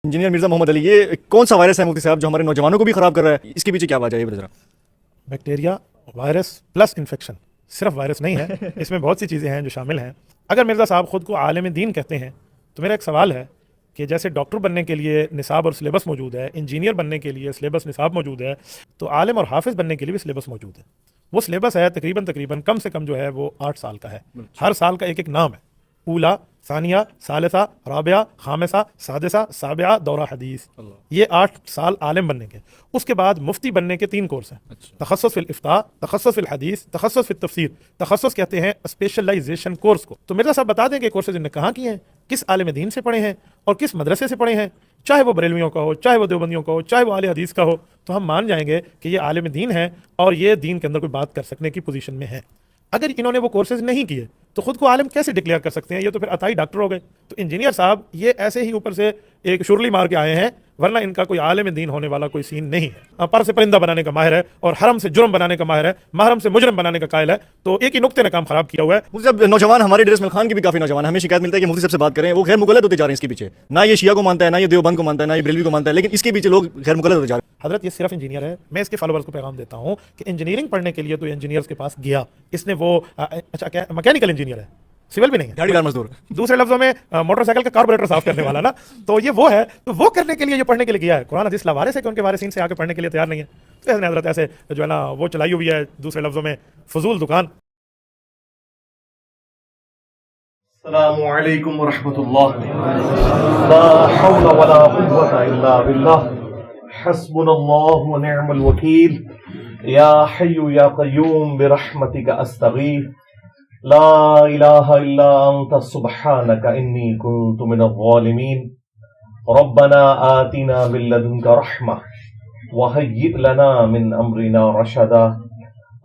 Engineer Mirza Muhammad علی، یہ کون سا وائرس ہے مفتی صاحب جو ہمارے نوجوانوں کو بھی خراب کر رہا ہے؟ اس کے پیچھے کیا وجہ ہے یہ ذرا؟ بیکٹیریا وائرس پلس انفیکشن، صرف وائرس نہیں ہے، اس میں بہت سی چیزیں ہیں جو شامل ہیں۔ اگر مرزا صاحب خود کو عالم دین کہتے ہیں تو میرا ایک سوال ہے کہ جیسے ڈاکٹر بننے کے لیے نصاب اور سلیبس موجود ہے، انجینئر بننے کے لیے سلیبس نصاب موجود ہے، تو عالم اور حافظ بننے کے لیے بھی سلیبس موجود ہے۔ وہ سلیبس ہے تقریباً کم سے کم جو ہے وہ 8 سال کا ہے۔ ہر سال کا ایک نام ہے، اولا، ثانیہ، ثالثہ، رابعہ، خامسہ، سادسہ، سابعہ، دورہ حدیث۔ یہ 8 سال عالم بننے کے۔ اس کے بعد مفتی بننے کے 3 کورس ہیں، تخصص فی الافتاء، تخصص فی الحدیث، تخصص فی التفسیر۔ تخصص کہتے ہیں اسپیشلائزیشن کورس کو۔ تو مرزا صاحب بتا دیں کہ کورسز انہوں نے کہاں کیے ہیں، کس عالم دین سے پڑھے ہیں اور کس مدرسے سے پڑھے ہیں، چاہے وہ بریلویوں کا ہو، چاہے وہ دیوبندیوں کا ہو، چاہے وہ اہل حدیث کا ہو، تو ہم مان جائیں گے کہ یہ عالم دین ہے اور یہ دین کے اندر کوئی بات کر سکنے کی پوزیشن میں ہے۔ اگر انہوں نے وہ کورسز نہیں کیے تو خود کو عالم کیسے ڈکلیئر کر سکتے ہیں؟ یہ تو پھر عطائی ڈاکٹر ہو گئے۔ تو انجینئر صاحب یہ ایسے ہی اوپر سے ایک شرلی مار کے آئے ہیں، ورنہ ان کا کوئی عالم دین ہونے والا کوئی سین نہیں ہے۔ پر سے پرندہ بنانے کا ماہر ہے اور حرم سے جرم بنانے کا ماہر ہے، محرم سے مجرم بنانے کا قائل ہے، تو ایک ہی نقطے نے کام خراب کیا ہوا ہے۔ مفتی صاحب نوجوان ہمارے ڈریس مل خان کی بھی کافی نوجوان ہیں، ہمیں شکایت ملتا ہے کہ مفتی صاحب سے بات کریں، وہ غیر مقلد ہوتے جا رہے ہیں اس کے پیچھے، نہ یہ شیعہ کو مانتا ہے، نہ یہ دیوبند کو مانتا ہے، نہ یہ بریلوی کو مانتا ہے، لیکن اس کے پیچھے لوگ غیر مقلد ہوتے جا رہے ہیں۔ حضرت یہ صرف انجینئر ہے، میں اس کے فالوورز کو پیغام دیتا ہوں کہ انجینئرنگ پڑھنے کے لیے تو انجینئرز کے پاس گیا، اس نے وہ اچھا میکینیکل انجینئر ہے، سول بھی نہیں ہے، دیہڑی دار مزدور۔ دوسرے لفظوں میں موٹر سائیکل کا کاربوریٹر صاف کرنے والا نا، تو یہ وہ ہے، تو وہ کرنے کے لیے یہ پڑھنے کے لیے گیا ہے۔ قرآن حدیث لاوارث ہے کہ ان کے وارثین سے آ کے پڑھنے کے لیے تیار نہیں ہے، تو اس نے حضرت ایسے جو ہے نا وہ چلائی ہوئی ہے، دوسرے لفظوں میں فضول دکان۔ السلام علیکم ورحمۃ اللہ، لا حول ولا قوة الا باللہ، حسبنا اللہ ونعم الوکیل، یا حی یا قیوم برحمتک استغیث، لا الہ الا انت سبحانک انی کنت من الظالمین، ربنا آتنا من لدنک رحمہ وہیئ لنا من امرنا رشدا،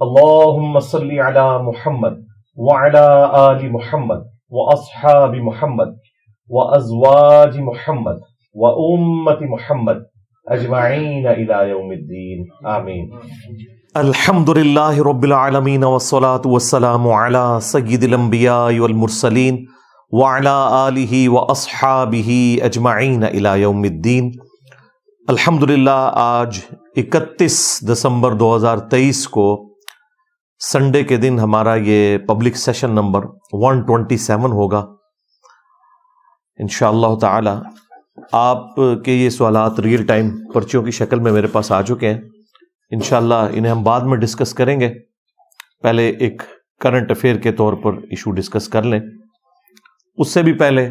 اللہم صل علی محمد وعلی آل محمد واصحاب محمد وازواج محمد وامت محمد اجمعین الی یوم الدین، آمین۔ الحمد للہ رب العالمین والصلاة والسلام علی سید الانبیاء والمرسلین وعلی آلہ واصحابہ اجمعین الی یوم الدین۔ الحمدللہ آج 31 دسمبر 2023 کو سنڈے کے دن ہمارا یہ پبلک سیشن نمبر 127 ہوگا انشاءاللہ تعالی۔ آپ کے یہ سوالات ریئل ٹائم پرچیوں کی شکل میں میرے پاس آ چکے ہیں، انشاءاللہ انہیں ہم بعد میں ڈسکس کریں گے، پہلے ایک کرنٹ افیئر کے طور پر ایشو ڈسکس کر لیں۔ اس سے بھی پہلے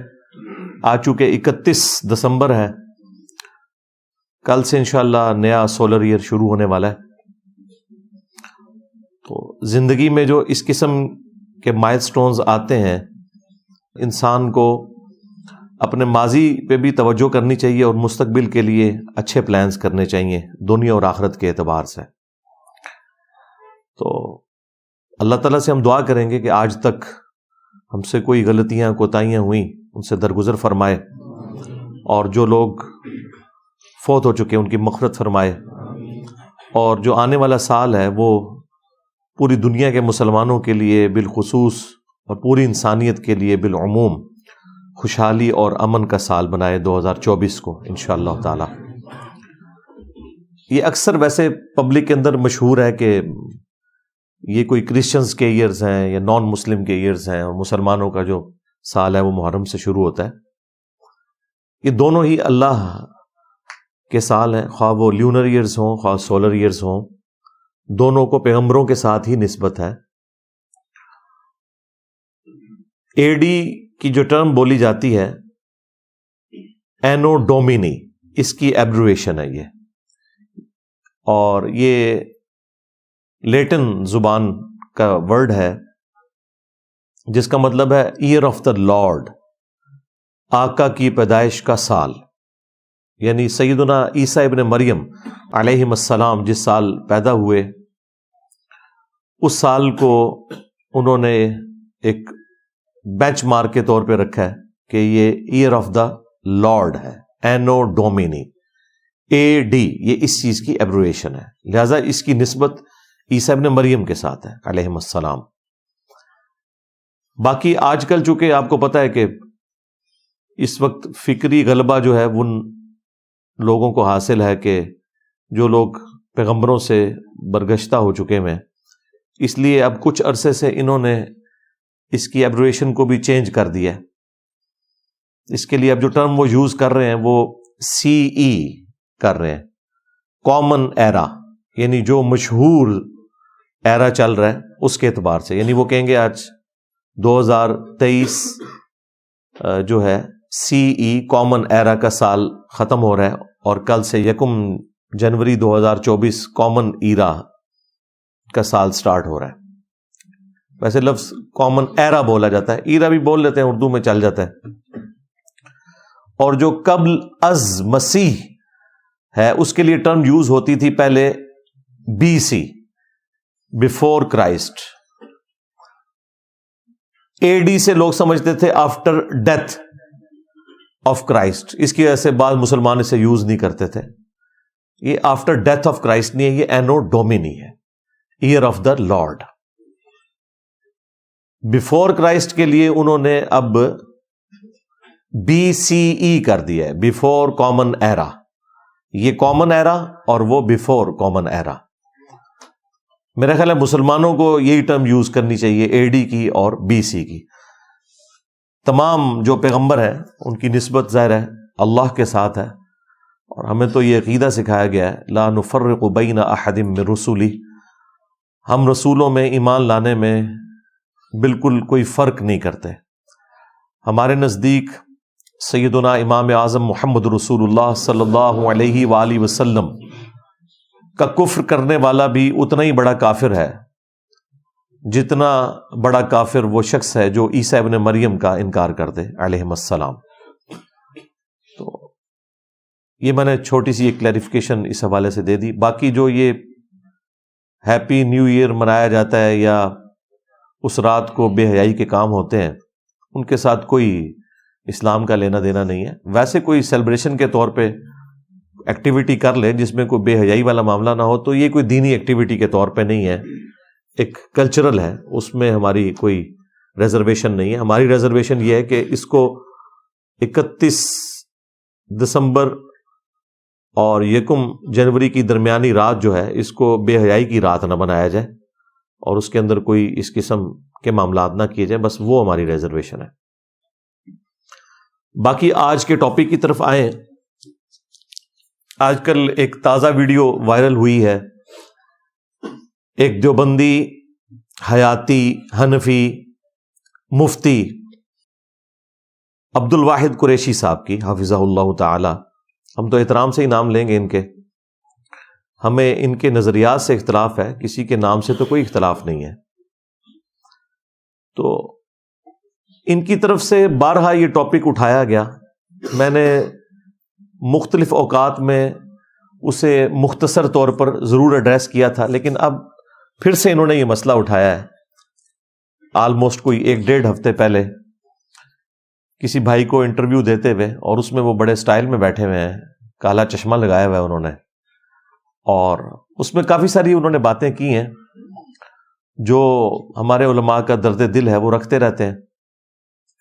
آج چونکہ 31 دسمبر ہے، کل سے انشاءاللہ نیا سولر ایئر شروع ہونے والا ہے، تو زندگی میں جو اس قسم کے مائل سٹونز آتے ہیں، انسان کو اپنے ماضی پہ بھی توجہ کرنی چاہیے اور مستقبل کے لیے اچھے پلانز کرنے چاہیے دنیا اور آخرت کے اعتبار سے۔ تو اللہ تعالیٰ سے ہم دعا کریں گے کہ آج تک ہم سے کوئی غلطیاں کوتاہیاں ہوئیں ان سے درگزر فرمائے، اور جو لوگ فوت ہو چکے ان کی مغفرت فرمائے، اور جو آنے والا سال ہے وہ پوری دنیا کے مسلمانوں کے لیے بالخصوص اور پوری انسانیت کے لیے بالعموم خوشحالی اور امن کا سال بنائے 2024 کو انشاءاللہ تعالی۔ یہ اکثر ویسے پبلک کے اندر مشہور ہے کہ یہ کوئی کرسچنز کے ایئرز ہیں یا نان مسلم کے ایئرز ہیں، اور مسلمانوں کا جو سال ہے وہ محرم سے شروع ہوتا ہے۔ یہ دونوں ہی اللہ کے سال ہیں، خواہ وہ لیونر ایئرز ہوں خواہ سولر ایئرز ہوں، دونوں کو پیغمبروں کے ساتھ ہی نسبت ہے۔ اے ڈی کی جو ٹرم بولی جاتی ہے اینو ڈومینی، اس کی ایبریویشن ہے یہ، اور یہ لیٹن زبان کا ورڈ ہے جس کا مطلب ہے ایئر آف دا لارڈ، آقا کی پیدائش کا سال، یعنی سیدنا عیسیٰ ابن مریم علیہ السلام جس سال پیدا ہوئے اس سال کو انہوں نے ایک بینچ مارک کے طور پہ رکھا ہے کہ یہ ایئر آف دا لارڈ ہے، اینو ڈومینی، اے ڈی یہ اس چیز کی ایبریویشن ہے، لہذا اس کی نسبت عیسیٰ ابن مریم کے ساتھ ہے علیہ السلام۔ باقی آج کل چونکہ آپ کو پتہ ہے کہ اس وقت فکری غلبہ جو ہے وہ لوگوں کو حاصل ہے کہ جو لوگ پیغمبروں سے برگشتہ ہو چکے ہیں، اس لیے اب کچھ عرصے سے انہوں نے اس کی ایبریویشن کو بھی چینج کر دیا ہے. اس کے لیے اب جو ٹرم وہ یوز کر رہے ہیں وہ CE کر رہے ہیں، کامن ایرا، یعنی جو مشہور ایرا چل رہا ہے اس کے اعتبار سے. یعنی وہ کہیں گے آج 2023 جو ہے CE کامن ایرا کا سال ختم ہو رہا ہے، اور کل سے 1 جنوری 2024 کامن ایرا کا سال سٹارٹ ہو رہا ہے. ویسے لفظ کامن ایرا بولا جاتا ہے، ایرا بھی بول لیتے ہیں، اردو میں چل جاتا ہے. اور جو قبل از مسیح ہے اس کے لیے ٹرم یوز ہوتی تھی پہلے BC، بیفور کرائسٹ. AD سے لوگ سمجھتے تھے آفٹر ڈیتھ آف کرائسٹ، اس کی وجہ سے بعض مسلمان اسے یوز نہیں کرتے تھے. یہ آفٹر ڈیتھ آف کرائسٹ نہیں ہے، یہ اینو ڈومینی ہے، year of the lord. Before Christ کے لیے انہوں نے اب BCE کر دیا ہے، بیفور کامن ایرا. یہ کامن ایرا اور وہ بیفور کامن ایرا. میرا خیال ہے مسلمانوں کو یہی ٹرم یوز کرنی چاہیے، AD کی اور BC کی. تمام جو پیغمبر ہیں ان کی نسبت ظاہر ہے اللہ کے ساتھ ہے، اور ہمیں تو یہ عقیدہ سکھایا گیا ہے لا نفرق بین احد من رسلی، ہم رسولوں میں ایمان لانے میں بالکل کوئی فرق نہیں کرتے. ہمارے نزدیک سیدنا امام اعظم محمد رسول اللہ صلی اللہ علیہ وآلہ وسلم کا کفر کرنے والا بھی اتنا ہی بڑا کافر ہے جتنا بڑا کافر وہ شخص ہے جو عیسیٰ ابن مریم کا انکار کر دے علیہ السلام. تو یہ میں نے چھوٹی سی ایک کلیریفیکیشن اس حوالے سے دے دی. باقی جو یہ ہیپی نیو ایئر منایا جاتا ہے یا اس رات کو بے حیائی کے کام ہوتے ہیں، ان کے ساتھ کوئی اسلام کا لینا دینا نہیں ہے. ویسے کوئی سیلیبریشن کے طور پہ ایکٹیویٹی کر لے جس میں کوئی بے حیائی والا معاملہ نہ ہو تو یہ کوئی دینی ایکٹیویٹی کے طور پہ نہیں ہے، ایک کلچرل ہے، اس میں ہماری کوئی ریزرویشن نہیں ہے. ہماری ریزرویشن یہ ہے کہ اس کو 31 دسمبر اور 1 جنوری کی درمیانی رات جو ہے اس کو بے حیائی کی رات نہ بنایا جائے اور اس کے اندر کوئی اس قسم کے معاملات نہ کیے جائیں، بس وہ ہماری ریزرویشن ہے. باقی آج کے ٹاپک کی طرف آئیں. آج کل ایک تازہ ویڈیو وائرل ہوئی ہے، ایک دیوبندی حیاتی حنفی مفتی عبد الواحد قریشی صاحب کی حفظہ اللہ تعالی. ہم تو احترام سے ہی نام لیں گے ان کے، ہمیں ان کے نظریات سے اختلاف ہے، کسی کے نام سے تو کوئی اختلاف نہیں ہے. تو ان کی طرف سے بارہا یہ ٹاپک اٹھایا گیا، میں نے مختلف اوقات میں اسے مختصر طور پر ضرور ایڈریس کیا تھا، لیکن اب پھر سے انہوں نے یہ مسئلہ اٹھایا ہے. آلموسٹ کوئی 1-1.5 ہفتے پہلے کسی بھائی کو انٹرویو دیتے ہوئے، اور اس میں وہ بڑے سٹائل میں بیٹھے ہوئے ہیں، کالا چشمہ لگایا ہوا ہے انہوں نے، اور اس میں کافی ساری انہوں نے باتیں کی ہیں جو ہمارے علماء کا درد دل ہے وہ رکھتے رہتے ہیں.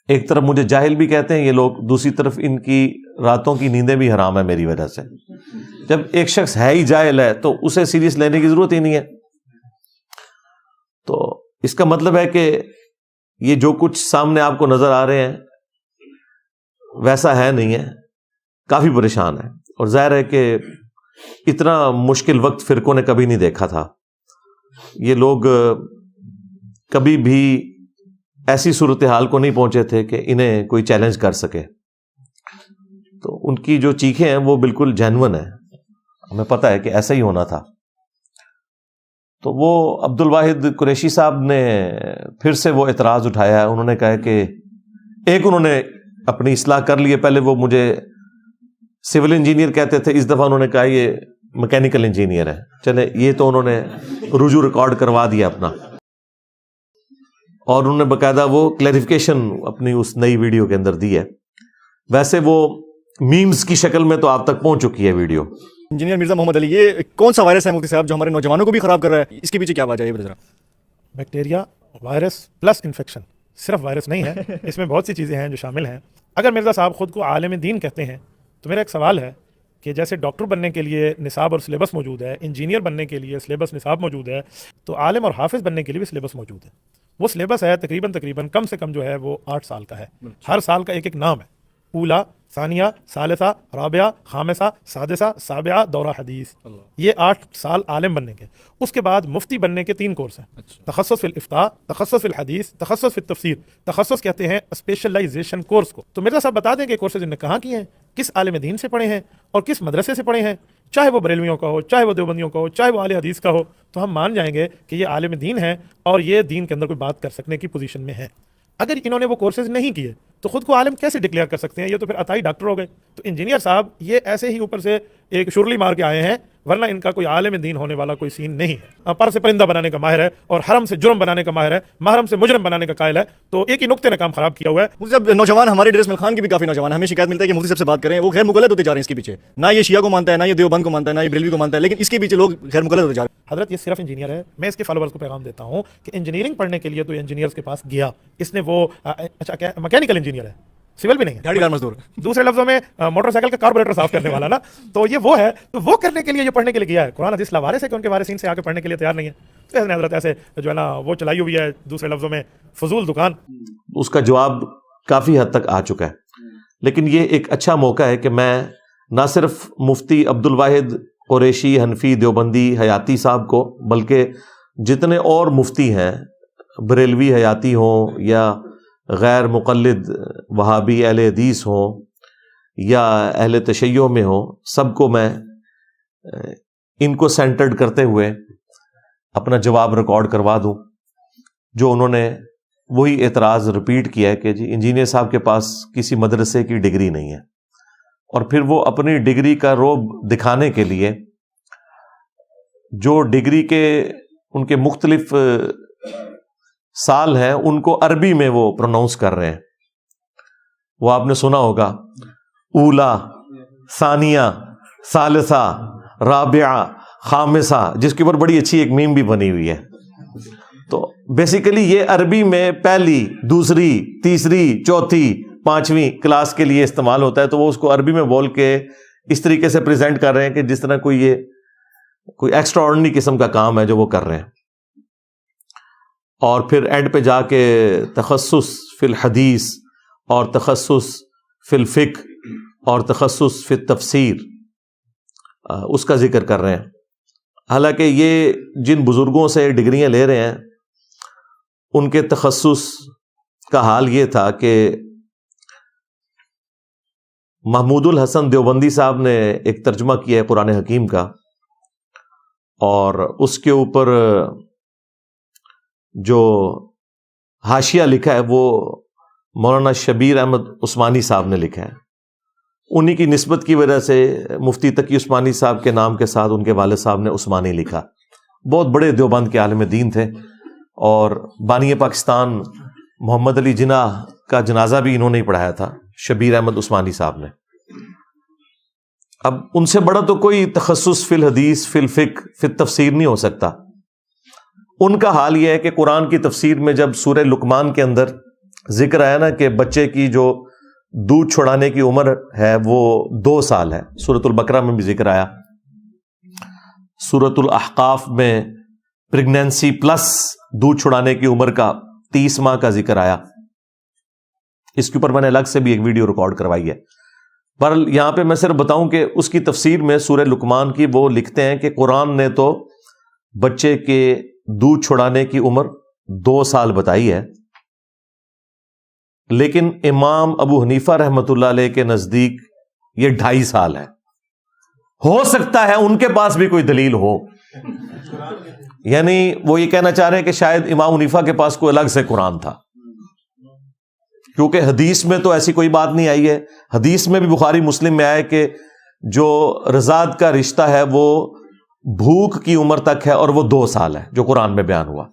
ایک طرف مجھے جاہل بھی کہتے ہیں یہ لوگ، دوسری طرف ان کی راتوں کی نیندیں بھی حرام ہے میری وجہ سے. جب ایک شخص ہے ہی جاہل ہے تو اسے سیریس لینے کی ضرورت ہی نہیں ہے. تو اس کا مطلب ہے کہ یہ جو کچھ سامنے آپ کو نظر آ رہے ہیں ویسا ہے نہیں ہے، کافی پریشان ہے. اور ظاہر ہے کہ اتنا مشکل وقت فرقوں نے کبھی نہیں دیکھا تھا. یہ لوگ کبھی بھی ایسی صورتحال کو نہیں پہنچے تھے کہ انہیں کوئی چیلنج کر سکے. تو ان کی جو چیخیں ہیں وہ بالکل جینون ہیں، ہمیں پتہ ہے کہ ایسا ہی ہونا تھا. تو وہ عبد الواحد قریشی صاحب نے پھر سے وہ اعتراض اٹھایا ہے. انہوں نے کہا کہ ایک انہوں نے اپنی اصلاح کر لی ہے، پہلے وہ مجھے سول انجینئر کہتے تھے، اس دفعہ انہوں نے کہا یہ میکینیکل انجینئر ہے. چلے یہ تو انہوں نے رجوع ریکارڈ کروا دیا اپنا، اور انہوں نے باقاعدہ وہ کلیریفیکیشن اپنی اس نئی ویڈیو کے اندر دی ہے. ویسے وہ میمز کی شکل میں تو آپ تک پہنچ چکی ہے ویڈیو. انجینئر مرزا محمد علی، یہ کون سا وائرس ہے مفتی صاحب جو ہمارے نوجوانوں کو بھی خراب کر رہا ہے؟ اس کے پیچھے کیا وجہ ہے یہ بتائیں. بیکٹیریا وائرس پلس انفیکشن، صرف وائرس نہیں ہے، اس میں بہت سی چیزیں ہیں جو شامل ہیں. اگر مرزا صاحب خود کو عالم دین کہتے ہیں تو میرا ایک سوال ہے کہ جیسے ڈاکٹر بننے کے لیے نصاب اور سلیبس موجود ہے، انجینئر بننے کے لیے سلیبس نصاب موجود ہے، تو عالم اور حافظ بننے کے لیے بھی سلیبس موجود ہے. وہ سلیبس ہے تقریباً کم سے کم جو ہے وہ 8 سال کا ہے. ہر سال کا ایک نام ہے: اولا، ثانیہ، ثالثہ، رابعہ، خامسہ، سادسہ، سابعہ، دورہ حدیث. یہ 8 سال عالم بننے کے. اس کے بعد مفتی بننے کے 3 کورس ہیں: تخصص فی الافتاء، تخصص فی الحدیث، تخصص فی التفسیر. تخصص کہتے ہیں اسپیشلائزیشن کورس کو. تو مرزا صاحب بتا دیں کہ کورسز انہوں نے کہاں کیے ہیں، کس عالم دین سے پڑھے ہیں اور کس مدرسے سے پڑھے ہیں. چاہے وہ بریلویوں کا ہو، چاہے وہ دیوبندیوں کا ہو، چاہے وہ اہل حدیث کا ہو، تو ہم مان جائیں گے کہ یہ عالم دین ہے اور یہ دین کے اندر کوئی بات کر سکنے کی پوزیشن میں ہے. اگر انہوں نے وہ کورسز نہیں کیے تو خود کو عالم کیسے ڈکلیئر کر سکتے ہیں؟ یہ تو پھر عطائی ڈاکٹر ہو گئے. تو انجینئر صاحب یہ ایسے ہی اوپر سے ایک شرلی مار کے آئے ہیں، ورنہ ان کا کوئی عالم دین ہونے والا کوئی سین نہیں ہے. پر سے پرندہ بنانے کا ماہر ہے اور حرم سے جرم بنانے کا ماہر ہے، محرم سے مجرم بنانے کا قائل ہے. تو ایک ہی نقطے نے کام خراب کیا ہوا ہے. مفتی صاحب نوجوان ہمارے ڈریس مل خان کے بھی کافی نوجوان ہیں، ہمیں شکایت ملتا ہے کہ مفتی صاحب سے بات کریں وہ غیر مقلد ہوتے جا رہے ہیں اس کے پیچھے. نہ یہ شیعہ کو مانتا ہے، نہ یہ دیوبند کو مانتا ہے، نہ یہ بریلوی کو مانتا ہے، لیکن اس کے پیچھے لوگ غیر مقلد ہوتے جا رہے ہیں. حضرت یہ صرف انجینئر ہے. میں اس کے فالوورز کو پیغام دیتا ہوں کہ انجینئرنگ پڑھنے کے لیے تو انجینئرز کے پاس گیا، اس نے وہ اچھا کیا میکینیکل انجینئر ہے، سول بھی نہیں ہے، دیہڑی دار مزدور. دوسرے لفظوں میں موٹر سائیکل کا کاربوریٹر صاف کرنے والا نا. تو یہ وہ ہے، تو وہ کرنے کے لیے یہ پڑھنے کے لیے گیا ہے. قرآن حدیث لاوارث ہے کہ ان کے وارثین سے آ کے پڑھنے کے لیے تیار نہیں ہے. تو اس نے حضرت ایسے جو ہے نا وہ چلائی ہوئی ہے، دوسرے لفظوں میں فضول دکان. اس کا جواب کافی حد تک آ چکا ہے، لیکن یہ ایک اچھا موقع ہے کہ میں نہ صرف مفتی عبد الواحد قریشی حنفی دیوبندی حیاتی صاحب کو، بلکہ جتنے اور مفتی ہیں، بریلوی حیاتی ہوں یا غیر مقلد وہابی اہل حدیث ہوں یا اہل تشیع میں ہوں، سب کو میں ان کو سینٹرڈ کرتے ہوئے اپنا جواب ریکارڈ کروا دوں، جو انہوں نے وہی اعتراض رپیٹ کیا ہے کہ جی انجینئر صاحب کے پاس کسی مدرسے کی ڈگری نہیں ہے، اور پھر وہ اپنی ڈگری کا روب دکھانے کے لیے جو ڈگری کے ان کے مختلف سال ہیں ان کو عربی میں وہ پروناؤنس کر رہے ہیں. وہ آپ نے سنا ہوگا اولا، ثانیہ، ثالثہ، رابعہ، خامسہ، جس کے اوپر بڑی اچھی ایک میم بھی بنی ہوئی ہے. تو بیسیکلی یہ عربی میں پہلی، دوسری، تیسری، چوتھی، 5ویں کلاس کے لیے استعمال ہوتا ہے. تو وہ اس کو عربی میں بول کے اس طریقے سے پریزنٹ کر رہے ہیں کہ جس طرح کوئی ایکسٹرا آرڈنری قسم کا کام ہے جو وہ کر رہے ہیں. اور پھر اینڈ پہ جا کے تخصص فی الحدیث اور تخصص فی الفقہ اور تخصص فی التفسیر اس کا ذکر کر رہے ہیں. حالانکہ یہ جن بزرگوں سے ڈگریاں لے رہے ہیں ان کے تخصص کا حال یہ تھا کہ محمود الحسن دیوبندی صاحب نے ایک ترجمہ کیا ہے قرآن حکیم کا، اور اس کے اوپر جو حاشیہ لکھا ہے وہ مولانا شبیر احمد عثمانی صاحب نے لکھا ہے. انہی کی نسبت کی وجہ سے مفتی تقی عثمانی صاحب کے نام کے ساتھ ان کے والد صاحب نے عثمانی لکھا. بہت بڑے دیوبند کے عالم دین تھے، اور بانی پاکستان محمد علی جناح کا جنازہ بھی انہوں نے ہی پڑھایا تھا، شبیر احمد عثمانی صاحب نے. اب ان سے بڑا تو کوئی تخصص فی الحدیث فی الفقہ فی التفسیر نہیں ہو سکتا. ان کا حال یہ ہے کہ قرآن کی تفسیر میں جب سورہ لقمان کے اندر ذکر آیا نا کہ بچے کی جو دودھ چھڑانے کی عمر ہے وہ 2 سال ہے، سورۃ البقرہ میں بھی ذکر آیا، سورۃ الاحقاف میں پریگنینسی پلس دودھ چھڑانے کی عمر کا 30 ماہ کا ذکر آیا. اس کے اوپر میں نے الگ سے بھی ایک ویڈیو ریکارڈ کروائی ہے. پر یہاں پہ میں صرف بتاؤں کہ اس کی تفسیر میں سورہ لقمان کی وہ لکھتے ہیں کہ قرآن نے تو بچے کے دودھ چھڑانے کی عمر 2 سال بتائی ہے، لیکن امام ابو حنیفہ رحمۃ اللہ علیہ کے نزدیک یہ 2.5 سال ہے. ہو سکتا ہے ان کے پاس بھی کوئی دلیل ہو، یعنی وہ یہ کہنا چاہ رہے ہیں کہ شاید امام حنیفہ کے پاس کوئی الگ سے قرآن تھا، کیونکہ حدیث میں تو ایسی کوئی بات نہیں آئی ہے. حدیث میں بھی بخاری مسلم میں آیا کہ جو رضاعت کا رشتہ ہے وہ بھوک کی عمر تک ہے، اور وہ 2 سال ہے جو قرآن میں بیان ہوا.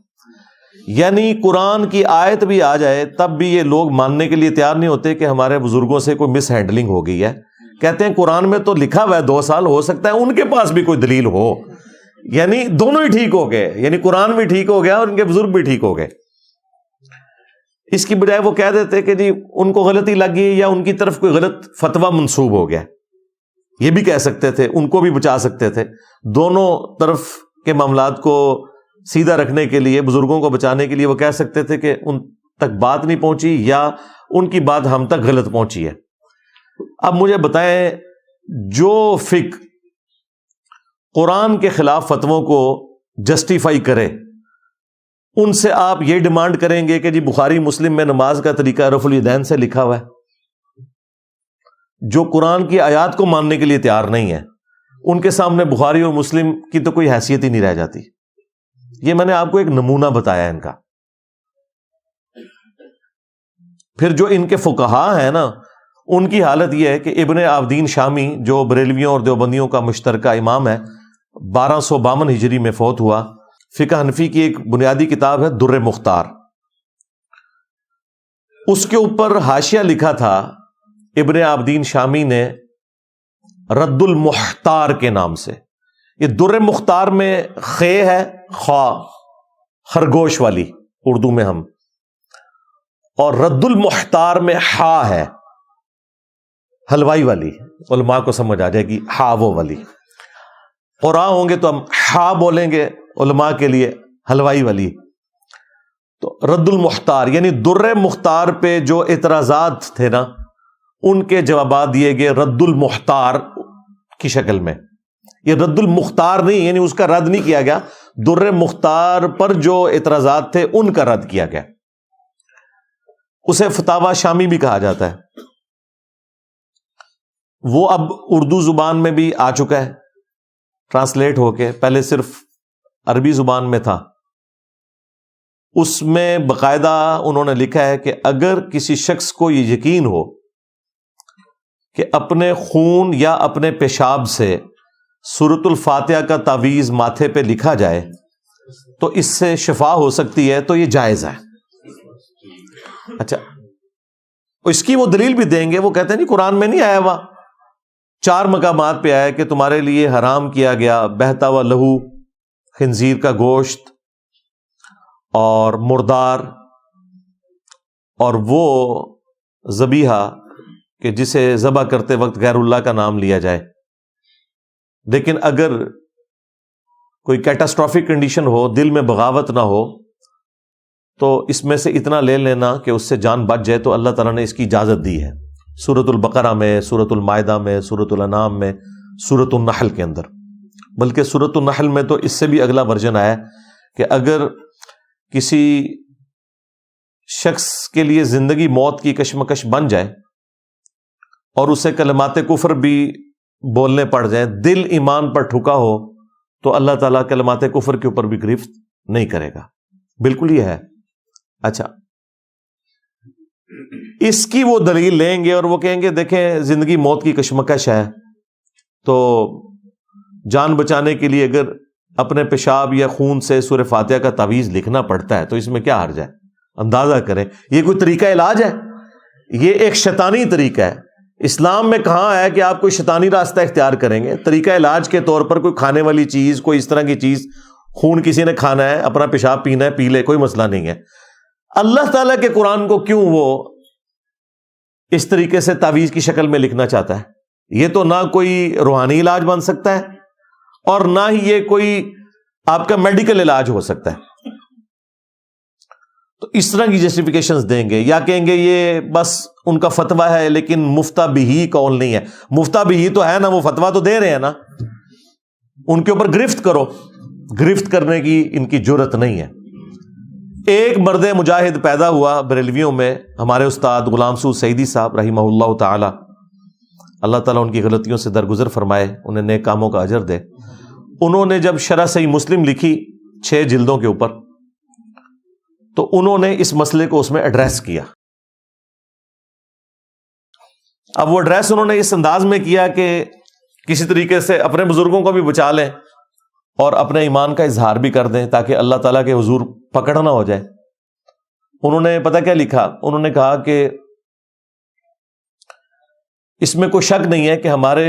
یعنی قرآن کی آیت بھی آ جائے تب بھی یہ لوگ ماننے کے لیے تیار نہیں ہوتے کہ ہمارے بزرگوں سے کوئی مس ہینڈلنگ ہو گئی ہے. کہتے ہیں قرآن میں تو لکھا ہوا ہے 2 سال، ہو سکتا ہے ان کے پاس بھی کوئی دلیل ہو. یعنی دونوں ہی ٹھیک ہو گئے، یعنی قرآن بھی ٹھیک ہو گیا اور ان کے بزرگ بھی ٹھیک ہو گئے. اس کی بجائے وہ کہہ دیتے کہ جی ان کو غلطی لگ گئی یا ان کی طرف کوئی غلط فتویٰ منسوب ہو گیا. یہ بھی کہہ سکتے تھے، ان کو بھی بچا سکتے تھے. دونوں طرف کے معاملات کو سیدھا رکھنے کے لیے، بزرگوں کو بچانے کے لیے وہ کہہ سکتے تھے کہ ان تک بات نہیں پہنچی یا ان کی بات ہم تک غلط پہنچی ہے. اب مجھے بتائیں، جو فقہ قرآن کے خلاف فتووں کو جسٹیفائی کرے، ان سے آپ یہ ڈیمانڈ کریں گے کہ جی بخاری مسلم میں نماز کا طریقہ رفع الیدین سے لکھا ہوا ہے؟ جو قرآن کی آیات کو ماننے کے لیے تیار نہیں ہے، ان کے سامنے بخاری اور مسلم کی تو کوئی حیثیت ہی نہیں رہ جاتی. یہ میں نے آپ کو ایک نمونہ بتایا ان کا. پھر جو ان کے فقہا ہیں نا، ان کی حالت یہ ہے کہ ابن عابدین شامی جو بریلویوں اور دیوبندیوں کا مشترکہ امام ہے، 1252 ہجری میں فوت ہوا. فقہ حنفی کی ایک بنیادی کتاب ہے در مختار. اس کے اوپر حاشیہ لکھا تھا ابن عابدین شامی نے رد المختار کے نام سے. یہ در مختار میں خے ہے، خا خرگوش والی اردو میں ہم، اور رد المختار میں ہا ہے حلوائی والی. علماء کو سمجھ آ جائے گی ہا وہ والی. قرآ ہوں گے تو ہم ہا بولیں گے، علماء کے لیے حلوائی والی. تو رد المختار یعنی در مختار پہ جو اعتراضات تھے نا، ان کے جوابات دیے گئے رد المختار کی شکل میں. یہ رد المختار نہیں، یعنی اس کا رد نہیں کیا گیا، در مختار پر جو اعتراضات تھے ان کا رد کیا گیا. اسے فتاوی شامی بھی کہا جاتا ہے. وہ اب اردو زبان میں بھی آ چکا ہے ٹرانسلیٹ ہو کے، پہلے صرف عربی زبان میں تھا. اس میں باقاعدہ انہوں نے لکھا ہے کہ اگر کسی شخص کو یہ یقین ہو کہ اپنے خون یا اپنے پیشاب سے سورۃ الفاتحہ کا تعویذ ماتھے پہ لکھا جائے تو اس سے شفا ہو سکتی ہے، تو یہ جائز ہے. اچھا، اس کی وہ دلیل بھی دیں گے. وہ کہتے ہیں نہیں، قرآن میں نہیں آیا ہوا، 4 مقامات پہ آیا کہ تمہارے لیے حرام کیا گیا بہتا ہوا لہو، خنزیر کا گوشت اور مردار، اور وہ ذبیحہ کہ جسے ذبح کرتے وقت غیر اللہ کا نام لیا جائے. لیکن اگر کوئی کیٹاسٹرافک کنڈیشن ہو، دل میں بغاوت نہ ہو، تو اس میں سے اتنا لے لینا کہ اس سے جان بچ جائے، تو اللہ تعالیٰ نے اس کی اجازت دی ہے. سورۃ البقرہ میں، سورۃ المائدہ میں، سورۃ الانعام میں، سورۃ النحل کے اندر. بلکہ سورۃ النحل میں تو اس سے بھی اگلا ورژن آیا کہ اگر کسی شخص کے لیے زندگی موت کی کشمکش بن جائے اور اسے کلمات کفر بھی بولنے پڑ جائیں، دل ایمان پر ٹھکا ہو، تو اللہ تعالیٰ کلمات کفر کے اوپر بھی گرفت نہیں کرے گا. بالکل یہ ہے. اچھا، اس کی وہ دلیل لیں گے اور وہ کہیں گے دیکھیں زندگی موت کی کشمکش ہے، تو جان بچانے کے لیے اگر اپنے پیشاب یا خون سے سورہ فاتحہ کا تعویذ لکھنا پڑتا ہے تو اس میں کیا حرج ہے؟ اندازہ کریں، یہ کوئی طریقہ علاج ہے؟ یہ ایک شیطانی طریقہ ہے. اسلام میں کہاں ہے کہ آپ کوئی شیطانی راستہ اختیار کریں گے؟ طریقہ علاج کے طور پر کوئی کھانے والی چیز، کوئی اس طرح کی چیز، خون کسی نے کھانا ہے، اپنا پیشاب پینا ہے، پی لے، کوئی مسئلہ نہیں ہے. اللہ تعالیٰ کے قرآن کو کیوں وہ اس طریقے سے تعویذ کی شکل میں لکھنا چاہتا ہے؟ یہ تو نہ کوئی روحانی علاج بن سکتا ہے اور نہ ہی یہ کوئی آپ کا میڈیکل علاج ہو سکتا ہے. تو اس طرح کی جسٹیفیکیشنز دیں گے، یا کہیں گے یہ بس ان کا فتویٰ ہے لیکن مفتہ بہی قول نہیں ہے. مفتہ بہی تو ہے نا، وہ فتویٰ تو دے رہے ہیں نا، ان کے اوپر گرفت کرو. گرفت کرنے کی ان کی جرت نہیں ہے. ایک مرد مجاہد پیدا ہوا بریلویوں میں، ہمارے استاد غلام سعود سعیدی صاحب رحمہ اللہ تعالی، اللہ تعالیٰ ان کی غلطیوں سے درگزر فرمائے، انہیں نیک کاموں کا اجر دے. انہوں نے جب شرح صحیح مسلم لکھی 6 جلدوں کے اوپر، تو انہوں نے اس مسئلے کو اس میں ایڈریس کیا. اب وہ ایڈریس انہوں نے اس انداز میں کیا کہ کسی طریقے سے اپنے بزرگوں کو بھی بچا لیں اور اپنے ایمان کا اظہار بھی کر دیں تاکہ اللہ تعالیٰ کے حضور پکڑ نہ ہو جائے. انہوں نے پتہ کیا لکھا؟ انہوں نے کہا کہ اس میں کوئی شک نہیں ہے کہ ہمارے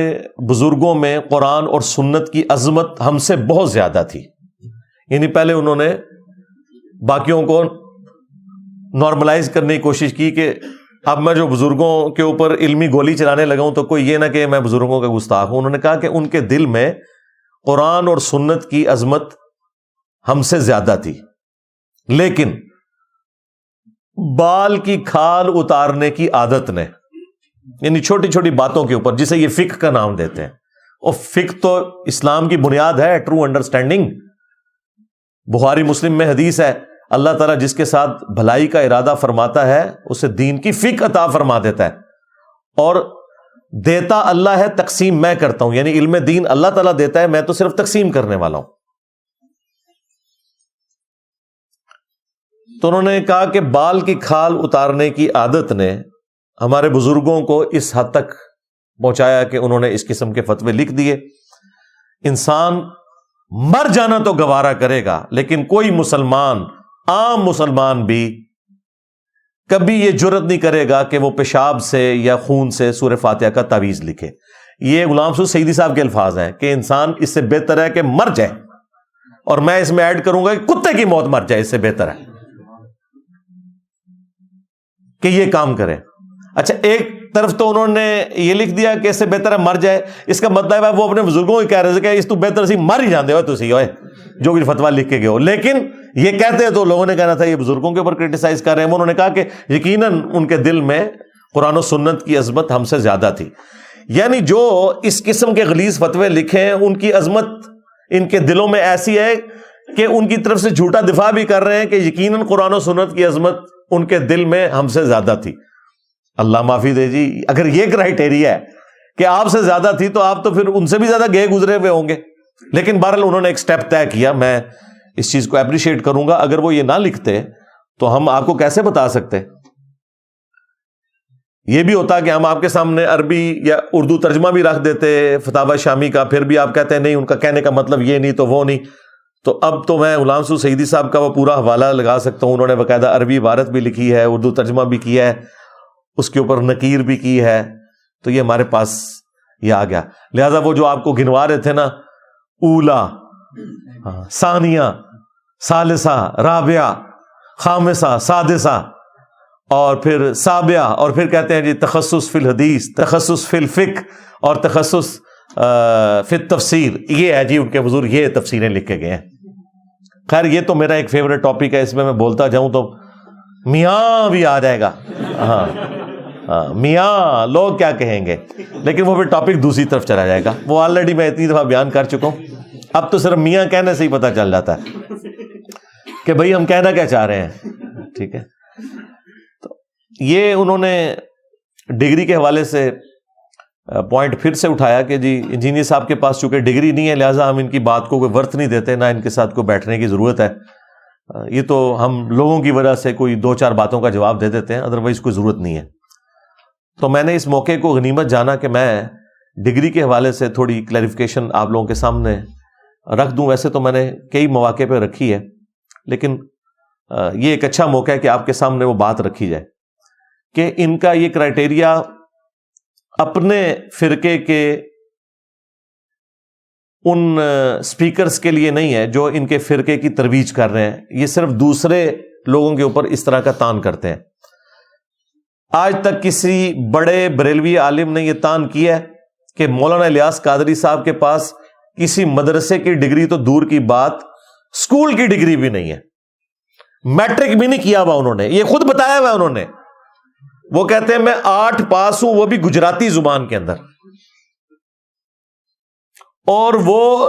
بزرگوں میں قرآن اور سنت کی عظمت ہم سے بہت زیادہ تھی. یعنی پہلے انہوں نے باقیوں کو نارملائز کرنے کی کوشش کی کہ اب میں جو بزرگوں کے اوپر علمی گولی چلانے لگا ہوں تو کوئی یہ نہ کہ میں بزرگوں کا گستاخ ہوں. انہوں نے کہا کہ ان کے دل میں قرآن اور سنت کی عظمت ہم سے زیادہ تھی، لیکن بال کی کھال اتارنے کی عادت نے، یعنی چھوٹی چھوٹی باتوں کے اوپر، جسے یہ فقہ کا نام دیتے ہیں، اور فقہ تو اسلام کی بنیاد ہے، ٹرو انڈرسٹینڈنگ. بخاری مسلم میں حدیث ہے، اللہ تعالیٰ جس کے ساتھ بھلائی کا ارادہ فرماتا ہے اسے دین کی فقہ عطا فرما دیتا ہے، اور دیتا اللہ ہے، تقسیم میں کرتا ہوں. یعنی علم دین اللہ تعالیٰ دیتا ہے، میں تو صرف تقسیم کرنے والا ہوں. تو انہوں نے کہا کہ بال کی کھال اتارنے کی عادت نے ہمارے بزرگوں کو اس حد تک پہنچایا کہ انہوں نے اس قسم کے فتوے لکھ دیے. انسان مر جانا تو گوارا کرے گا، لیکن کوئی مسلمان، عام مسلمان بھی کبھی یہ جرت نہیں کرے گا کہ وہ پیشاب سے یا خون سے سورہ فاتحہ کا تعویذ لکھے. یہ غلام سعود سعیدی صاحب کے الفاظ ہیں کہ انسان اس سے بہتر ہے کہ مر جائے، اور میں اس میں ایڈ کروں گا کہ کتے کی موت مر جائے، اس سے بہتر ہے کہ یہ کام کرے. اچھا، ایک طرف تو انہوں نے یہ لکھ دیا کہ اس سے بہتر ہے مر جائے، اس کا مطلب ہے وہ اپنے بزرگوں کو کہہ رہے تھے کہ اس تو بہتر سی مر ہی جاندے ہو تسی ہوئے جو کچھ فتویٰ لکھ کے گئے ہو. لیکن یہ کہتے ہیں تو لوگوں نے کہنا تھا یہ بزرگوں کے اوپر کرٹیسائز کر رہے ہیں. انہوں نے کہا کہ یقیناً ان کے دل میں قرآن و سنت کی عظمت ہم سے زیادہ تھی. یعنی جو اس قسم کے غلیظ فتوے لکھے ہیں ان کی عظمت ان کے دلوں میں ایسی ہے کہ ان کی طرف سے جھوٹا دفاع بھی کر رہے ہیں کہ یقیناً قرآن و سنت کی عظمت ان کے دل میں ہم سے زیادہ تھی. اللہ معافی دے جی، اگر یہ کرائیٹیریا ہے کہ آپ سے زیادہ تھی تو آپ تو پھر ان سے بھی زیادہ گئے گزرے ہوئے ہوں گے. لیکن بہرحال انہوں نے ایک سٹیپ طے کیا. میں اس چیز کو اپریشیٹ کروں گا. اگر وہ یہ نہ لکھتے تو ہم آپ کو کیسے بتا سکتے؟ یہ بھی ہوتا کہ ہم آپ کے سامنے عربی یا اردو ترجمہ بھی رکھ دیتے فتاوی شامی کا، پھر بھی آپ کہتے ہیں نہیں ان کا کہنے کا مطلب یہ نہیں تو وہ نہیں. تو اب تو میں غلام سعود سعیدی صاحب کا وہ پورا حوالہ لگا سکتا ہوں. انہوں نے باقاعدہ عربی عبارت بھی لکھی ہے، اردو ترجمہ بھی کیا ہے، اس کے اوپر نکیر بھی کی ہے. تو یہ ہمارے پاس یہ آ گیا. لہذا وہ جو آپ کو گنوا رہے تھے نا، اولا، ثانیہ، ثالثہ، رابعہ، خامسہ، سادسہ، اور پھر سابعہ، اور پھر کہتے ہیں جی تخصص فی الحدیث، تخصص فی الفقہ، اور تخصص فی التفسیر. یہ ہے جی ان کے بزرگ یہ تفسیریں لکھ کے گئے ہیں. خیر یہ تو میرا ایک فیوریٹ ٹاپک ہے، اس میں بولتا جاؤں تو میاں بھی آ جائے گا. ہاں میاں لوگ کیا کہیں گے، لیکن وہ پھر ٹاپک دوسری طرف چلا جائے گا. وہ آلریڈی میں اتنی دفعہ بیان کر چکا ہوں. اب تو صرف میاں کہنے سے ہی پتہ چل جاتا ہے کہ بھئی ہم کہنا کیا چاہ رہے ہیں. ٹھیک ہے، تو یہ انہوں نے ڈگری کے حوالے سے پوائنٹ پھر سے اٹھایا کہ جی انجینئر صاحب کے پاس چونکہ ڈگری نہیں ہے لہٰذا ہم ان کی بات کو کوئی ورت نہیں دیتے، نہ ان کے ساتھ کوئی بیٹھنے کی ضرورت ہے. یہ تو ہم لوگوں کی وجہ سے کوئی دو چار باتوں کا جواب دے دیتے ہیں، ادروائز کوئی ضرورت نہیں ہے. تو میں نے اس موقع کو غنیمت جانا کہ میں ڈگری کے حوالے سے تھوڑی کلیریفیکیشن آپ لوگوں کے سامنے رکھ دوں. ویسے تو میں نے کئی مواقع پہ رکھی ہے، لیکن یہ ایک اچھا موقع ہے کہ آپ کے سامنے وہ بات رکھی جائے کہ ان کا یہ کرائیٹیریا اپنے فرقے کے ان سپیکرز کے لیے نہیں ہے جو ان کے فرقے کی ترویج کر رہے ہیں. یہ صرف دوسرے لوگوں کے اوپر اس طرح کا تان کرتے ہیں. آج تک کسی بڑے بریلوی عالم نے یہ تان کیا ہے کہ مولانا الیاس قادری صاحب کے پاس کسی مدرسے کی ڈگری تو دور کی بات، اسکول کی ڈگری بھی نہیں ہے، میٹرک بھی نہیں کیا ہوا انہوں نے. یہ خود بتایا ہوا انہوں نے. وہ کہتے ہیں میں 8 پاس ہوں، وہ بھی گجراتی زبان کے اندر. اور وہ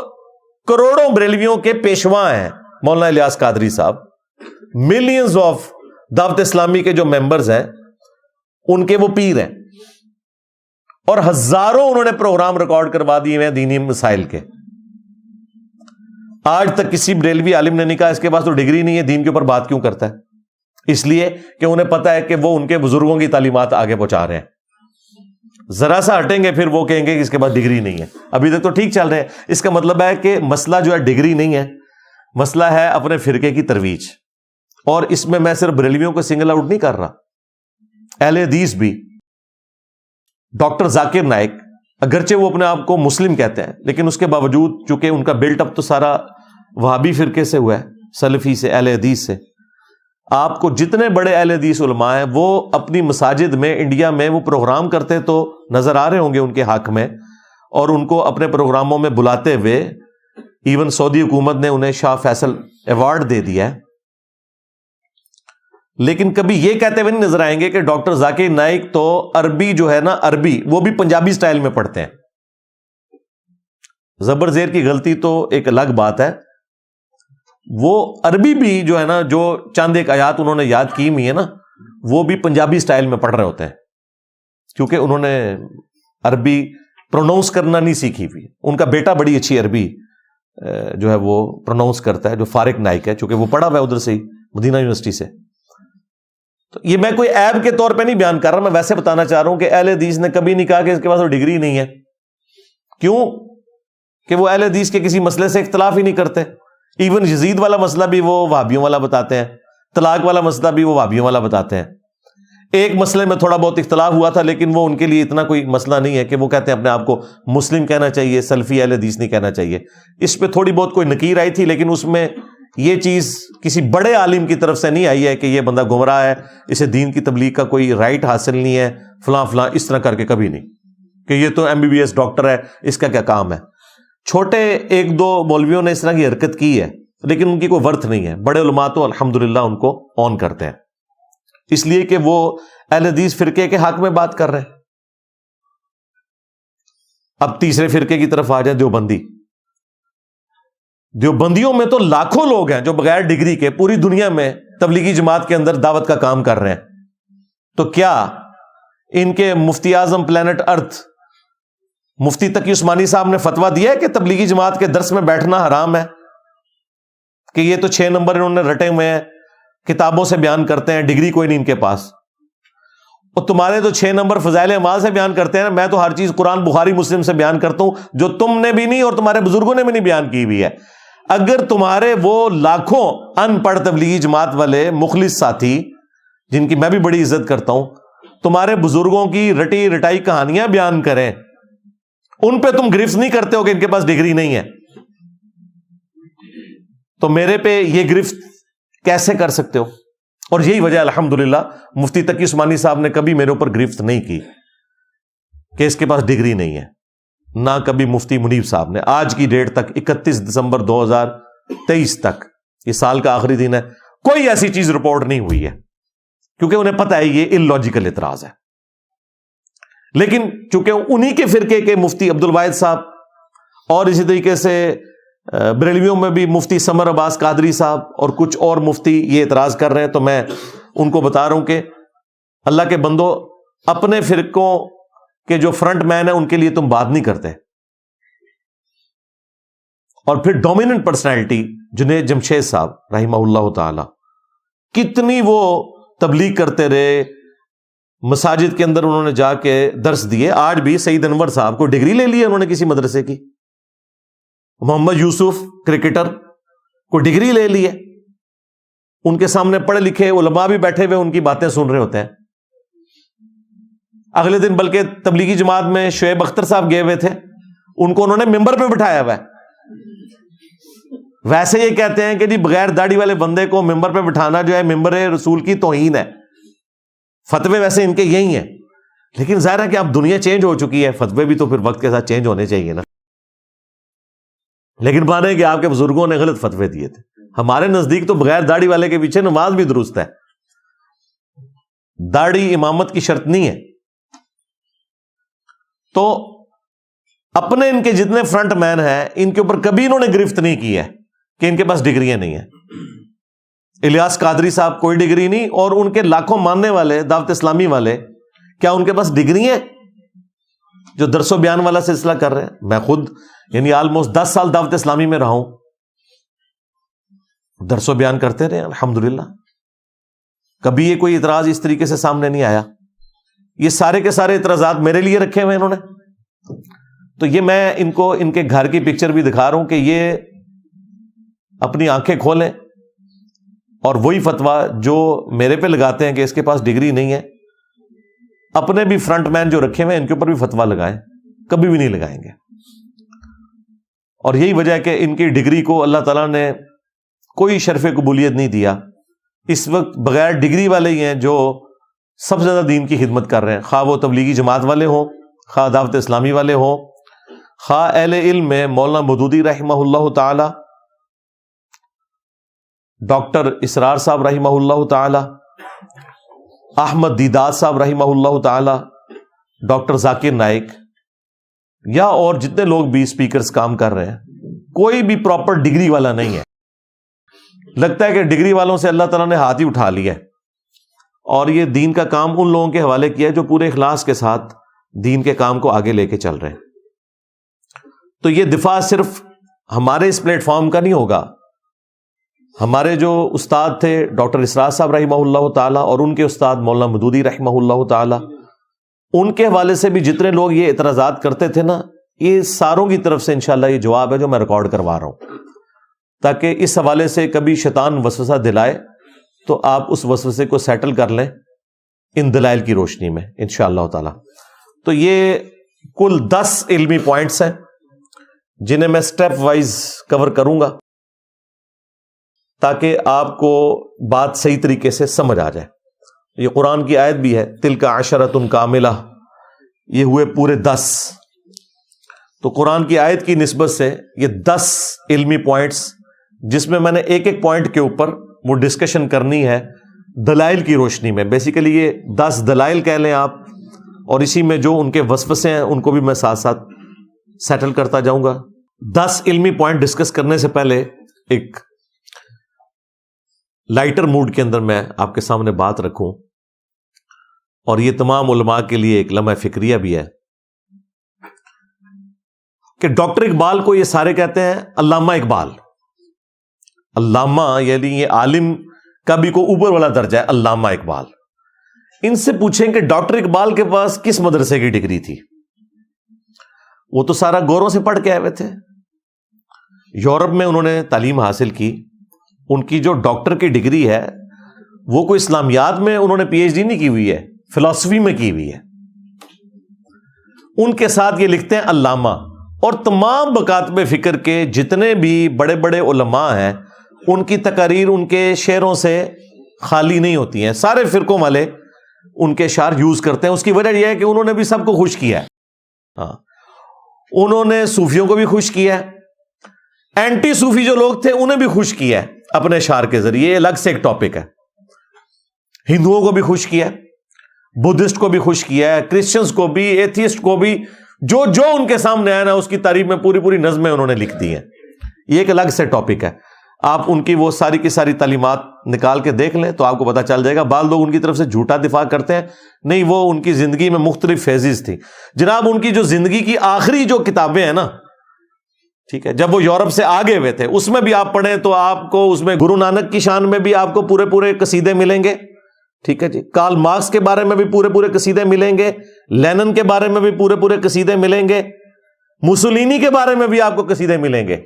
کروڑوں بریلویوں کے پیشوا ہیں مولانا الیاس قادری صاحب. ملینز آف دعوت اسلامی کے جو ممبرز ہیں ان کے وہ پیر ہیں، اور ہزاروں انہوں نے پروگرام ریکارڈ کروا دیے ہیں دینی مسائل کے. آج تک کسی بریلوی عالم نے نہیں کہا اس کے پاس تو ڈگری نہیں ہے، دین کے اوپر بات کیوں کرتا ہے. اس لیے کہ انہیں پتا ہے کہ وہ ان کے بزرگوں کی تعلیمات آگے پہنچا رہے ہیں. ذرا سا ہٹیں گے پھر وہ کہیں گے کہ اس کے پاس ڈگری نہیں ہے. ابھی تک تو ٹھیک چل رہے ہیں. اس کا مطلب ہے کہ مسئلہ جو ہے ڈگری نہیں ہے، مسئلہ ہے اپنے فرقے کی ترویج. اور اس میں میں صرف بریلویوں کو سنگل آؤٹ نہیں کر رہا، اہل حدیث بھی. ڈاکٹر ذاکر نائک اگرچہ وہ اپنے آپ کو مسلم کہتے ہیں، لیکن اس کے باوجود چونکہ ان کا بلٹ اپ تو سارا وہابی فرقے سے ہوا ہے، سلفی سے، اہل حدیث سے. آپ کو جتنے بڑے اہل حدیث علماء ہیں وہ اپنی مساجد میں انڈیا میں وہ پروگرام کرتے تو نظر آ رہے ہوں گے ان کے حق میں، اور ان کو اپنے پروگراموں میں بلاتے ہوئے ایون سعودی حکومت نے انہیں شاہ فیصل ایوارڈ دے دیا ہے، لیکن کبھی یہ کہتے ہوئے نہیں نظر آئیں گے کہ ڈاکٹر ذاکر نائک تو عربی جو ہے نا، عربی وہ بھی پنجابی سٹائل میں پڑھتے ہیں۔ زبر زیر کی غلطی تو ایک الگ بات ہے، وہ عربی بھی جو ہے نا، جو چند ایک آیات انہوں نے یاد کی ہوئی ہے نا، وہ بھی پنجابی سٹائل میں پڑھ رہے ہوتے ہیں، کیونکہ انہوں نے عربی پروناؤنس کرنا نہیں سیکھی ہوئی۔ ان کا بیٹا بڑی اچھی عربی جو ہے وہ پروناؤنس کرتا ہے، جو فارق نائک ہے، چونکہ وہ پڑھا ہوا ہے ادھر سے ہی، مدینہ یونیورسٹی سے۔ تو یہ میں کوئی عیب کے طور پہ نہیں بیان کر رہا، میں ویسے بتانا چاہ رہا ہوں کہ اہل حدیث نے کبھی نہیں کہا کہ اس کے پاس وہ ڈگری نہیں ہے۔ کیوں؟ کہ وہ اہل حدیث کے کسی مسئلے سے اختلاف ہی نہیں کرتے۔ ایون یزید والا مسئلہ بھی وہ وہابیوں والا بتاتے ہیں، طلاق والا مسئلہ بھی وہ وہابیوں والا بتاتے ہیں۔ ایک مسئلے میں تھوڑا بہت اختلاف ہوا تھا، لیکن وہ ان کے لیے اتنا کوئی مسئلہ نہیں ہے کہ وہ کہتے ہیں اپنے آپ کو مسلم کہنا چاہیے، سلفی اہل حدیث نہیں کہنا چاہیے۔ اس پہ تھوڑی بہت کوئی نکیر آئی تھی، لیکن اس میں یہ چیز کسی بڑے عالم کی طرف سے نہیں آئی ہے کہ یہ بندہ گمراہ ہے، اسے دین کی تبلیغ کا کوئی رائٹ حاصل نہیں ہے، فلاں فلاں، اس طرح کر کے کبھی نہیں کہ یہ تو MBBS ڈاکٹر ہے، اس کا کیا کام ہے۔ چھوٹے ایک دو مولویوں نے اس طرح کی حرکت کی ہے، لیکن ان کی کوئی ورتھ نہیں ہے۔ بڑے علماء تو الحمدللہ ان کو آن کرتے ہیں، اس لیے کہ وہ اہل حدیث فرقے کے حق میں بات کر رہے ہیں۔ اب تیسرے فرقے کی طرف آ جائیں، دیوبندی۔ دیوبندیوں میں تو لاکھوں لوگ ہیں جو بغیر ڈگری کے پوری دنیا میں تبلیغی جماعت کے اندر دعوت کا کام کر رہے ہیں۔ تو کیا ان کے مفتی اعظم پلانٹ ارتھ مفتی تقی عثمانی صاحب نے فتویٰ دیا ہے کہ تبلیغی جماعت کے درس میں بیٹھنا حرام ہے؟ کہ یہ تو 6 نمبر انہوں نے رٹے ہوئے ہیں، کتابوں سے بیان کرتے ہیں، ڈگری کوئی نہیں ان کے پاس۔ اور تمہارے تو 6 نمبر فضائل اعمال سے بیان کرتے ہیں، میں تو ہر چیز قرآن بخاری مسلم سے بیان کرتا ہوں، جو تم نے بھی نہیں اور تمہارے بزرگوں نے بھی نہیں بیان کی ہوئی ہے۔ اگر تمہارے وہ لاکھوں ان پڑھ تبلیغی جماعت والے مخلص ساتھی، جن کی میں بھی بڑی عزت کرتا ہوں، تمہارے بزرگوں کی رٹی رٹائی کہانیاں بیان کریں، ان پہ تم گرفت نہیں کرتے ہو کہ ان کے پاس ڈگری نہیں ہے، تو میرے پہ یہ گرفت کیسے کر سکتے ہو؟ اور یہی وجہ الحمدللہ مفتی تقی عثمانی صاحب نے کبھی میرے اوپر گرفت نہیں کی کہ اس کے پاس ڈگری نہیں ہے، نہ کبھی مفتی منیب صاحب نے۔ آج کی ڈیٹ تک 31 دسمبر 2023 تک، یہ سال کا آخری دن ہے، کوئی ایسی چیز رپورٹ نہیں ہوئی ہے، کیونکہ انہیں پتہ ہے یہ اللاجیکل اعتراض ہے۔ لیکن چونکہ انہی کے فرقے کے مفتی عبد الواحد صاحب اور اسی طریقے سے بریلویوں میں بھی مفتی سمر عباس قادری صاحب اور کچھ اور مفتی یہ اعتراض کر رہے ہیں، تو میں ان کو بتا رہا ہوں کہ اللہ کے بندو، اپنے فرقوں کے جو فرنٹ مین ہیں ان کے لیے تم بات نہیں کرتے۔ اور پھر ڈومیننٹ پرسنالٹی جنید جمشید صاحب رحمہ اللہ تعالی، کتنی وہ تبلیغ کرتے رہے، مساجد کے اندر انہوں نے جا کے درس دیے۔ آج بھی سعید انور صاحب کو ڈگری لے لی ہے انہوں نے کسی مدرسے کی، محمد یوسف کرکٹر کو ڈگری لے لی ہے، ان کے سامنے پڑھے لکھے علماء بھی بیٹھے ہوئے ان کی باتیں سن رہے ہوتے ہیں۔ اگلے دن بلکہ تبلیغی جماعت میں شعیب اختر صاحب گئے ہوئے تھے، ان کو انہوں نے ممبر پہ بٹھایا ہوا ہے۔ ویسے یہ کہتے ہیں کہ جی بغیر داڑھی والے بندے کو ممبر پہ بٹھانا جو ہے ممبر رسول کی توہین ہے۔ فتوے ویسے ان کے یہی ہیں، لیکن ظاہر ہے کہ اب دنیا چینج ہو چکی ہے، فتوے بھی تو پھر وقت کے ساتھ چینج ہونے چاہیے نا۔ لیکن مانے کہ آپ کے بزرگوں نے غلط فتوے دیے تھے۔ ہمارے نزدیک تو بغیر داڑھی والے کے پیچھے نماز بھی درست ہے، داڑھی امامت کی شرط نہیں ہے۔ تو اپنے ان کے جتنے فرنٹ مین ہیں ان کے اوپر کبھی انہوں نے گرفت نہیں کی ہے کہ ان کے پاس ڈگریاں نہیں ہیں۔ الیاس قادری صاحب کوئی ڈگری نہیں، اور ان کے لاکھوں ماننے والے دعوت اسلامی والے، کیا ان کے پاس ڈگری ہیں جو درس و بیان والا سلسلہ کر رہے ہیں؟ میں خود یعنی آلموسٹ 10 سال دعوت اسلامی میں رہا ہوں، درس و بیان کرتے رہے الحمدللہ، کبھی یہ کوئی اعتراض اس طریقے سے سامنے نہیں آیا۔ یہ سارے کے سارے اعتراضات میرے لیے رکھے ہوئے انہوں نے۔ تو یہ میں ان کو ان کے گھر کی پکچر بھی دکھا رہا ہوں کہ یہ اپنی آنکھیں کھولیں اور وہی فتویٰ جو میرے پہ لگاتے ہیں کہ اس کے پاس ڈگری نہیں ہے، اپنے بھی فرنٹ مین جو رکھے ہوئے ہیں ان کے اوپر بھی فتویٰ لگائیں، کبھی بھی نہیں لگائیں گے۔ اور یہی وجہ ہے کہ ان کی ڈگری کو اللہ تعالیٰ نے کوئی شرف قبولیت نہیں دیا، اس وقت بغیر ڈگری والے ہی ہیں جو سب سے زیادہ دین کی خدمت کر رہے ہیں، خواہ وہ تبلیغی جماعت والے ہوں، خواہ دعوت اسلامی والے ہوں، خواہ اہل علم میں مولانا مودودی رحمہ اللہ تعالی، ڈاکٹر اسرار صاحب رحمہ اللہ تعالی، احمد دیداد صاحب رحمہ اللہ تعالی، ڈاکٹر ذاکر نائک، یا اور جتنے لوگ بھی اسپیکرز کام کر رہے ہیں، کوئی بھی پراپر ڈگری والا نہیں ہے۔ لگتا ہے کہ ڈگری والوں سے اللہ تعالیٰ نے ہاتھ ہی اٹھا لیا ہے، اور یہ دین کا کام ان لوگوں کے حوالے کیا ہے جو پورے اخلاص کے ساتھ دین کے کام کو آگے لے کے چل رہے ہیں۔ تو یہ دفاع صرف ہمارے اس پلیٹ فارم کا نہیں ہوگا، ہمارے جو استاد تھے ڈاکٹر اسرار صاحب رحمہ اللہ تعالیٰ اور ان کے استاد مولانا مودودی رحمہ اللہ تعالیٰ، ان کے حوالے سے بھی جتنے لوگ یہ اعتراضات کرتے تھے نا، یہ ساروں کی طرف سے انشاءاللہ یہ جواب ہے جو میں ریکارڈ کروا رہا ہوں، تاکہ اس حوالے سے کبھی شیطان وسوسہ دلائے تو آپ اس وسوسے کو سیٹل کر لیں ان دلائل کی روشنی میں انشاءاللہ تعالی۔ تو یہ کل 10 علمی پوائنٹس ہیں جنہیں میں سٹیپ وائز کور کروں گا تاکہ آپ کو بات صحیح طریقے سے سمجھ آ جائے۔ یہ قرآن کی آیت بھی ہے، تلک عشرۃ کاملہ، یہ ہوئے پورے 10۔ تو قرآن کی آیت کی نسبت سے یہ 10 علمی پوائنٹس، جس میں میں نے ایک ایک پوائنٹ کے اوپر وہ ڈسکشن کرنی ہے دلائل کی روشنی میں۔ بیسیکلی یہ 10 دلائل کہہ لیں آپ، اور اسی میں جو ان کے وسوسے ہیں ان کو بھی میں ساتھ ساتھ سیٹل کرتا جاؤں گا۔ 10 علمی پوائنٹ ڈسکس کرنے سے پہلے ایک لائٹر موڈ کے اندر میں آپ کے سامنے بات رکھوں، اور یہ تمام علماء کے لیے ایک لمحہ فکریہ بھی ہے کہ ڈاکٹر اقبال کو یہ سارے کہتے ہیں علامہ اقبال۔ علامہ یعنی یہ عالم کا بھی کوئی اوپر والا درجہ ہے، علامہ اقبال۔ ان سے پوچھیں کہ ڈاکٹر اقبال کے پاس کس مدرسے کی ڈگری تھی؟ وہ تو سارا گوروں سے پڑھ کے آئے ہوئے تھے، یورپ میں انہوں نے تعلیم حاصل کی۔ ان کی جو ڈاکٹر کی ڈگری ہے وہ کوئی اسلامیات میں انہوں نے پی ایچ ڈی نہیں کی ہوئی ہے، فلسفی میں کی ہوئی ہے۔ ان کے ساتھ یہ لکھتے ہیں علامہ، اور تمام مکاتب فکر کے جتنے بھی بڑے بڑے علماء ہیں ان کی تقاریر ان کے شعروں سے خالی نہیں ہوتی ہیں، سارے فرقوں والے ان کے اشعار یوز کرتے ہیں۔ اس کی وجہ یہ ہے کہ انہوں نے بھی سب کو خوش کیا ہے، ہاں، انہوں نے صوفیوں کو بھی خوش کیا ہے، اینٹی صوفی جو لوگ تھے انہیں بھی خوش کیا ہے اپنے اشعار کے ذریعے، یہ الگ سے ایک ٹاپک ہے۔ ہندوؤں کو بھی خوش کیا ہے، بدھسٹ کو بھی خوش کیا ہے، کرسچنز کو بھی، ایتھیسٹ کو بھی، جو جو ان کے سامنے آیا نا اس کی تعریف میں پوری پوری نظمیں انہوں نے لکھ دی ہیں۔ یہ ایک الگ سے ٹاپک ہے، آپ ان کی وہ ساری کی ساری تعلیمات نکال کے دیکھ لیں تو آپ کو پتا چل جائے گا۔ بعض لوگ ان کی طرف سے جھوٹا دفاع کرتے ہیں، نہیں، وہ ان کی زندگی میں مختلف فیزز تھی جناب۔ ان کی جو زندگی کی آخری جو کتابیں ہیں نا، ٹھیک ہے، جب وہ یورپ سے آگے ہوئے تھے اس میں بھی آپ پڑھیں تو آپ کو اس میں گرو نانک کی شان میں بھی آپ کو پورے پورے قصیدے ملیں گے، ٹھیک ہے جی، کارل مارکس کے بارے میں بھی پورے پورے قصیدے ملیں گے، لینن کے بارے میں بھی پورے پورے قصیدے ملیں گے، موسولینی کے بارے میں بھی آپ کو قصیدے ملیں گے،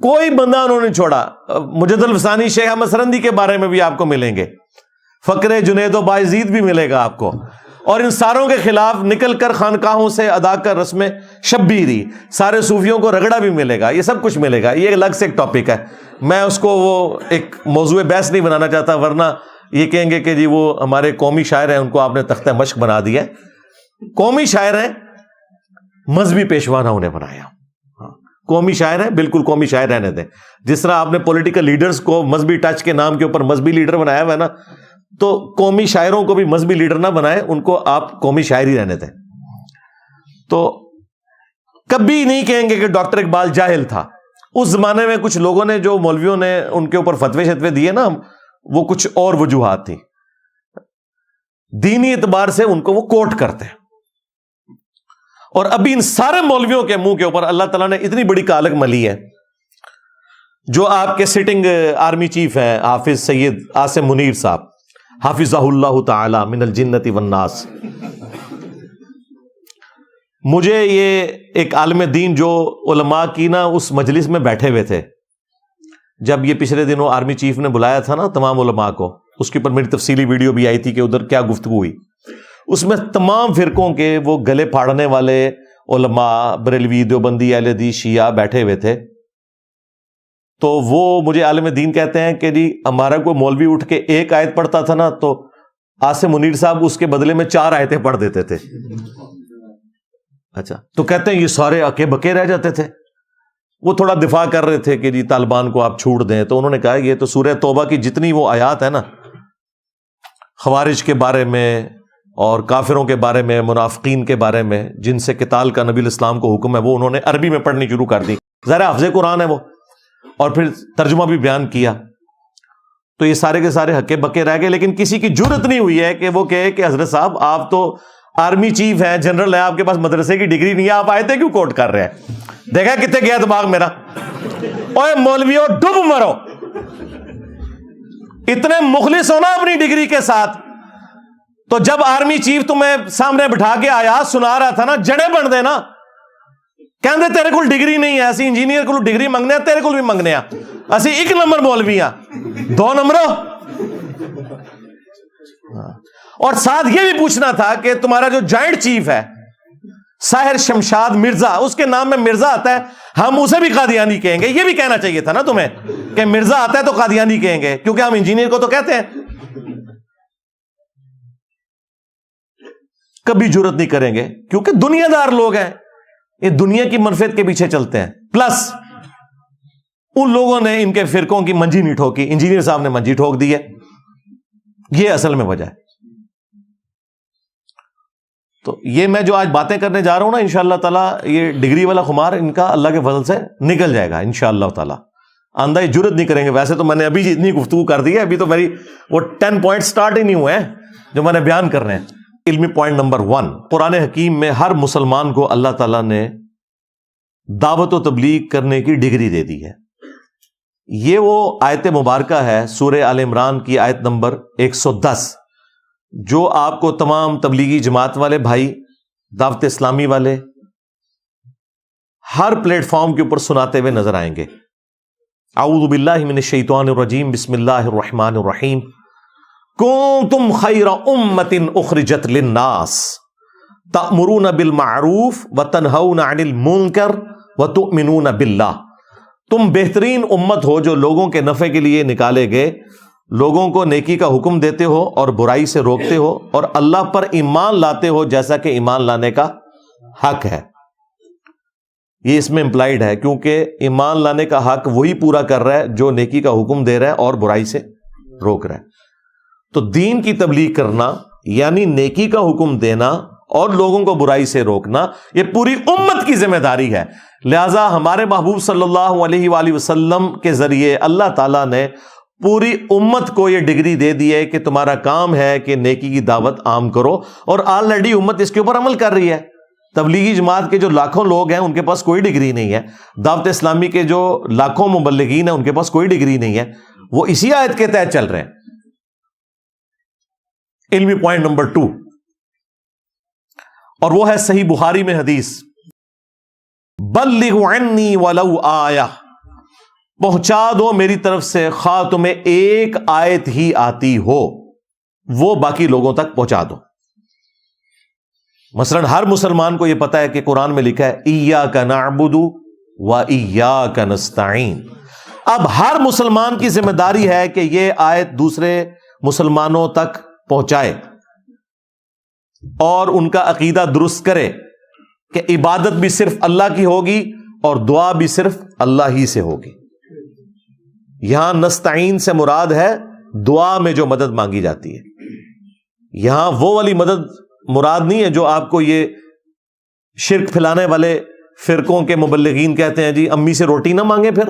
کوئی بندہ انہوں نے چھوڑا۔ مجد الفسانی شیخ احمد سرندی کے بارے میں بھی آپ کو ملیں گے، فقر جنید و بایزید بھی ملے گا آپ کو، اور ان ساروں کے خلاف نکل کر خانقاہوں سے ادا کر رسم شبیری، سارے صوفیوں کو رگڑا بھی ملے گا، یہ سب کچھ ملے گا۔ یہ الگ سے ایک ٹاپک ہے، میں اس کو وہ ایک موضوع بحث نہیں بنانا چاہتا، ورنہ یہ کہیں گے کہ جی وہ ہمارے قومی شاعر ہیں، ان کو آپ نے تختہ مشق بنا دیا ہے۔ قومی شاعر ہیں، مذہبی پیشوا نہ انہیں بنایا۔ قومی شاعر ہیں، بالکل قومی شاعر رہنے دیں۔ جس طرح آپ نے پولیٹیکل لیڈرز کو مذہبی ٹچ کے نام کے اوپر مذہبی لیڈر بنایا ہوا ہے نا، تو قومی شاعروں کو بھی مذہبی لیڈر نہ بنائیں، ان کو آپ قومی شاعر ہی رہنے دیں۔ تو کبھی نہیں کہیں گے کہ ڈاکٹر اقبال جاہل تھا۔ اس زمانے میں کچھ لوگوں نے، جو مولویوں نے ان کے اوپر فتوے شتوے دیے نا، وہ کچھ اور وجوہات تھی، دینی اعتبار سے ان کو وہ کوٹ کرتے ہیں۔ اور ابھی ان سارے مولویوں کے منہ کے اوپر اللہ تعالیٰ نے اتنی بڑی کالک ملی ہے، جو آپ کے سٹنگ آرمی چیف ہیں حافظ سید عاصم منیر صاحب، حافظہ اللہ تعالی من الجنت والناس۔ مجھے یہ ایک عالم دین جو علماء کی نا اس مجلس میں بیٹھے ہوئے تھے، جب یہ پچھلے دنوں آرمی چیف نے بلایا تھا نا تمام علماء کو، اس کے اوپر میری تفصیلی ویڈیو بھی آئی تھی کہ ادھر کیا گفتگو ہوئی، اس میں تمام فرقوں کے وہ گلے پھاڑنے والے علماء، بریلوی، دیوبندی، اہل حدیث، شیعہ بیٹھے ہوئے تھے۔ تو وہ مجھے عالم دین کہتے ہیں کہ جی ہمارا کوئی مولوی اٹھ کے ایک آیت پڑھتا تھا نا تو عاصم منیر صاحب اس کے بدلے میں 4 آیتیں پڑھ دیتے تھے. اچھا, تو کہتے ہیں یہ سارے اکے بکے رہ جاتے تھے. وہ تھوڑا دفاع کر رہے تھے کہ جی طالبان کو آپ چھوڑ دیں, تو انہوں نے کہا یہ تو سورہ توبہ کی جتنی وہ آیات ہے نا خوارج کے بارے میں اور کافروں کے بارے میں, منافقین کے بارے میں, جن سے قتال کا نبی الاسلام کو حکم ہے, وہ انہوں نے عربی میں پڑھنی شروع کر دی. ظاہر حافظ قرآن ہے وہ, اور پھر ترجمہ بھی بیان کیا. تو یہ سارے کے سارے ہکے بکے رہ گئے, لیکن کسی کی جرت نہیں ہوئی ہے کہ وہ کہے کہ حضرت صاحب آپ تو آرمی چیف ہیں, جنرل ہیں, آپ کے پاس مدرسے کی ڈگری نہیں ہے, آپ آیتیں کیوں کوٹ کر رہے ہیں؟ دیکھا کتنے گیا دماغ میرا. اوے مولویوں ڈب مرو, اتنے مخلص ہونا اپنی ڈگری کے ساتھ. تو جب آرمی چیف تمہیں سامنے بٹھا کے آیات سنا رہا تھا نا, جڑے بن دے نا, کہندے تیرے کو ڈگری نہیں ہے, اسی انجینئر کو ڈگری منگنے ہیں, تیرے کو بھی منگنے ہیں, اسی 1 نمبر مولوی ہیں, 2 نمبروں. اور ساتھ یہ بھی پوچھنا تھا کہ تمہارا جو جوائنٹ چیف ہے ساحر شمشاد مرزا, اس کے نام میں مرزا آتا ہے, ہم اسے بھی قادیانی کہیں گے. یہ بھی کہنا چاہیے تھا نا تمہیں کہ مرزا آتا ہے تو قادیانی کہیں گے, کیونکہ ہم انجینئر کو تو کہتے ہیں. کبھی جرت نہیں کریں گے, کیونکہ دنیا دار لوگ ہیں, یہ دنیا کی منفعت کے پیچھے چلتے ہیں. پلس ان لوگوں نے ان کے فرقوں کی منجی نہیں ٹھوکی, انجینئر صاحب نے منجی ٹھوک دی ہے. یہ اصل میں وجہ ہے. تو یہ میں جو آج باتیں کرنے جا رہا ہوں نا, انشاءاللہ تعالیٰ یہ ڈگری والا خمار ان کا اللہ کے فضل سے نکل جائے گا انشاءاللہ تعالیٰ. آندہ یہ جرت نہیں کریں گے. ویسے تو میں نے ابھی اتنی گفتگو کر دی ہے, ابھی تو میری وہ 10 پوائنٹ سٹارٹ ہی نہیں ہوئے ہیں جو میں نے بیان کرنے ہیں. علمی پوائنٹ نمبر 1, قرآن حکیم میں ہر مسلمان کو اللہ تعالیٰ نے دعوت و تبلیغ کرنے کی ڈگری دے دی ہے. یہ وہ آیت مبارکہ ہے سورہ آل عمران کی آیت نمبر 110, جو آپ کو تمام تبلیغی جماعت والے بھائی, دعوت اسلامی والے ہر پلیٹ فارم کے اوپر سناتے ہوئے نظر آئیں گے. اعوذ باللہ من الشیطان الرجیم, بسم اللہ الرحمن الرحیم. کنتم خیر امۃ اخرجت للناس تأمرون بالمعروف وتنہون عن المنکر وتؤمنون باللہ. تم بہترین امت ہو جو لوگوں کے نفع کے لیے نکالے گئے, لوگوں کو نیکی کا حکم دیتے ہو اور برائی سے روکتے ہو, اور اللہ پر ایمان لاتے ہو جیسا کہ ایمان لانے کا حق ہے. یہ اس میں امپلائیڈ ہے, کیونکہ ایمان لانے کا حق وہی پورا کر رہا ہے جو نیکی کا حکم دے رہا ہے اور برائی سے روک رہا ہے. تو دین کی تبلیغ کرنا یعنی نیکی کا حکم دینا اور لوگوں کو برائی سے روکنا, یہ پوری امت کی ذمہ داری ہے. لہذا ہمارے محبوب صلی اللہ علیہ وآلہ وسلم کے ذریعے اللہ تعالیٰ نے پوری امت کو یہ ڈگری دے دی ہے کہ تمہارا کام ہے کہ نیکی کی دعوت عام کرو, اور آلریڈی امت اس کے اوپر عمل کر رہی ہے. تبلیغی جماعت کے جو لاکھوں لوگ ہیں ان کے پاس کوئی ڈگری نہیں ہے, دعوت اسلامی کے جو لاکھوں مبلغین ہیں ان کے پاس کوئی ڈگری نہیں ہے, وہ اسی آیت کے تحت چل رہے ہیں. علمی پوائنٹ نمبر 2, اور وہ ہے صحیح بخاری میں حدیث, بلغوا عنی ولو آیہ, پہنچا دو میری طرف سے خواہ تمہیں ایک آیت ہی آتی ہو, وہ باقی لوگوں تک پہنچا دو. مثلا ہر مسلمان کو یہ پتا ہے کہ قرآن میں لکھا ہے ایاک نعبد و ایاک نستعین. اب ہر مسلمان کی ذمہ داری ہے کہ یہ آیت دوسرے مسلمانوں تک پہنچائے اور ان کا عقیدہ درست کرے کہ عبادت بھی صرف اللہ کی ہوگی اور دعا بھی صرف اللہ ہی سے ہوگی. یہاں نستعین سے مراد ہے دعا میں جو مدد مانگی جاتی ہے. یہاں وہ والی مدد مراد نہیں ہے جو آپ کو یہ شرک پھیلانے والے فرقوں کے مبلغین کہتے ہیں جی امی سے روٹی نہ مانگے. پھر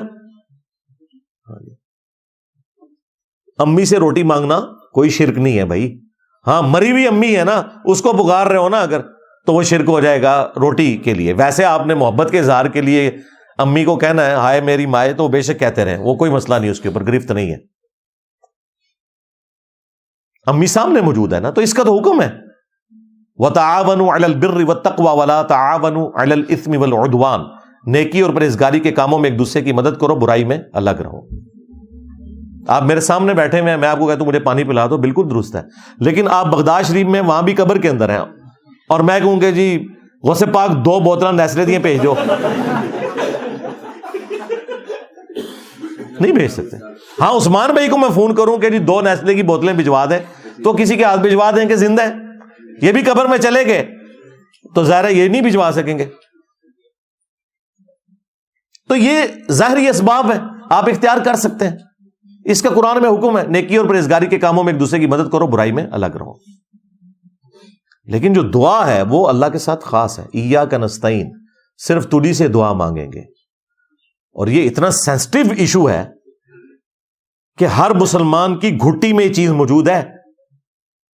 امی سے روٹی مانگنا کوئی شرک نہیں ہے بھائی. ہاں مری ہوئی امی ہے نا, اس کو پکار رہے ہو نا اگر, تو وہ شرک ہو جائے گا روٹی کے لیے. ویسے آپ نے محبت کے اظہار کے لیے امی کو کہنا ہے ہائے میری مائے, تو بے شک کہتے رہیں, وہ کوئی مسئلہ نہیں, اس کے اوپر گرفت نہیں ہے. امی سامنے موجود ہے نا, تو اس کا تو حکم ہے وَتَعَاوَنُوا عَلَى الْبِرِّ وَالتَّقْوَى وَلَا تَعَاوَنُوا عَلَى الْإِثْمِ وَالْعُدْوَانِ. نیکی اور پرہیزگاری کے کاموں میں ایک دوسرے کی مدد کرو, برائی میں الگ رہو. آپ میرے سامنے بیٹھے ہوئے ہیں, میں آپ کو کہتا ہوں مجھے پانی پلا دو, بالکل درست ہے, لیکن آپ بغداد شریف میں وہاں بھی قبر کے اندر ہیں اور میں کہوں کہ جی غوث پاک 2 بوتلیں نیسلے دیے بھیج دو, نہیں بھیج سکتے. ہاں عثمان بھائی کو میں فون کروں کہ جی 2 نیسلے کی بوتلیں بھجوا دیں تو کسی کے ہاتھ بھجوا دیں کہ زندہ ہے, یہ بھی قبر میں چلے گئے تو ظاہر ہے یہ نہیں بھجوا سکیں گے. تو یہ ظاہری اسباب ہے, آپ اختیار کر سکتے ہیں. اس کا قرآن میں حکم ہے نیکی اور پرہیزگاری کے کاموں میں ایک دوسرے کی مدد کرو, برائی میں الگ رہو. لیکن جو دعا ہے وہ اللہ کے ساتھ خاص ہے. ایاک نستعین, صرف تجھی سے دعا مانگیں گے. اور یہ اتنا سینسٹیو ایشو ہے کہ ہر مسلمان کی گھٹی میں یہ چیز موجود ہے.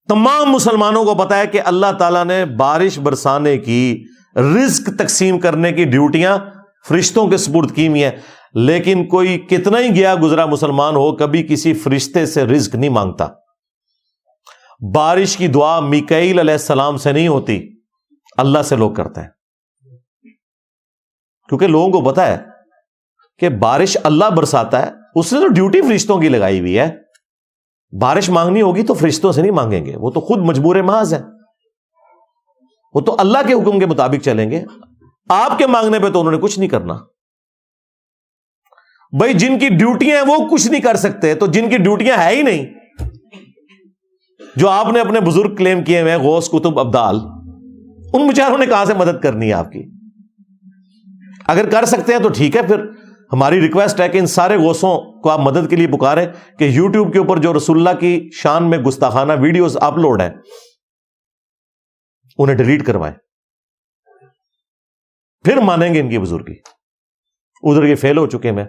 تمام مسلمانوں کو پتا ہے کہ اللہ تعالیٰ نے بارش برسانے کی, رزق تقسیم کرنے کی ڈیوٹیاں فرشتوں کے سپرد کی ہوئی ہیں. لیکن کوئی کتنا ہی گیا گزرا مسلمان ہو کبھی کسی فرشتے سے رزق نہیں مانگتا. بارش کی دعا میکائیل علیہ السلام سے نہیں ہوتی, اللہ سے لوگ کرتے ہیں. کیونکہ لوگوں کو پتا ہے کہ بارش اللہ برساتا ہے, اس نے تو ڈیوٹی فرشتوں کی لگائی ہوئی ہے. بارش مانگنی ہوگی تو فرشتوں سے نہیں مانگیں گے, وہ تو خود مجبور محض ہے, وہ تو اللہ کے حکم کے مطابق چلیں گے. آپ کے مانگنے پہ تو انہوں نے کچھ نہیں کرنا. بھائی جن کی ڈیوٹیاں ہیں وہ کچھ نہیں کر سکتے, تو جن کی ڈیوٹیاں ہے ہی نہیں, جو آپ نے اپنے بزرگ کلیم کیے ہوئے غوث کتب ابدال, ان بیچاروں نے کہاں سے مدد کرنی ہے آپ کی؟ اگر کر سکتے ہیں تو ٹھیک ہے, پھر ہماری ریکویسٹ ہے کہ ان سارے غوثوں کو آپ مدد کے لیے پکاریں کہ یوٹیوب کے اوپر جو رسول اللہ کی شان میں گستاخانہ ویڈیوز اپلوڈ ہیں انہیں ڈیلیٹ کروائیں, پھر مانیں گے ان کی بزرگی. ادھر یہ فیل ہو چکے. میں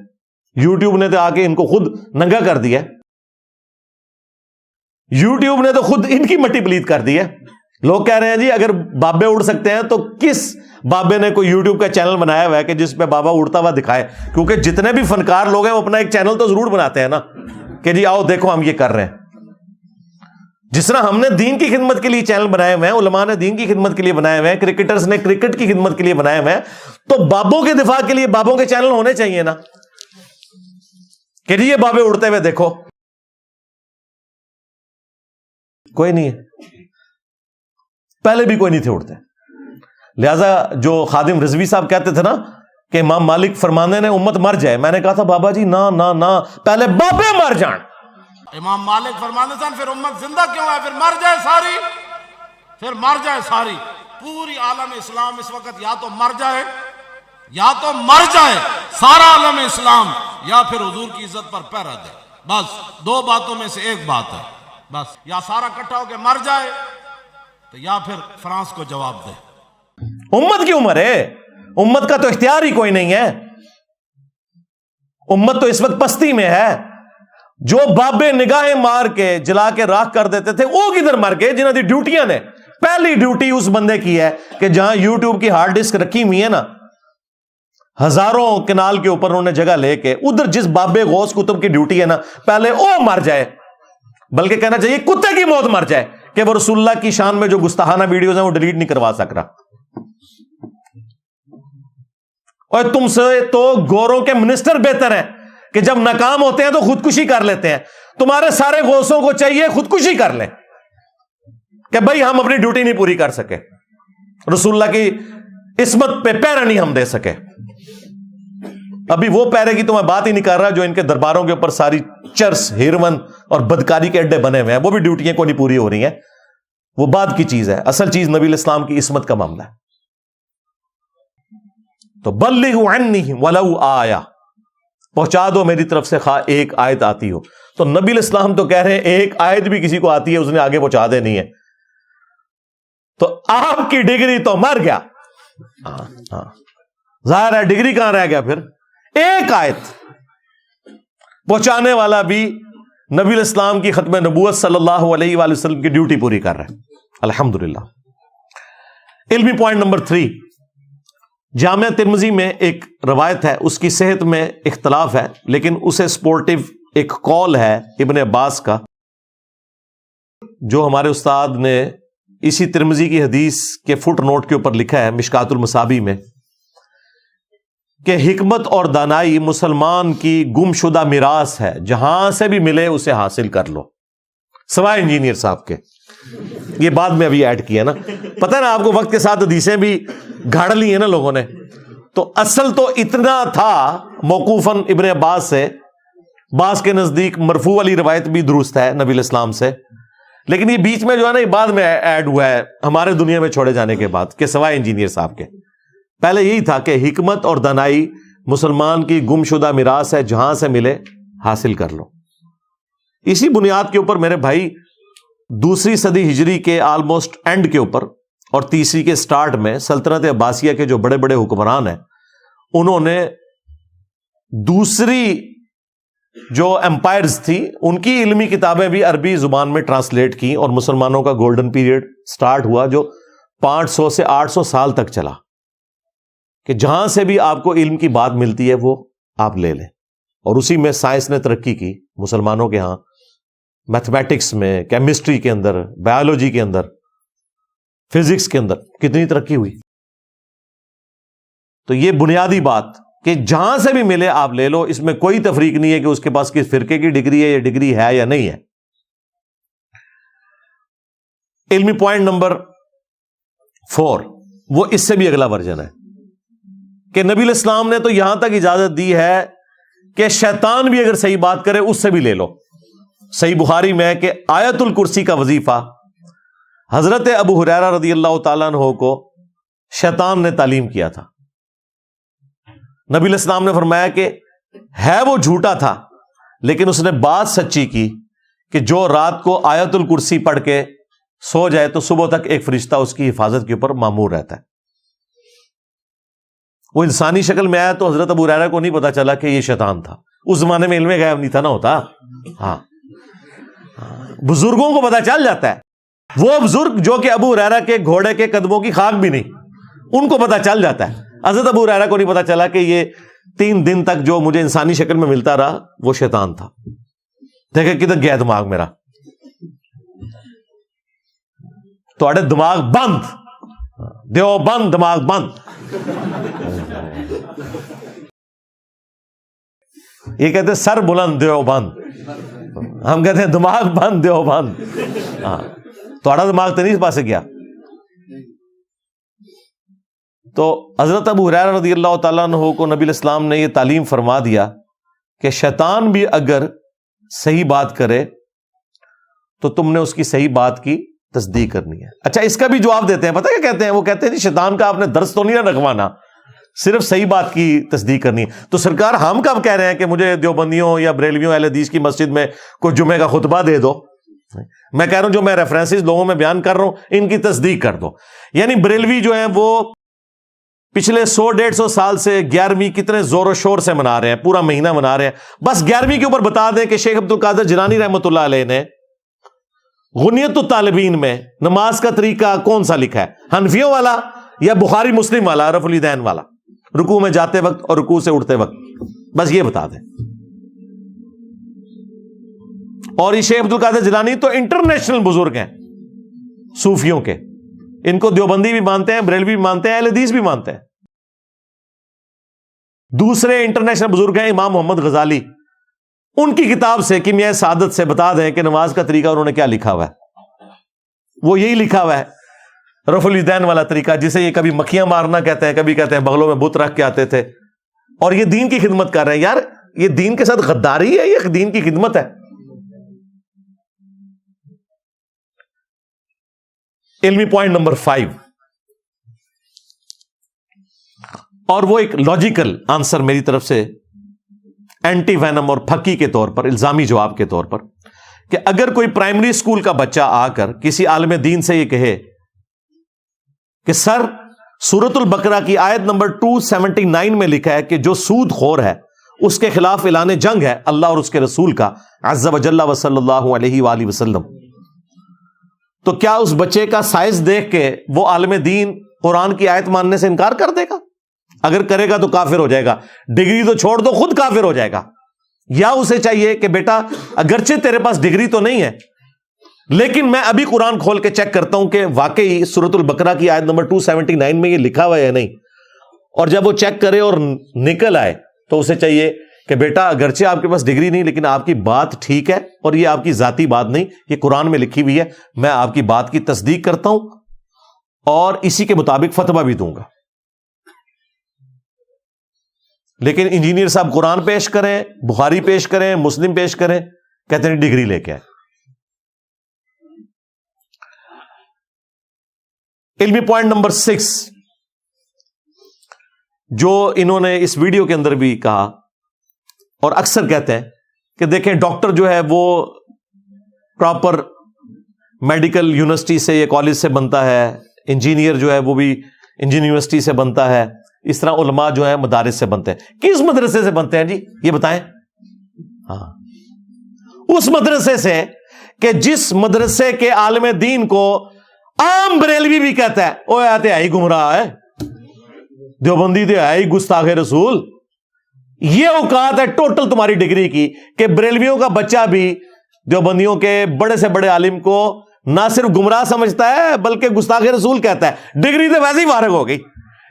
یوٹیوب نے تو آ کے ان کو خود ننگا کر دیا, یوٹیوب نے تو خود ان کی مٹی پلیت کر دی ہے. لوگ کہہ رہے ہیں جی اگر بابے اڑ سکتے ہیں تو کس بابے نے کوئی یوٹیوب کا چینل بنایا ہوا ہے کہ جس پہ بابا اڑتا ہوا دکھائے؟ کیونکہ جتنے بھی فنکار لوگ ہیں وہ اپنا ایک چینل تو ضرور بناتے ہیں نا کہ جی آؤ دیکھو ہم یہ کر رہے ہیں. جس طرح ہم نے دین کی خدمت کے لیے چینل بنائے ہوئے ہیں, علماء نے دین کی خدمت کے لیے بنائے ہوئے ہیں, کرکٹرز نے کرکٹ کی خدمت کے لیے بنائے ہوئے ہیں, تو بابوں کے دفاع کے لیے بابوں کے چینل ہونے چاہیے نا کہ جی یہ بابے اڑتے ہوئے دیکھو. کوئی نہیں ہے, پہلے بھی کوئی نہیں تھے اڑتے. لہذا جو خادم رضوی صاحب کہتے تھے نا کہ امام مالک فرمانے نے امت مر جائے, میں نے کہا تھا بابا جی نہ نہ نہ, پہلے بابے مر جائیں. امام مالک فرمانے تھے پھر امت زندہ کیوں ہے, پھر مر جائے ساری, پھر مر جائے ساری. پوری عالم اسلام اس وقت یا تو مر جائے, یا تو مر جائے سارا عالم اسلام, یا پھر حضور کی عزت پر پہرا دے. بس 2 باتوں میں سے ایک بات ہے بس, یا سارا اکٹھا ہو کے مر جائے تو یا پھر فرانس کو جواب دے. امت کی عمر ہے, امت کا تو اختیار ہی کوئی نہیں ہے. امت تو اس وقت پستی میں ہے. جو بابے نگاہیں مار کے جلا کے راکھ کر دیتے تھے وہ کدھر مر گئے؟ جنہوں کی ڈیوٹیاں نے پہلی ڈیوٹی اس بندے کی ہے کہ جہاں یوٹیوب کی ہارڈ ڈسک رکھی ہوئی ہے نا, ہزاروں کنال کے اوپر انہوں نے جگہ لے کے, ادھر جس بابے غوث کتب کی ڈیوٹی ہے نا پہلے وہ مر جائے, بلکہ کہنا چاہیے کتے کی موت مر جائے کہ وہ رسول اللہ کی شان میں جو گستاخانہ ویڈیوز ہیں وہ ڈیلیٹ نہیں کروا سک رہا. اور تم سے تو گوروں کے منسٹر بہتر ہیں کہ جب ناکام ہوتے ہیں تو خودکشی کر لیتے ہیں. تمہارے سارے غوثوں کو چاہیے خودکشی کر لیں کہ بھائی ہم اپنی ڈیوٹی نہیں پوری کر سکے, رسول اللہ کی عصمت پہ پیرا نہیں ہم دے سکے. ابھی وہ پیرے کی تو میں بات ہی نہیں کر رہا جو ان کے درباروں کے اوپر ساری چرس, ہیروین اور بدکاری کے اڈے بنے ہوئے ہیں, وہ بھی ڈیوٹیاں کو نہیں پوری ہو رہی ہیں. وہ بعد کی چیز ہے, اصل چیز نبی الاسلام کی عصمت کا معاملہ ہے. تو بلغوا عنی ولو آیا, پہنچا دو میری طرف سے خواہ ایک آیت آتی ہو. تو نبی الاسلام تو کہہ رہے ہیں ایک آیت بھی کسی کو آتی ہے اس نے آگے پہنچا دینی ہے. تو آپ کی ڈگری تو مر گیا, ظاہر ہے ڈگری کہاں رہ گیا پھر. ایک آیت پہنچانے والا بھی نبی الاسلام کی ختم نبوت صلی اللہ علیہ وآلہ وسلم کی ڈیوٹی پوری کر رہا ہے, الحمدللہ. علمی پوائنٹ نمبر 3, جامعہ ترمذی میں ایک روایت ہے, اس کی صحت میں اختلاف ہے لیکن اسے سپورٹیو ایک قول ہے ابن عباس کا, جو ہمارے استاد نے اسی ترمذی کی حدیث کے فٹ نوٹ کے اوپر لکھا ہے مشکات المصابیح میں کہ حکمت اور دانائی مسلمان کی گم شدہ میراث ہے, جہاں سے بھی ملے اسے حاصل کر لو, سوائے انجینئر صاحب کے. یہ بعد میں ابھی ایڈ کیا نا, پتہ ہے نا آپ کو, وقت کے ساتھ حدیثیں بھی گھاڑ لی ہیں نا لوگوں نے. تو اصل تو اتنا تھا موقوفاً ابن عباس سے بعض کے نزدیک مرفوع والی روایت بھی درست ہے نبی الاسلام سے، لیکن یہ بیچ میں جو ہے نا یہ بعد میں ایڈ ہوا ہے ہمارے دنیا میں چھوڑے جانے کے بعد، کہ سوائے انجینئر صاحب کے۔ پہلے یہی تھا کہ حکمت اور دانائی مسلمان کی گم شدہ میراث ہے، جہاں سے ملے حاصل کر لو۔ اسی بنیاد کے اوپر میرے بھائی دوسری صدی ہجری کے آلموسٹ اینڈ کے اوپر اور تیسری کے سٹارٹ میں سلطنت عباسیہ کے جو بڑے بڑے حکمران ہیں انہوں نے دوسری جو امپائرز تھی ان کی علمی کتابیں بھی عربی زبان میں ٹرانسلیٹ کی، اور مسلمانوں کا گولڈن پیریڈ سٹارٹ ہوا جو 500 سے 800 سال تک چلا، کہ جہاں سے بھی آپ کو علم کی بات ملتی ہے وہ آپ لے لیں۔ اور اسی میں سائنس نے ترقی کی مسلمانوں کے ہاں، میتھمیٹکس میں، کیمسٹری کے اندر، بایولوجی کے اندر، فزکس کے اندر کتنی ترقی ہوئی۔ تو یہ بنیادی بات کہ جہاں سے بھی ملے آپ لے لو، اس میں کوئی تفریق نہیں ہے کہ اس کے پاس کس فرقے کی ڈگری ہے، یہ ڈگری ہے یا نہیں ہے۔ علمی پوائنٹ نمبر 4 وہ اس سے بھی اگلا ورژن ہے کہ نبی الاسلام نے تو یہاں تک اجازت دی ہے کہ شیطان بھی اگر صحیح بات کرے اس سے بھی لے لو۔ صحیح بخاری میں کہ آیت الکرسی کا وظیفہ حضرت ابو ہریرہ رضی اللہ تعالیٰ عنہ کو شیطان نے تعلیم کیا تھا۔ نبی علیہ السلام نے فرمایا کہ ہے وہ جھوٹا تھا لیکن اس نے بات سچی کی کہ جو رات کو آیت الکرسی پڑھ کے سو جائے تو صبح تک ایک فرشتہ اس کی حفاظت کے اوپر مامور رہتا ہے۔ وہ انسانی شکل میں آیا تو حضرت ابو ہریرہ کو نہیں پتا چلا کہ یہ شیطان تھا، اس زمانے میں علم غیب نہیں تھا نہ ہوتا۔ ہاں بزرگوں کو پتا چل جاتا ہے، وہ بزرگ جو کہ ابو ہریرہ کے گھوڑے کے قدموں کی خاک بھی نہیں، ان کو پتا چل جاتا ہے۔ حضرت ابو ہریرہ کو نہیں پتا چلا کہ یہ 3 دن تک جو مجھے انسانی شکل میں ملتا رہا وہ شیطان تھا۔ دیکھیں کدھر گیا دماغ میرا، تھوڑے دماغ بند، دیو بند، دماغ بند۔ یہ کہتے ہیں سر بلند دیو بند، ہم کہتے ہیں دماغ بند دیو بند۔ ہاں تھوڑا دماغ تو نہیں اس پاسے گیا۔ تو حضرت ابو ہریرہ رضی اللہ تعالیٰ عنہ کو نبی الاسلام نے یہ تعلیم فرما دیا کہ شیطان بھی اگر صحیح بات کرے تو تم نے اس کی صحیح بات کی تصدیق کرنی ہے۔ اچھا اس کا بھی جواب دیتے ہیں، پتہ کیا کہتے ہیں؟ وہ کہتے ہیں جی شیطان کا آپ نے درس تو نہیں رکھوانا، صرف صحیح بات کی تصدیق کرنی ہے۔ تو سرکار ہم کب کہہ رہے ہیں کہ مجھے دیوبندیوں یا بریلویوں اہل حدیث کی مسجد میں کوئی جمعے کا خطبہ دے دو؟ میں کہہ رہا ہوں جو میں ریفرنسز لوگوں میں بیان کر رہا ہوں ان کی تصدیق کر دو۔ یعنی بریلوی جو ہیں وہ پچھلے 100-150 سال سے 11ویں کتنے زور و شور سے منا رہے ہیں، پورا مہینہ منا رہے ہیں۔ بس 11ویں کے اوپر بتا دیں کہ شیخ عبد القادر جیلانی رحمۃ اللہ علیہ نے غنیت الطالبین میں نماز کا طریقہ کون سا لکھا ہے، حنفیوں والا یا بخاری مسلم والا، رفع الیدین والا، رکوع میں جاتے وقت اور رکوع سے اٹھتے وقت، بس یہ بتا دیں۔ اور یہ شیخ عبد القادر جیلانی تو انٹرنیشنل بزرگ ہیں صوفیوں کے، ان کو دیوبندی بھی مانتے ہیں، بریلوی بھی مانتے ہیں، اہل حدیث بھی مانتے ہیں۔ دوسرے انٹرنیشنل بزرگ ہیں امام محمد غزالی، ان کی کتاب سے کیمیائے سعادت سے بتا دیں کہ نماز کا طریقہ انہوں نے کیا لکھا ہوا ہے۔ وہ یہی لکھا ہوا ہے رفع الیدین والا طریقہ، جسے یہ کبھی مکھیاں مارنا کہتے ہیں، کبھی کہتے ہیں بغلوں میں بت رکھ کے آتے تھے، اور یہ دین کی خدمت کر رہے ہیں۔ یار یہ دین کے ساتھ غداری ہے، یہ دین کی خدمت ہے۔ علمی پوائنٹ نمبر 5، اور وہ ایک لاجیکل آنسر میری طرف سے اینٹی وینم اور پھکی کے طور پر، الزامی جواب کے طور پر، کہ اگر کوئی پرائمری اسکول کا بچہ آ کر کسی عالم دین سے یہ کہے کہ سر سورۃ البقرہ کی آیت نمبر 279 میں لکھا ہے کہ جو سود خور ہے اس کے خلاف اعلان جنگ ہے اللہ اور اس کے رسول کا عز وجل و صلی اللہ علیہ وآلہ وسلم، تو کیا اس بچے کا سائز دیکھ کے وہ عالم دین قرآن کی آیت ماننے سے انکار کر دے گا؟ اگر کرے گا تو کافر ہو جائے گا، ڈگری تو چھوڑ دو خود کافر ہو جائے گا۔ یا اسے چاہیے کہ بیٹا اگرچہ تیرے پاس ڈگری تو نہیں ہے لیکن میں ابھی قرآن کھول کے چیک کرتا ہوں کہ واقعی سورۃ البقرہ کی آیت نمبر 279 میں یہ لکھا ہوا ہے یا نہیں، اور جب وہ چیک کرے اور نکل آئے تو اسے چاہیے کہ بیٹا اگرچہ آپ کے پاس ڈگری نہیں لیکن آپ کی بات ٹھیک ہے، اور یہ آپ کی ذاتی بات نہیں، یہ قرآن میں لکھی ہوئی ہے، میں آپ کی بات کی تصدیق کرتا ہوں اور اسی کے مطابق فتویٰ بھی دوں گا۔ لیکن انجینئر صاحب قرآن پیش کریں، بخاری پیش کریں، مسلم پیش کریں، کہتے ہیں ڈگری لے کے آئے. علمی پوائنٹ نمبر 6 جو انہوں نے اس ویڈیو کے اندر بھی کہا اور اکثر کہتے ہیں کہ دیکھیں ڈاکٹر جو ہے وہ پراپر میڈیکل یونیورسٹی سے یا کالج سے بنتا ہے، انجینئر جو ہے وہ بھی انجینئر یونیورسٹی سے بنتا ہے، اس طرح علماء جو ہیں مدارس سے بنتے ہیں. کس مدرسے سے بنتے ہیں جی یہ بتائیں؟ ہاں اس مدرسے سے کہ جس مدرسے کے عالم دین کو عام بریلوی بھی کہتا ہے او آتے آئی گمراہ ہے، دیوبندی تے آئی گستاخ رسول. یہ اوقات ہے ٹوٹل تمہاری ڈگری کی کہ بریلویوں کا بچہ بھی دیوبندیوں کے بڑے سے بڑے عالم کو نہ صرف گمراہ سمجھتا ہے بلکہ گستاخ رسول کہتا ہے. ڈگری تو ویسے ہی فارغ ہو گئی،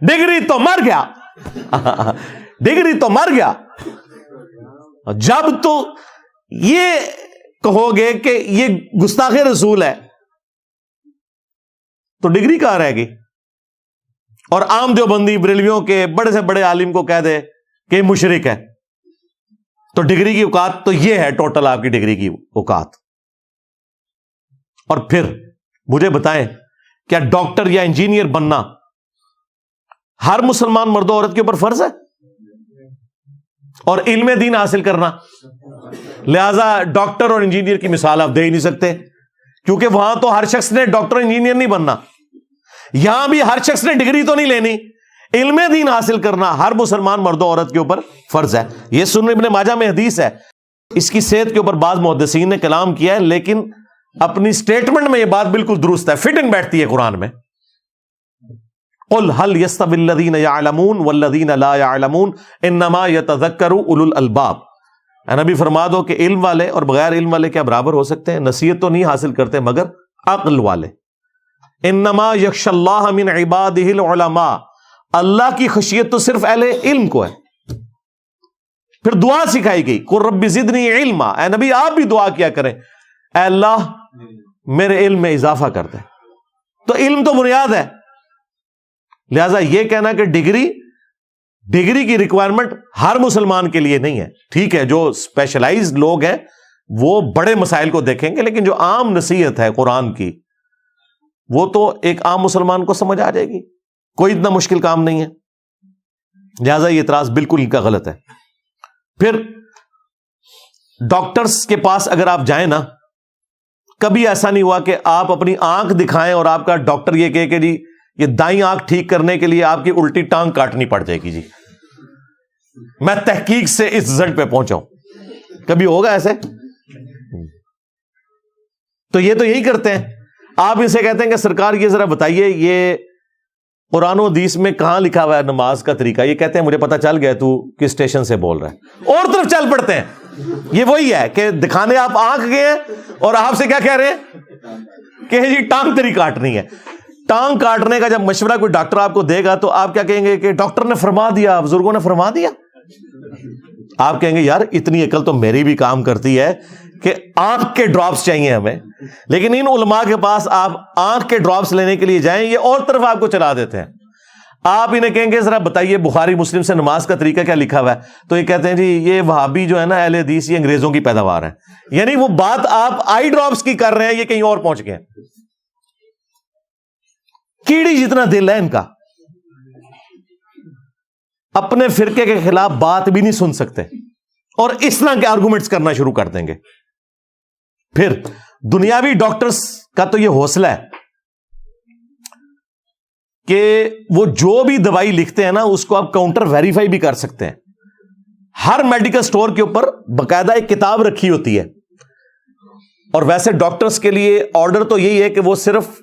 ڈگری تو مر گیا ڈگری تو مر گیا. جب تو یہ کہو گے کہ یہ گستاخ رسول ہے تو ڈگری کہاں رہے گی؟ اور عام دیوبندی بریلویوں کے بڑے سے بڑے عالم کو کہہ دے کہ مشرک ہے تو ڈگری کی اوقات تو یہ ہے ٹوٹل آپ کی ڈگری کی اوقات. اور پھر مجھے بتائیں کیا ڈاکٹر یا انجینئر بننا ہر مسلمان مرد و عورت کے اوپر فرض ہے؟ اور علم دین حاصل کرنا؟ لہذا ڈاکٹر اور انجینئر کی مثال آپ دے ہی نہیں سکتے کیونکہ وہاں تو ہر شخص نے ڈاکٹر انجینئر نہیں بننا. یہاں بھی ہر شخص نے ڈگری تو نہیں لینی، علم دین حاصل کرنا ہر مسلمان مرد و عورت کے اوپر فرض ہے. یہ سنن ابن ماجہ میں حدیث ہے، اس کی صحت کے اوپر بعض محدثین نے کلام کیا ہے لیکن اپنی سٹیٹمنٹ میں یہ بات بالکل درست ہے، فٹ ان بیٹھتی ہے قرآن میں. قل هل يستوي الذين يعلمون والذين لا يعلمون انما يتذكر اولو الالباب. اے نبی فرما دو کہ علم والے اور بغیر علم والے کیا برابر ہو سکتے ہیں؟ نصیحت تو نہیں حاصل کرتے مگر عقل والے. انما یخشى اللہ من عباده العلماء، اللہ کی خشیت تو صرف اہل علم کو ہے. پھر دعا سکھائی گئی قل رب زدنی علما. اے نبی آپ بھی دعا کیا کریں اے اللہ میرے علم میں اضافہ کر دے. تو علم تو بنیاد ہے. لہذا یہ کہنا کہ ڈگری کی ریکوائرمنٹ ہر مسلمان کے لیے نہیں ہے. ٹھیک ہے جو اسپیشلائزڈ لوگ ہیں وہ بڑے مسائل کو دیکھیں گے لیکن جو عام نصیحت ہے قرآن کی وہ تو ایک عام مسلمان کو سمجھ آ جائے گی، کوئی اتنا مشکل کام نہیں ہے. لہذا یہ اعتراض بالکل ان کا غلط ہے. پھر ڈاکٹرز کے پاس اگر آپ جائیں نا، کبھی ایسا نہیں ہوا کہ آپ اپنی آنکھ دکھائیں اور آپ کا ڈاکٹر یہ کہے کہ جی یہ دائیں آنکھ ٹھیک کرنے کے لیے آپ کی الٹی ٹانگ کاٹنی پڑ جائے گی. جی میں تحقیق سے اس رزلٹ پہ پہنچا ہوں. کبھی ہوگا ایسے؟ تو یہ تو یہی کرتے ہیں. آپ ان سے کہتے ہیں کہ سرکار یہ ذرا بتائیے یہ قرآن و حدیث میں کہاں لکھا ہوا ہے نماز کا طریقہ؟ یہ کہتے ہیں مجھے پتا چل گیا تو کس اسٹیشن سے بول رہا ہے، اور طرف چل پڑتے ہیں. یہ وہی ہے کہ دکھانے آپ آنکھ گئے ہیں اور آپ سے کیا کہہ رہے ہیں کہ جی ٹانگ تیری کاٹنی ہے. ٹانگ کاٹنے کا جب مشورہ کوئی ڈاکٹر آپ کو دے گا تو آپ کیا کہیں گے کہ ڈاکٹر نے فرما دیا، بزرگوں نے فرما دیا. آپ کہیں گے یار اتنی عقل تو میری بھی کام کرتی ہے کہ آنکھ کے ڈراپس چاہیے ہمیں. لیکن ان علماء کے پاس آپ آنکھ کے ڈراپس لینے کے لیے جائیں، یہ اور طرف آپ کو چلا دیتے ہیں. آپ انہیں کہیں گے ذرا بتائیے بخاری مسلم سے نماز کا طریقہ کیا لکھا ہوا ہے، تو یہ کہتے ہیں جی یہ وہابی جو ہے نا اہل حدیث یہ انگریزوں کی پیداوار ہے. یعنی وہ بات آپ آئی ڈراپس کی کر رہے ہیں، یہ کہیں اور پہنچ گئے. کیڑی جتنا دل ہے ان کا، اپنے فرقے کے خلاف بات بھی نہیں سن سکتے اور اس طرح کے آرگومنٹس کرنا شروع کر دیں گے. پھر دنیاوی ڈاکٹرز کا تو یہ حوصلہ ہے کہ وہ جو بھی دوائی لکھتے ہیں نا اس کو آپ کاؤنٹر ویریفائی بھی کر سکتے ہیں. ہر میڈیکل سٹور کے اوپر باقاعدہ ایک کتاب رکھی ہوتی ہے. اور ویسے ڈاکٹرز کے لیے آرڈر تو یہی ہے کہ وہ صرف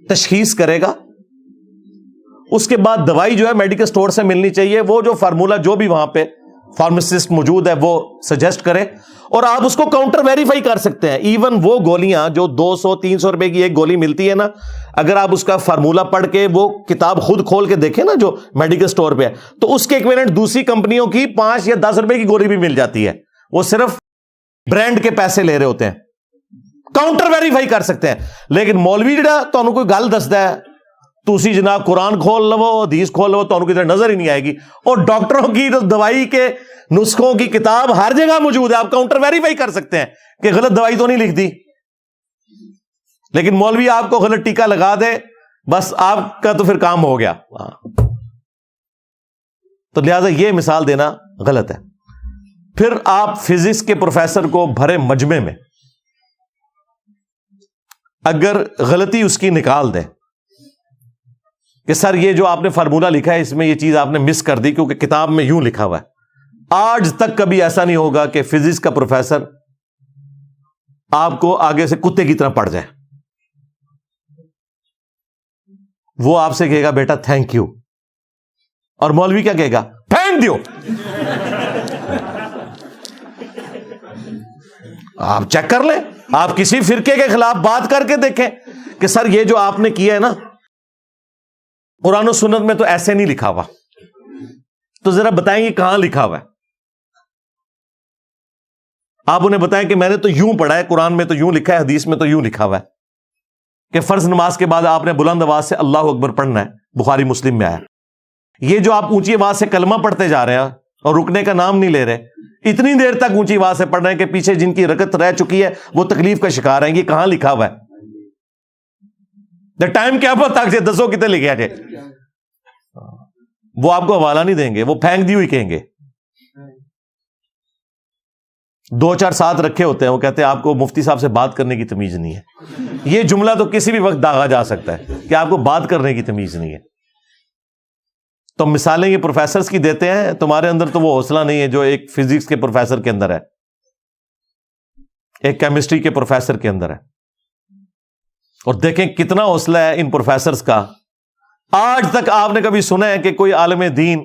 تشخیص کرے گا، اس کے بعد دوائی جو ہے میڈیکل سٹور سے ملنی چاہیے. وہ جو فارمولا جو بھی وہاں پہ فارماسسٹ موجود ہے وہ سجیسٹ کرے اور آپ اس کو کاؤنٹر ویریفائی کر سکتے ہیں. ایون وہ گولیاں جو 200-300 روپے کی ایک گولی ملتی ہے نا، اگر آپ اس کا فارمولا پڑھ کے وہ کتاب خود کھول کے دیکھیں نا جو میڈیکل سٹور پہ ہے، تو اس کے ایکویولنٹ دوسری کمپنیوں کی 5 یا 10 روپے کی گولی بھی مل جاتی ہے. وہ صرف برانڈ کے پیسے لے رہے ہوتے ہیں. کاؤنٹر ویریفائی کر سکتے ہیں. لیکن مولوی جڑا تانوں کوئی گل دسدا ہے تسی جناب قرآن کھول لو حدیث کھول لو تو کدھر نظر ہی نہیں آئے گی. اور ڈاکٹروں کی دوائی کے نسخوں کی کتاب ہر جگہ موجود ہے, آپ کاؤنٹر ویریفائی کر سکتے ہیں کہ غلط دوائی تو نہیں لکھ دی. لیکن مولوی آپ کو غلط ٹیکا لگا دے, بس آپ کا تو پھر کام ہو گیا. تو لہذا یہ مثال دینا غلط ہے. پھر آپ فزکس کے پروفیسر کو بھرے مجمع میں اگر غلطی اس کی نکال دیں کہ سر یہ جو آپ نے فارمولہ لکھا ہے اس میں یہ چیز آپ نے مس کر دی کیونکہ کتاب میں یوں لکھا ہوا ہے, آج تک کبھی ایسا نہیں ہوگا کہ فزکس کا پروفیسر آپ کو آگے سے کتے کی طرح پڑ جائے. وہ آپ سے کہے گا بیٹا تھینک یو, اور مولوی کیا کہے گا, پھینک دیو. آپ چیک کر لیں, آپ کسی فرقے کے خلاف بات کر کے دیکھیں کہ سر یہ جو آپ نے کیا ہے نا قرآن و سنت میں تو ایسے نہیں لکھا ہوا, تو ذرا بتائیں یہ کہاں لکھا ہوا ہے. آپ انہیں بتائیں کہ میں نے تو یوں پڑھا ہے, قرآن میں تو یوں لکھا ہے, حدیث میں تو یوں لکھا ہوا ہے کہ فرض نماز کے بعد آپ نے بلند آواز سے اللہ اکبر پڑھنا ہے, بخاری مسلم میں آیا. یہ جو آپ اونچی آواز سے کلمہ پڑھتے جا رہے ہیں اور رکنے کا نام نہیں لے رہے, اتنی دیر تک اونچی آواز سے پڑھ رہے ہیں کہ پیچھے جن کی رکعت رہ چکی ہے وہ تکلیف کا شکار ہیں, یہ کہاں لکھا ہوا ہے؟ دا ٹائم کیا پتہ تک سے دسو کتنے لکھے آجے. وہ آپ کو حوالہ نہیں دیں گے, وہ پھینک دی ہوئی کہیں گے. 2-4 ساتھ رکھے ہوتے ہیں, وہ کہتے ہیں آپ کو مفتی صاحب سے بات کرنے کی تمیز نہیں ہے. یہ جملہ تو کسی بھی وقت داغا جا سکتا ہے کہ آپ کو بات کرنے کی تمیز نہیں ہے. تو مثالیں یہ پروفیسرز کی دیتے ہیں, تمہارے اندر تو وہ حوصلہ نہیں ہے جو ایک فزکس کے پروفیسر کے اندر ہے, ایک کیمسٹری کے پروفیسر کے اندر ہے. اور دیکھیں کتنا حوصلہ ہے ان پروفیسرز کا. آج تک آپ نے کبھی سنا ہے کہ کوئی عالم دین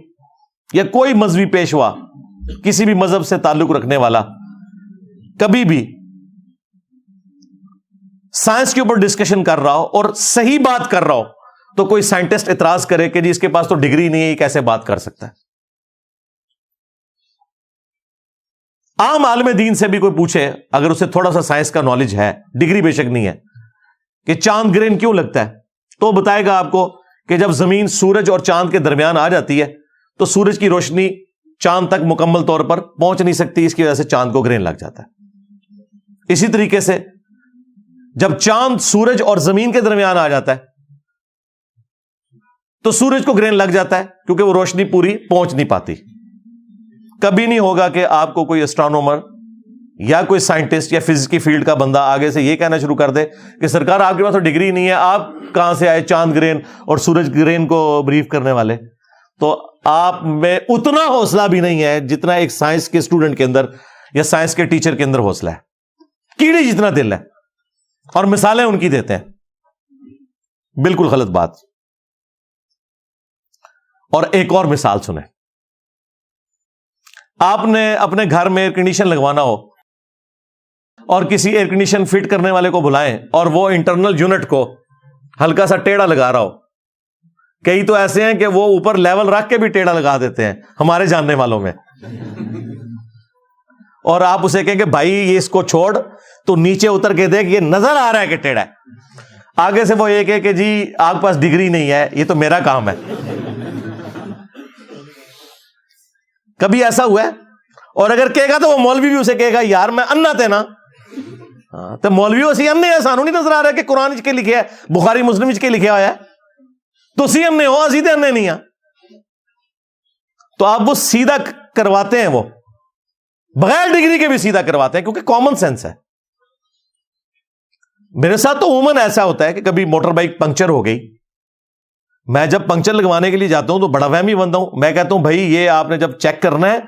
یا کوئی مذہبی پیشوا, کسی بھی مذہب سے تعلق رکھنے والا, کبھی بھی سائنس کے اوپر ڈسکشن کر رہا ہو اور صحیح بات کر رہا ہو تو کوئی سائنٹسٹ اعتراض کرے کہ جی اس کے پاس تو ڈگری نہیں ہے, یہ کیسے بات کر سکتا ہے؟ عام عالم دین سے بھی کوئی پوچھے, اگر اسے تھوڑا سا سائنس کا نالج ہے, ڈگری بے شک نہیں ہے, کہ چاند گرہن کیوں لگتا ہے, تو بتائے گا آپ کو کہ جب زمین سورج اور چاند کے درمیان آ جاتی ہے تو سورج کی روشنی چاند تک مکمل طور پر پہنچ نہیں سکتی, اس کی وجہ سے چاند کو گرہن لگ جاتا ہے. اسی طریقے سے جب چاند سورج اور زمین کے درمیان آ جاتا ہے تو سورج کو گرہن لگ جاتا ہے کیونکہ وہ روشنی پوری پہنچ نہیں پاتی. کبھی نہیں ہوگا کہ آپ کو کوئی اسٹرانومر یا کوئی سائنٹسٹ یا فزکس کی فیلڈ کا بندہ آگے سے یہ کہنا شروع کر دے کہ سرکار آپ کے پاس تو ڈگری نہیں ہے, آپ کہاں سے آئے چاند گرہن اور سورج گرہن کو بریف کرنے والے. تو آپ میں اتنا حوصلہ بھی نہیں ہے جتنا ایک سائنس کے اسٹوڈنٹ کے اندر یا سائنس کے ٹیچر کے اندر حوصلہ ہے, کیڑے جتنا دل ہے. اور مثالیں ان کی دیتے ہیں, بالکل غلط بات. اور ایک اور مثال سنیں, آپ نے اپنے گھر میں ایئر کنڈیشن لگوانا ہو اور کسی ایئر کنڈیشن فٹ کرنے والے کو بلائیں اور وہ انٹرنل یونٹ کو ہلکا سا ٹیڑھا لگا رہا ہو. کئی تو ایسے ہیں کہ وہ اوپر لیول رکھ کے بھی ٹیڑھا لگا دیتے ہیں ہمارے جاننے والوں میں, اور آپ اسے کہیں کہ بھائی یہ اس کو چھوڑ, تو نیچے اتر کے دیکھ یہ نظر آ رہا ہے کہ ٹیڑھا ہے. آگے سے وہ یہ کہے کہ جی آپ کے پاس ڈگری نہیں ہے, یہ تو میرا کام ہے. کبھی ایسا ہوا ہے؟ اور اگر کہے گا تو وہ مولوی بھی اسے کہے گا یار میں انا تے نا, تو مولوی اسی انے ہے, سانو نہیں نظر آ رہا ہے کہ قرآن کے لکھے ہے, بخاری مسلم کے لکھے ہوا ہے, تو اسی انے ہو, اسی تے انے نہیں ہیں. تو آپ وہ سیدھا کرواتے ہیں, وہ بغیر ڈگری کے بھی سیدھا کرواتے ہیں کیونکہ کامن سینس ہے. میرے ساتھ تو عموماً ایسا ہوتا ہے کہ کبھی موٹر بائک پنکچر ہو گئی, میں جب پنکچر لگوانے کے لیے جاتا ہوں تو بڑا وہمی بنتا ہوں. میں کہتا ہوں بھائی یہ آپ نے جب چیک کرنا ہے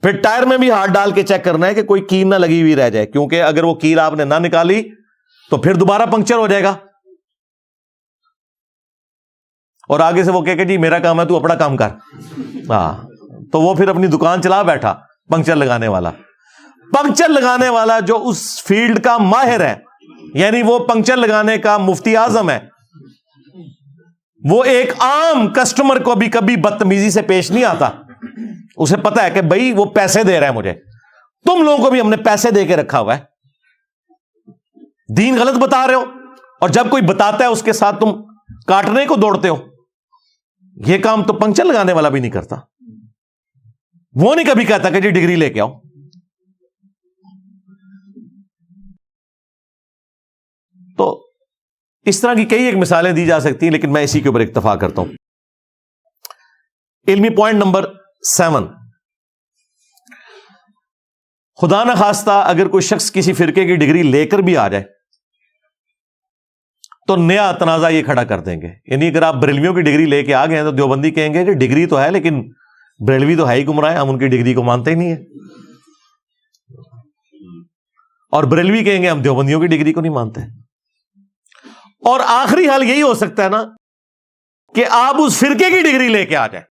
پھر ٹائر میں بھی ہاتھ ڈال کے چیک کرنا ہے کہ کوئی کیل نہ لگی ہوئی رہ جائے, کیونکہ اگر وہ کیل آپ نے نہ نکالی تو پھر دوبارہ پنکچر ہو جائے گا. اور آگے سے وہ کہے کہ جی میرا کام ہے تو اپنا کام کر. ہاں, تو وہ پھر اپنی دکان چلا بیٹھا پنکچر لگانے والا. پنکچر لگانے والا جو اس فیلڈ کا ماہر ہے, یعنی وہ پنکچر لگانے کا مفتی اعظم ہے, وہ ایک عام کسٹمر کو بھی کبھی بدتمیزی سے پیش نہیں آتا. اسے پتا ہے کہ بھائی وہ پیسے دے رہا ہے مجھے, تم لوگوں کو بھی ہم نے پیسے دے کے رکھا ہوا ہے, دین غلط بتا رہے ہو, اور جب کوئی بتاتا ہے اس کے ساتھ تم کاٹنے کو دوڑتے ہو. یہ کام تو پنکچر لگانے والا بھی نہیں کرتا. وہ نہیں کبھی کہتا کہ جی ڈگری لے کے آؤ. تو اس طرح کی کئی ایک مثالیں دی جا سکتی ہیں، لیکن میں اسی کے اوپر اکتفا کرتا ہوں. علمی پوائنٹ نمبر 7، خدا نہ خواستہ اگر کوئی شخص کسی فرقے کی ڈگری لے کر بھی آ جائے تو نیا تنازع یہ کھڑا کر دیں گے. یعنی اگر آپ بریلویوں کی ڈگری لے کے آ گئے ہیں تو دیوبندی کہیں گے کہ ڈگری تو ہے لیکن بریلوی تو ہے ہی گمراہ، ہم ان کی ڈگری کو مانتے ہی نہیں ہیں. اور بریلوی کہیں گے ہم دیوبندیوں کی ڈگری کو نہیں مانتے. اور آخری حال یہی ہو سکتا ہے نا کہ آپ اس فرقے کی ڈگری لے کے آ جائیں.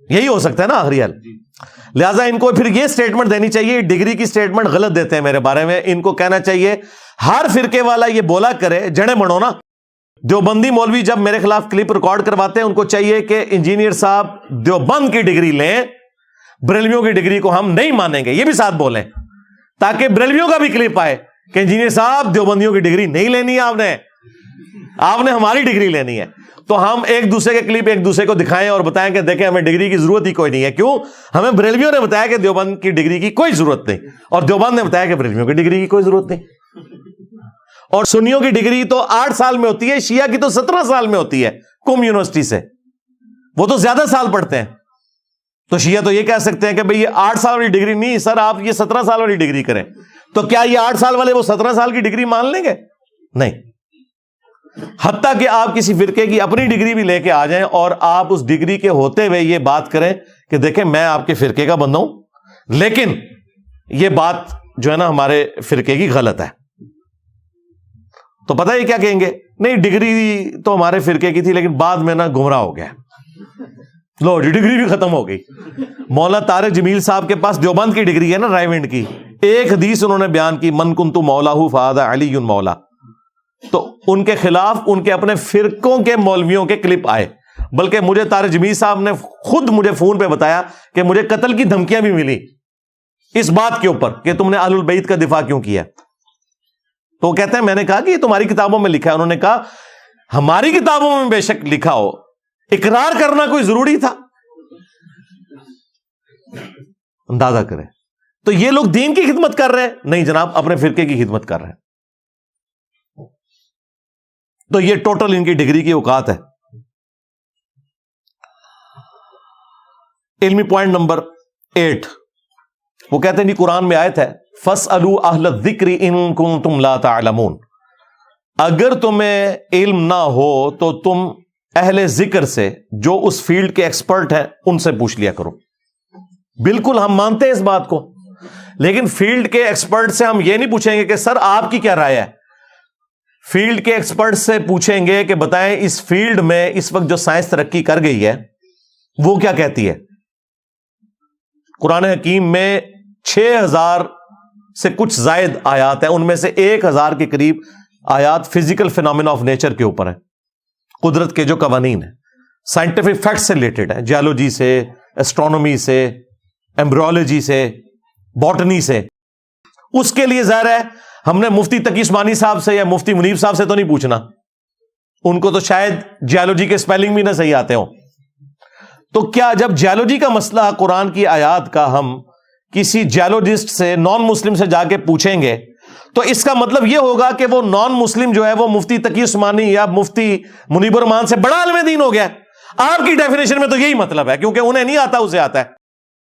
یہی ہو سکتا ہے نا آخری حال. لہذا ان کو پھر یہ سٹیٹمنٹ دینی چاہیے، ڈگری کی سٹیٹمنٹ غلط دیتے ہیں میرے بارے میں. ان کو کہنا چاہیے ہر فرقے والا یہ بولا کرے جڑے بڑھو نا. دیوبندی مولوی جب میرے خلاف کلپ ریکارڈ کرواتے ہیں ان کو چاہیے کہ انجینئر صاحب دیوبند کی ڈگری لیں، بریلویوں کی ڈگری کو ہم نہیں مانیں گے. یہ بھی ساتھ بولیں تاکہ بریلویوں کا بھی کلپ آئے کہ انجینئر صاحب دیوبندیوں کی ڈگری نہیں لینی ہے، آپ نے ہماری ڈگری لینی ہے. تو ہم ایک دوسرے کے کلپ ایک دوسرے کو دکھائیں اور بتائیں کہ دیکھیں ہمیں ڈگری کی ضرورت ہی کوئی نہیں ہے. کیوں؟ ہمیں بریلویوں نے بتایا کہ دیوبند کی ڈگری کی کوئی ضرورت نہیں، اور دیوبند نے بتایا کہ بریلویوں کی ڈگری کی کوئی ضرورت نہیں. اور سنیوں کی ڈگری تو 8 سال میں ہوتی ہے، شیعہ کی تو 17 سال میں ہوتی ہے کم یونیورسٹی سے. وہ تو زیادہ سال پڑھتے ہیں. تو شیعہ تو یہ کہہ سکتے ہیں کہ بھئی یہ 8 سال والی ڈگری نہیں سر، آپ یہ 17 سال والی ڈگری کریں. تو کیا یہ 8 سال والے وہ 17 سال کی ڈگری مان لیں گے؟ نہیں. حتیٰ کہ آپ کسی فرقے کی اپنی ڈگری بھی لے کے آ جائیں اور آپ اس ڈگری کے ہوتے ہوئے یہ بات کریں کہ دیکھیں میں آپ کے فرقے کا بندہ ہوں لیکن یہ بات جو ہے نا ہمارے فرقے کی غلط ہے. تو پتہ یہ کیا کہیں گے؟ نہیں ڈگری تو ہمارے فرقے کی تھی لیکن بعد میں نا گمراہ ہو گیا، لو جی ڈگری بھی ختم ہو گئی. مولانا طارق جمیل صاحب کے پاس دیوبند کی ڈگری ہے نا، رائیونڈ کی. ایک حدیث انہوں نے بیان کی، من کنت مولاہ فہذا علی مولا. تو ان کے خلاف ان کے اپنے فرقوں کے مولویوں کے کلپ آئے. بلکہ مجھے طارق جمیل صاحب نے خود مجھے فون پہ بتایا کہ مجھے قتل کی دھمکیاں بھی ملی اس بات کے اوپر کہ تم نے اہل البیت کا دفاع کیوں کیا. تو وہ کہتے ہیں میں نے کہا کہ یہ تمہاری کتابوں میں لکھا ہے. انہوں نے کہا ہماری کتابوں میں بے شک لکھا ہو، اقرار کرنا کوئی ضروری تھا؟ اندازہ کریں. تو یہ لوگ دین کی خدمت کر رہے ہیں؟ نہیں جناب، اپنے فرقے کی خدمت کر رہے ہیں. تو یہ ٹوٹل ان کی ڈگری کی اوقات ہے. علمی پوائنٹ نمبر 8، وہ کہتے ہیں جی قرآن میں آیت ہے فَاسْأَلُوا أَهْلَ الذِّكْرِ إِن كُنتُمْ لَا تَعْلَمُونَ. اگر تمہیں علم نہ ہو تو تم اہل ذکر سے جو اس فیلڈ کے ایکسپرٹ ہیں ان سے پوچھ لیا کرو. بالکل ہم مانتے ہیں اس بات کو، لیکن فیلڈ کے ایکسپرٹ سے ہم یہ نہیں پوچھیں گے کہ سر آپ کی کیا رائے ہے. فیلڈ کے ایکسپرٹ سے پوچھیں گے کہ بتائیں اس فیلڈ میں اس وقت جو سائنس ترقی کر گئی ہے وہ کیا کہتی ہے. قرآن حکیم میں 6000 سے کچھ زائد آیات ہیں، ان میں سے 1000 کے قریب آیات فزیکل فینومینا آف نیچر کے اوپر ہیں، قدرت کے جو قوانین ہیں، سائنٹیفک فیکٹ سے ریلیٹڈ ہیں، جیولوجی سے، ایسٹرونومی سے، ایمبریولوجی سے، باٹنی سے. اس کے لیے ظاہر ہے ہم نے مفتی تقی عثمانی صاحب سے یا مفتی منیب صاحب سے تو نہیں پوچھنا، ان کو تو شاید جیولوجی کے اسپیلنگ بھی نہ صحیح آتے ہوں. تو کیا جب جیولوجی کا مسئلہ قرآن کی آیات کا ہم کسی جیولوجسٹ سے نان مسلم سے جا کے پوچھیں گے تو اس کا مطلب یہ ہوگا کہ وہ نان مسلم جو ہے وہ مفتی تقی عثمانی یا مفتی منیب الرحمان سے بڑا عالم دین ہو گیا. آپ کی ڈیفینیشن میں تو یہی مطلب ہے، کیونکہ انہیں نہیں آتا اسے آتا ہے.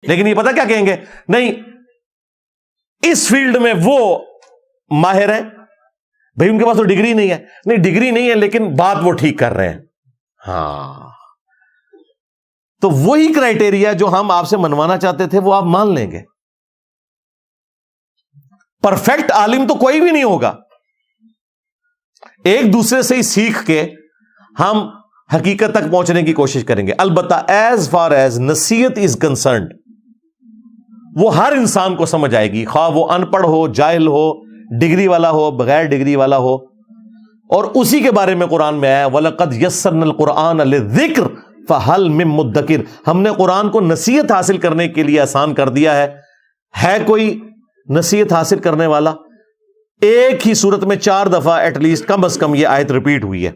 لیکن یہ پتہ کیا کہیں گے؟ نہیں اس فیلڈ میں وہ ماہر ہیں بھائی، ان کے پاس تو ڈگری نہیں ہے. نہیں ڈگری نہیں ہے لیکن بات وہ ٹھیک کر رہے ہیں. ہاں تو وہی کرائٹیریا جو ہم آپ سے منوانا چاہتے تھے وہ آپ مان لیں گے. پرفیکٹ عالم تو کوئی بھی نہیں ہوگا، ایک دوسرے سے ہی سیکھ کے ہم حقیقت تک پہنچنے کی کوشش کریں گے. البتہ ایز فار ایز نصیحت از کنسرنڈ وہ ہر انسان کو سمجھ آئے گی، خواہ وہ ان پڑھ ہو، جاہل ہو، ڈگری والا ہو، بغیر ڈگری والا ہو. اور اسی کے بارے میں قرآن میں آیا وَلَقَدْ يَسَّرْنَا الْقُرْآنَ لِلذِّكْرِ فَهَلْ مِن مُدَّكِرٍ. ہم نے قرآن کو نصیحت حاصل کرنے کے لیے آسان کر دیا ہے کوئی نصیحت حاصل کرنے والا؟ ایک ہی صورت میں 4 دفعہ ایٹ لیسٹ کم از کم یہ آیت ریپیٹ ہوئی ہے.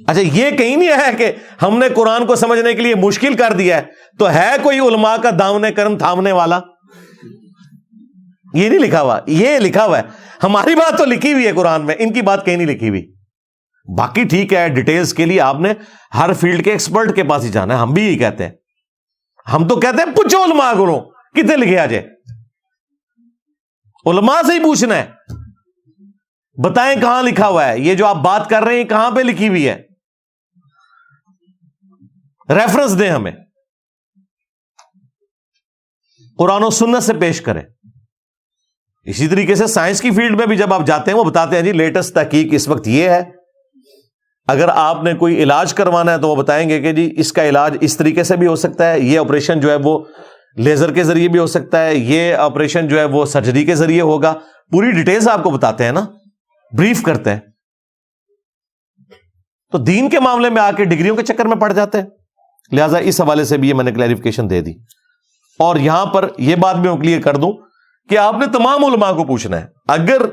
اچھا یہ کہیں نہیں ہے کہ ہم نے قرآن کو سمجھنے کے لیے مشکل کر دیا ہے، تو ہے کوئی علماء کا دامن کرم تھامنے والا؟ یہ نہیں لکھا ہوا، یہ لکھا ہوا ہے، ہماری بات تو لکھی ہوئی ہے قرآن میں، ان کی بات کہیں نہیں لکھی ہوئی۔ باقی ٹھیک ہے، ڈیٹیلز کے لیے آپ نے ہر فیلڈ کے ایکسپرٹ کے پاس ہی جانا ہے، ہم بھی یہی کہتے ہیں، ہم تو کہتے ہیں پوچھو علماء کو، کتنے لکھے آ جائے، علماء سے ہی پوچھنا ہے، بتائیں کہاں لکھا ہوا ہے، یہ جو آپ بات کر رہے ہیں کہاں پہ لکھی ہوئی ہے، ریفرنس دیں ہمیں، قرآن و سنت سے پیش کریں۔ اسی طریقے سے سائنس کی فیلڈ میں بھی جب آپ جاتے ہیں وہ بتاتے ہیں جی لیٹسٹ تحقیق اس وقت یہ ہے، اگر آپ نے کوئی علاج کروانا ہے تو وہ بتائیں گے کہ جی اس کا علاج اس طریقے سے بھی ہو سکتا ہے، یہ آپریشن جو ہے وہ لیزر کے ذریعے بھی ہو سکتا ہے، یہ آپریشن جو ہے وہ سرجری کے ذریعے ہوگا، پوری ڈیٹیلز آپ کو بتاتے ہیں نا، بریف کرتے ہیں۔ تو دین کے معاملے میں آ کے ڈگریوں کے چکر میں پڑ جاتے ہیں، لہٰذا اس حوالے سے بھی یہ میں نے کلیریفیکیشن دے دی۔ اور یہاں پر یہ بات میں کلیئر کر دوں کہ آپ نے تمام علماء کو پوچھنا ہے۔ اگر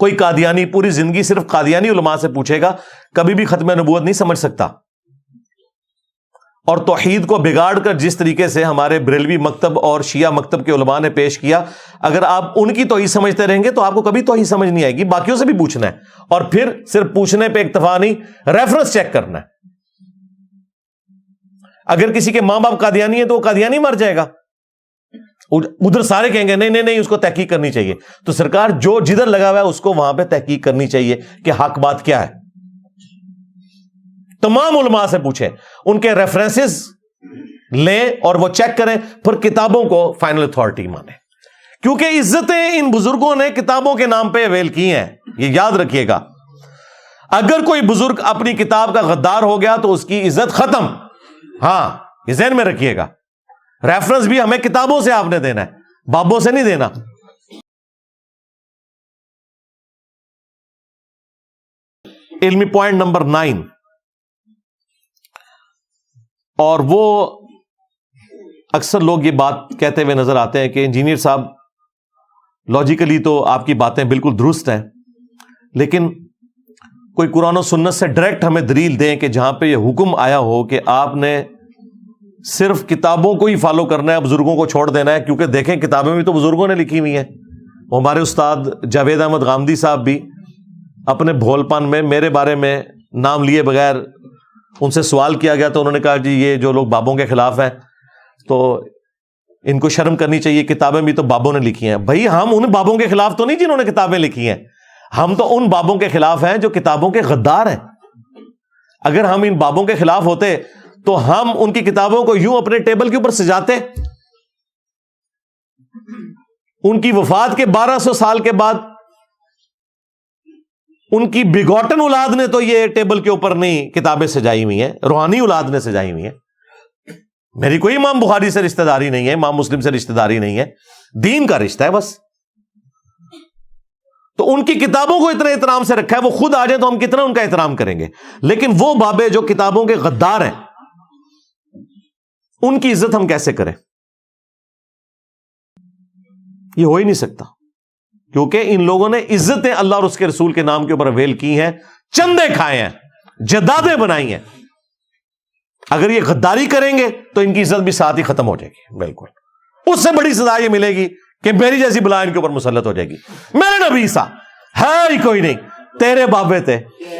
کوئی قادیانی پوری زندگی صرف قادیانی علماء سے پوچھے گا، کبھی بھی ختم نبوت نہیں سمجھ سکتا، اور توحید کو بگاڑ کر جس طریقے سے ہمارے بریلوی مکتب اور شیعہ مکتب کے علماء نے پیش کیا، اگر آپ ان کی توحید سمجھتے رہیں گے تو آپ کو کبھی توحید سمجھ نہیں آئے گی۔ باقیوں سے بھی پوچھنا ہے، اور پھر صرف پوچھنے پہ اکتفا نہیں، ریفرنس چیک کرنا ہے۔ اگر کسی کے ماں باپ قادیانی ہیں تو وہ قادیانی مر جائے گا، ادھر سارے کہیں گے نہیں نہیں اس کو تحقیق کرنی چاہیے، تو سرکار جو جدھر لگا ہوا ہے اس کو وہاں پہ تحقیق کرنی چاہیے کہ حق بات کیا ہے۔ تمام علماء سے پوچھیں، ان کے ریفرنسز لیں اور وہ چیک کریں، پھر کتابوں کو فائنل اتھارٹی مانیں، کیونکہ عزتیں ان بزرگوں نے کتابوں کے نام پہ اویل کی ہیں، یہ یاد رکھیے گا۔ اگر کوئی بزرگ اپنی کتاب کا غدار ہو گیا تو اس کی عزت ختم، ہاں یہ ذہن میں رکھیے گا۔ ریفرنس بھی ہمیں کتابوں سے آپ نے دینا ہے، بابوں سے نہیں دینا۔ علمی پوائنٹ نمبر 9، اور وہ اکثر لوگ یہ بات کہتے ہوئے نظر آتے ہیں کہ انجینئر صاحب لاجیکلی تو آپ کی باتیں بالکل درست ہیں، لیکن کوئی قرآن و سنت سے ڈائریکٹ ہمیں دلیل دیں کہ جہاں پہ یہ حکم آیا ہو کہ آپ نے صرف کتابوں کو ہی فالو کرنا ہے، بزرگوں کو چھوڑ دینا ہے، کیونکہ دیکھیں کتابیں بھی تو بزرگوں نے لکھی ہوئی ہیں۔ وہ ہمارے استاد جاوید احمد غامدی صاحب بھی اپنے بھول پن میں میرے بارے میں نام لیے بغیر، ان سے سوال کیا گیا تو انہوں نے کہا جی یہ جو لوگ بابوں کے خلاف ہیں تو ان کو شرم کرنی چاہیے، کتابیں بھی تو بابوں نے لکھی ہیں۔ بھائی ہم ان بابوں کے خلاف تو نہیں جنہوں نے کتابیں لکھی ہیں، ہم تو ان بابوں کے خلاف ہیں جو کتابوں کے غدار ہیں۔ اگر ہم ان بابوں کے خلاف ہوتے تو ہم ان کی کتابوں کو یوں اپنے ٹیبل کے اوپر سجاتے۔ ان کی وفات کے 1200 سال کے بعد ان کی بگوٹن اولاد نے تو یہ ٹیبل کے اوپر نہیں کتابیں سجائی ہوئی ہیں، روحانی اولاد نے سجائی ہوئی ہیں۔ میری کوئی امام بخاری سے رشتہ داری نہیں ہے، امام مسلم سے رشتہ داری نہیں ہے، دین کا رشتہ ہے بس۔ تو ان کی کتابوں کو اتنے احترام سے رکھا ہے، وہ خود آ جائیں تو ہم کتنا ان کا احترام کریں گے، لیکن وہ بابے جو کتابوں کے غدار ہیں ان کی عزت ہم کیسے کریں؟ یہ ہو ہی نہیں سکتا، کیونکہ ان لوگوں نے عزتیں اللہ اور اس کے رسول کے نام کے اوپر اویل کی ہیں، چندے کھائے ہیں، جدادیں بنائی ہیں۔ اگر یہ غداری کریں گے تو ان کی عزت بھی ساتھ ہی ختم ہو جائے گی۔ بالکل اس سے بڑی سزا یہ ملے گی کہ میری جیسی بلا ان کے اوپر مسلط ہو جائے گی۔ میرے نبی سا ہے ہی کوئی نہیں، تیرے بابے تھے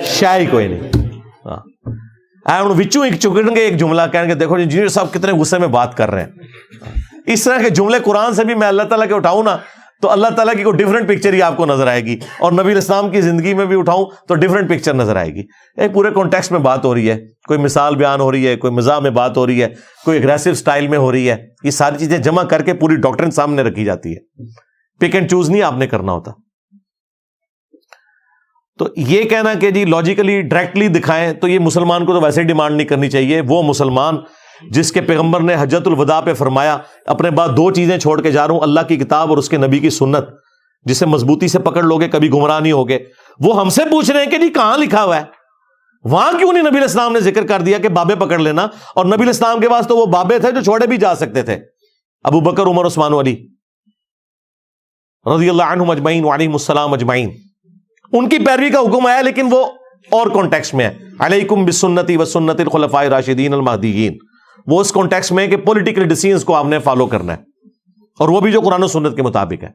شاہ ہی کوئی نہیں۔ وچوں ایک چکن گے ایک جملہ کہیں گے دیکھو انجینئر صاحب کتنے غصے میں بات کر رہے ہیں۔ اس طرح کے جملے قرآن سے بھی میں اللہ تعالیٰ کے اٹھاؤں نا تو اللہ تعالیٰ کی کوئی ڈفرنٹ پکچر ہی آپ کو نظر آئے گی، اور نبی الاسلام کی زندگی میں بھی اٹھاؤں تو ڈفرنٹ پکچر نظر آئے گی۔ ایک پورے کانٹیکسٹ میں بات ہو رہی ہے، کوئی مثال بیان ہو رہی ہے، کوئی مزاح میں بات ہو رہی ہے، کوئی اگریسو سٹائل میں ہو رہی ہے، یہ ساری چیزیں جمع کر کے پوری ڈاکٹرن سامنے رکھی جاتی ہے۔ پک اینڈ چوز نہیں آپ نے کرنا ہوتا۔ تو یہ کہنا کہ جی لاجیکلی ڈائریکٹلی دکھائیں، تو یہ مسلمان کو تو ویسے ہی ڈیمانڈ نہیں کرنی چاہیے۔ وہ مسلمان جس کے پیغمبر نے حجۃ الوداع پہ فرمایا اپنے بعد 2 چیزیں چھوڑ کے جا رہا ہوں، اللہ کی کتاب اور اس کے نبی کی سنت، جسے مضبوطی سے پکڑ لوگے کبھی گمراہ نہیں ہوگے۔ وہ ہم سے پوچھ رہے ہیں کہ جی کہاں لکھا ہوا ہے؟ وہاں کیوں نہیں نبی الاسلام نے ذکر کر دیا کہ بابے پکڑ لینا؟ اور نبی الاسلام کے پاس تو وہ بابے تھے جو چھوڑے بھی جا سکتے تھے، ابو بکر، عمر، عثمان و علی رضی اللہ عنہم اجمعین وعلیہم السلام اجمعین۔ ان کی پیروی کا حکم آیا لیکن وہ اور کانٹیکسٹ میں ہے. علیکم بسنتی و سنت الخلفاء الراشدین المہدیین. وہ اس کانٹیکسٹ میں ہے کہ پولیٹیکل ڈیسیژنز کو آپ نے فالو کرنا ہے, اور وہ بھی جو قرآن و سنت کے مطابق ہے.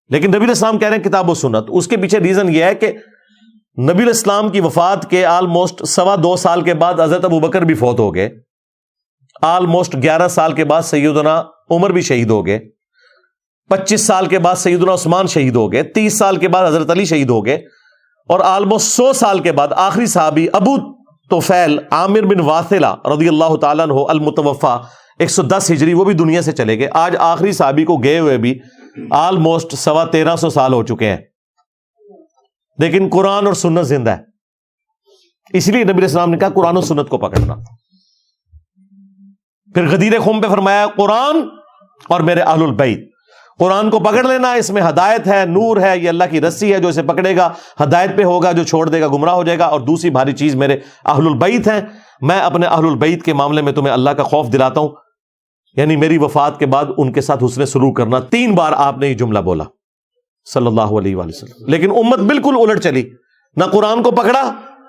لیکن نبی علیہ السلام کہہ رہے ہیں کتاب و سنت. اس کے پیچھے ریزن یہ ہے کہ نبی علیہ السلام کی وفات کے آلموسٹ 2.25 سال کے بعد حضرت ابو بکر بھی فوت ہو گئے. آلموسٹ 11 سال کے بعد سیدنا عمر بھی شہید ہو گئے. 25 سال کے بعد سیدنا عثمان شہید ہو گئے. 30 سال کے بعد حضرت علی شہید ہو گئے. اور آلموسٹ 100 سال کے بعد آخری صحابی ابو طفیل عامر بن واثلہ رضی اللہ تعالیٰ عنہ المتوفا 110 ہجری, وہ بھی دنیا سے چلے گئے. آج آخری صحابی کو گئے ہوئے بھی آلموسٹ 1350 سال ہو چکے ہیں. لیکن قرآن اور سنت زندہ ہے. اس لیے نبی علیہ السلام نے کہا قرآن و سنت کو پکڑنا. پھر غدیر خم پہ فرمایا قرآن اور میرے اہل البیت. قرآن کو پکڑ لینا, اس میں ہدایت ہے, نور ہے, یہ اللہ کی رسی ہے, جو اسے پکڑے گا ہدایت پہ ہوگا, جو چھوڑ دے گا گمراہ ہو جائے گا. اور دوسری بھاری چیز میرے اہل البیت ہیں. میں اپنے اہل البیت کے معاملے میں تمہیں اللہ کا خوف دلاتا ہوں, یعنی میری وفات کے بعد ان کے ساتھ حسن سلوک کرنا. 3 بار آپ نے یہ جملہ بولا صلی اللہ علیہ وآلہ وسلم. لیکن امت بالکل الٹ چلی, نہ قرآن کو پکڑا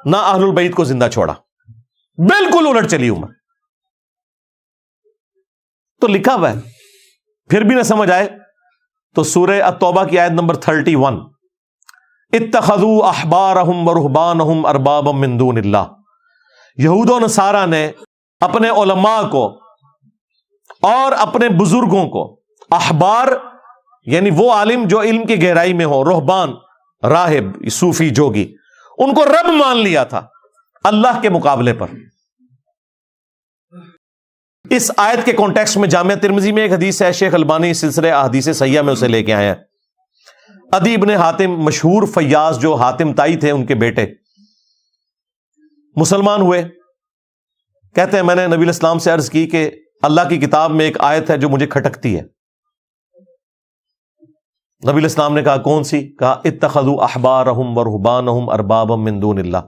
نہ اہل البیت کو زندہ چھوڑا, بالکل الٹ چلی امت. تو لکھا ہوا ہے, پھر بھی نہ سمجھ آئے تو سورہ التوبہ کی آیت نمبر 31 اتخذوا احبارہم ورہبانہم اربابا من دون اللہ. یہود و نصارہ نے اپنے علماء کو اور اپنے بزرگوں کو, احبار یعنی وہ عالم جو علم کی گہرائی میں ہو, رہبان راہب صوفی جوگی, ان کو رب مان لیا تھا اللہ کے مقابلے پر. اس آیت کے کانٹیکسٹ میں جامعہ ترمذی میں ایک حدیث ہے, شیخ البانی سلسلہ احادیث صحیحہ میں اسے لے کے آئے ہیں. عدی ابن حاتم مشہور فیاض جو حاتم تائی تھے, ان کے بیٹے مسلمان ہوئے. کہتے ہیں میں نے نبی علیہ السلام سے عرض کی کہ اللہ کی کتاب میں ایک آیت ہے جو مجھے کھٹکتی ہے. نبی علیہ السلام نے کہا کون سی؟ کہا اتخذوا احبارہم ورہبانہم اربابا من دون اللہ.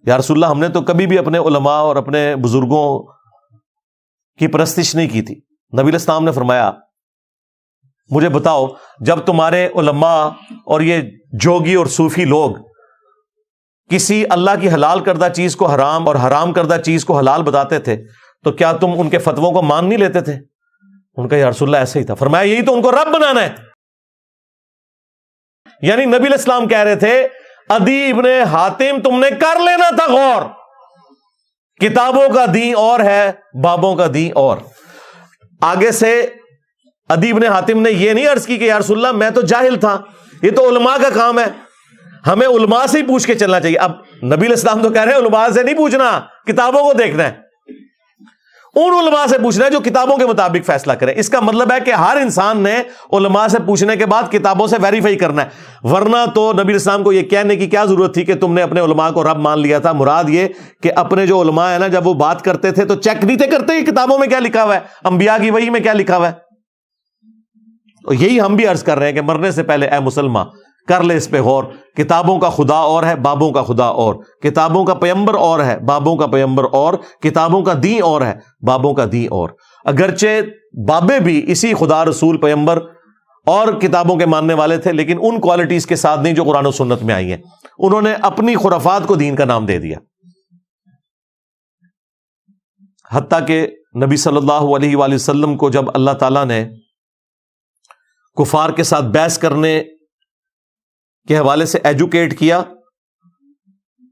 یا رسول اللہ ہم نے تو کبھی بھی اپنے علماء اور اپنے بزرگوں کی پرستش نہیں کی تھی. نبی علیہ السلام نے فرمایا مجھے بتاؤ, جب تمہارے علماء اور یہ جوگی اور صوفی لوگ کسی اللہ کی حلال کردہ چیز کو حرام اور حرام کردہ چیز کو حلال بتاتے تھے تو کیا تم ان کے فتووں کو مان نہیں لیتے تھے؟ ان کا یا رسول اللہ ایسا ہی تھا. فرمایا یہی تو ان کو رب بنانا ہے. یعنی نبی علیہ السلام کہہ رہے تھے عدی ابن حاتم تم نے کر لینا تھا غور, کتابوں کا دین اور ہے, بابوں کا دین اور. آگے سے عدی ابن حاتم نے یہ نہیں عرض کی کہ یا رسول اللہ میں تو جاہل تھا, یہ تو علماء کا کام ہے, ہمیں علماء سے ہی پوچھ کے چلنا چاہیے. اب نبی علیہ السلام تو کہہ رہے ہیں علماء سے نہیں پوچھنا, کتابوں کو دیکھنا ہے, ان علماء سے پوچھنا ہے جو کتابوں کے مطابق فیصلہ کریں. اس کا مطلب ہے کہ ہر انسان نے علماء سے پوچھنے کے بعد کتابوں سے ویریفائی کرنا ہے, ورنہ تو نبی علیہ السلام کو یہ کہنے کی کیا ضرورت تھی کہ تم نے اپنے علماء کو رب مان لیا تھا. مراد یہ کہ اپنے جو علماء ہیں نا, جب وہ بات کرتے تھے تو چیک نہیں تھے کرتے کہ کتابوں میں کیا لکھا ہوا ہے, انبیاء کی وحی میں کیا لکھا ہوا ہے. یہی ہم بھی عرض کر رہے ہیں کہ مرنے سے پہلے اے مسلمان کر لے اس پہ غور. کتابوں کا خدا اور ہے, بابوں کا خدا اور. کتابوں کا پیغمبر اور ہے, بابوں کا پیغمبر اور. کتابوں کا دین اور ہے, بابوں کا دین اور. اگرچہ بابے بھی اسی خدا رسول پیغمبر اور کتابوں کے ماننے والے تھے, لیکن ان کوالٹیز کے ساتھ نہیں جو قرآن و سنت میں آئی ہیں. انہوں نے اپنی خرافات کو دین کا نام دے دیا. حتیٰ کہ نبی صلی اللہ علیہ وآلہ وسلم کو جب اللہ تعالیٰ نے کفار کے ساتھ بحث کرنے کے حوالے سے ایجوکیٹ کیا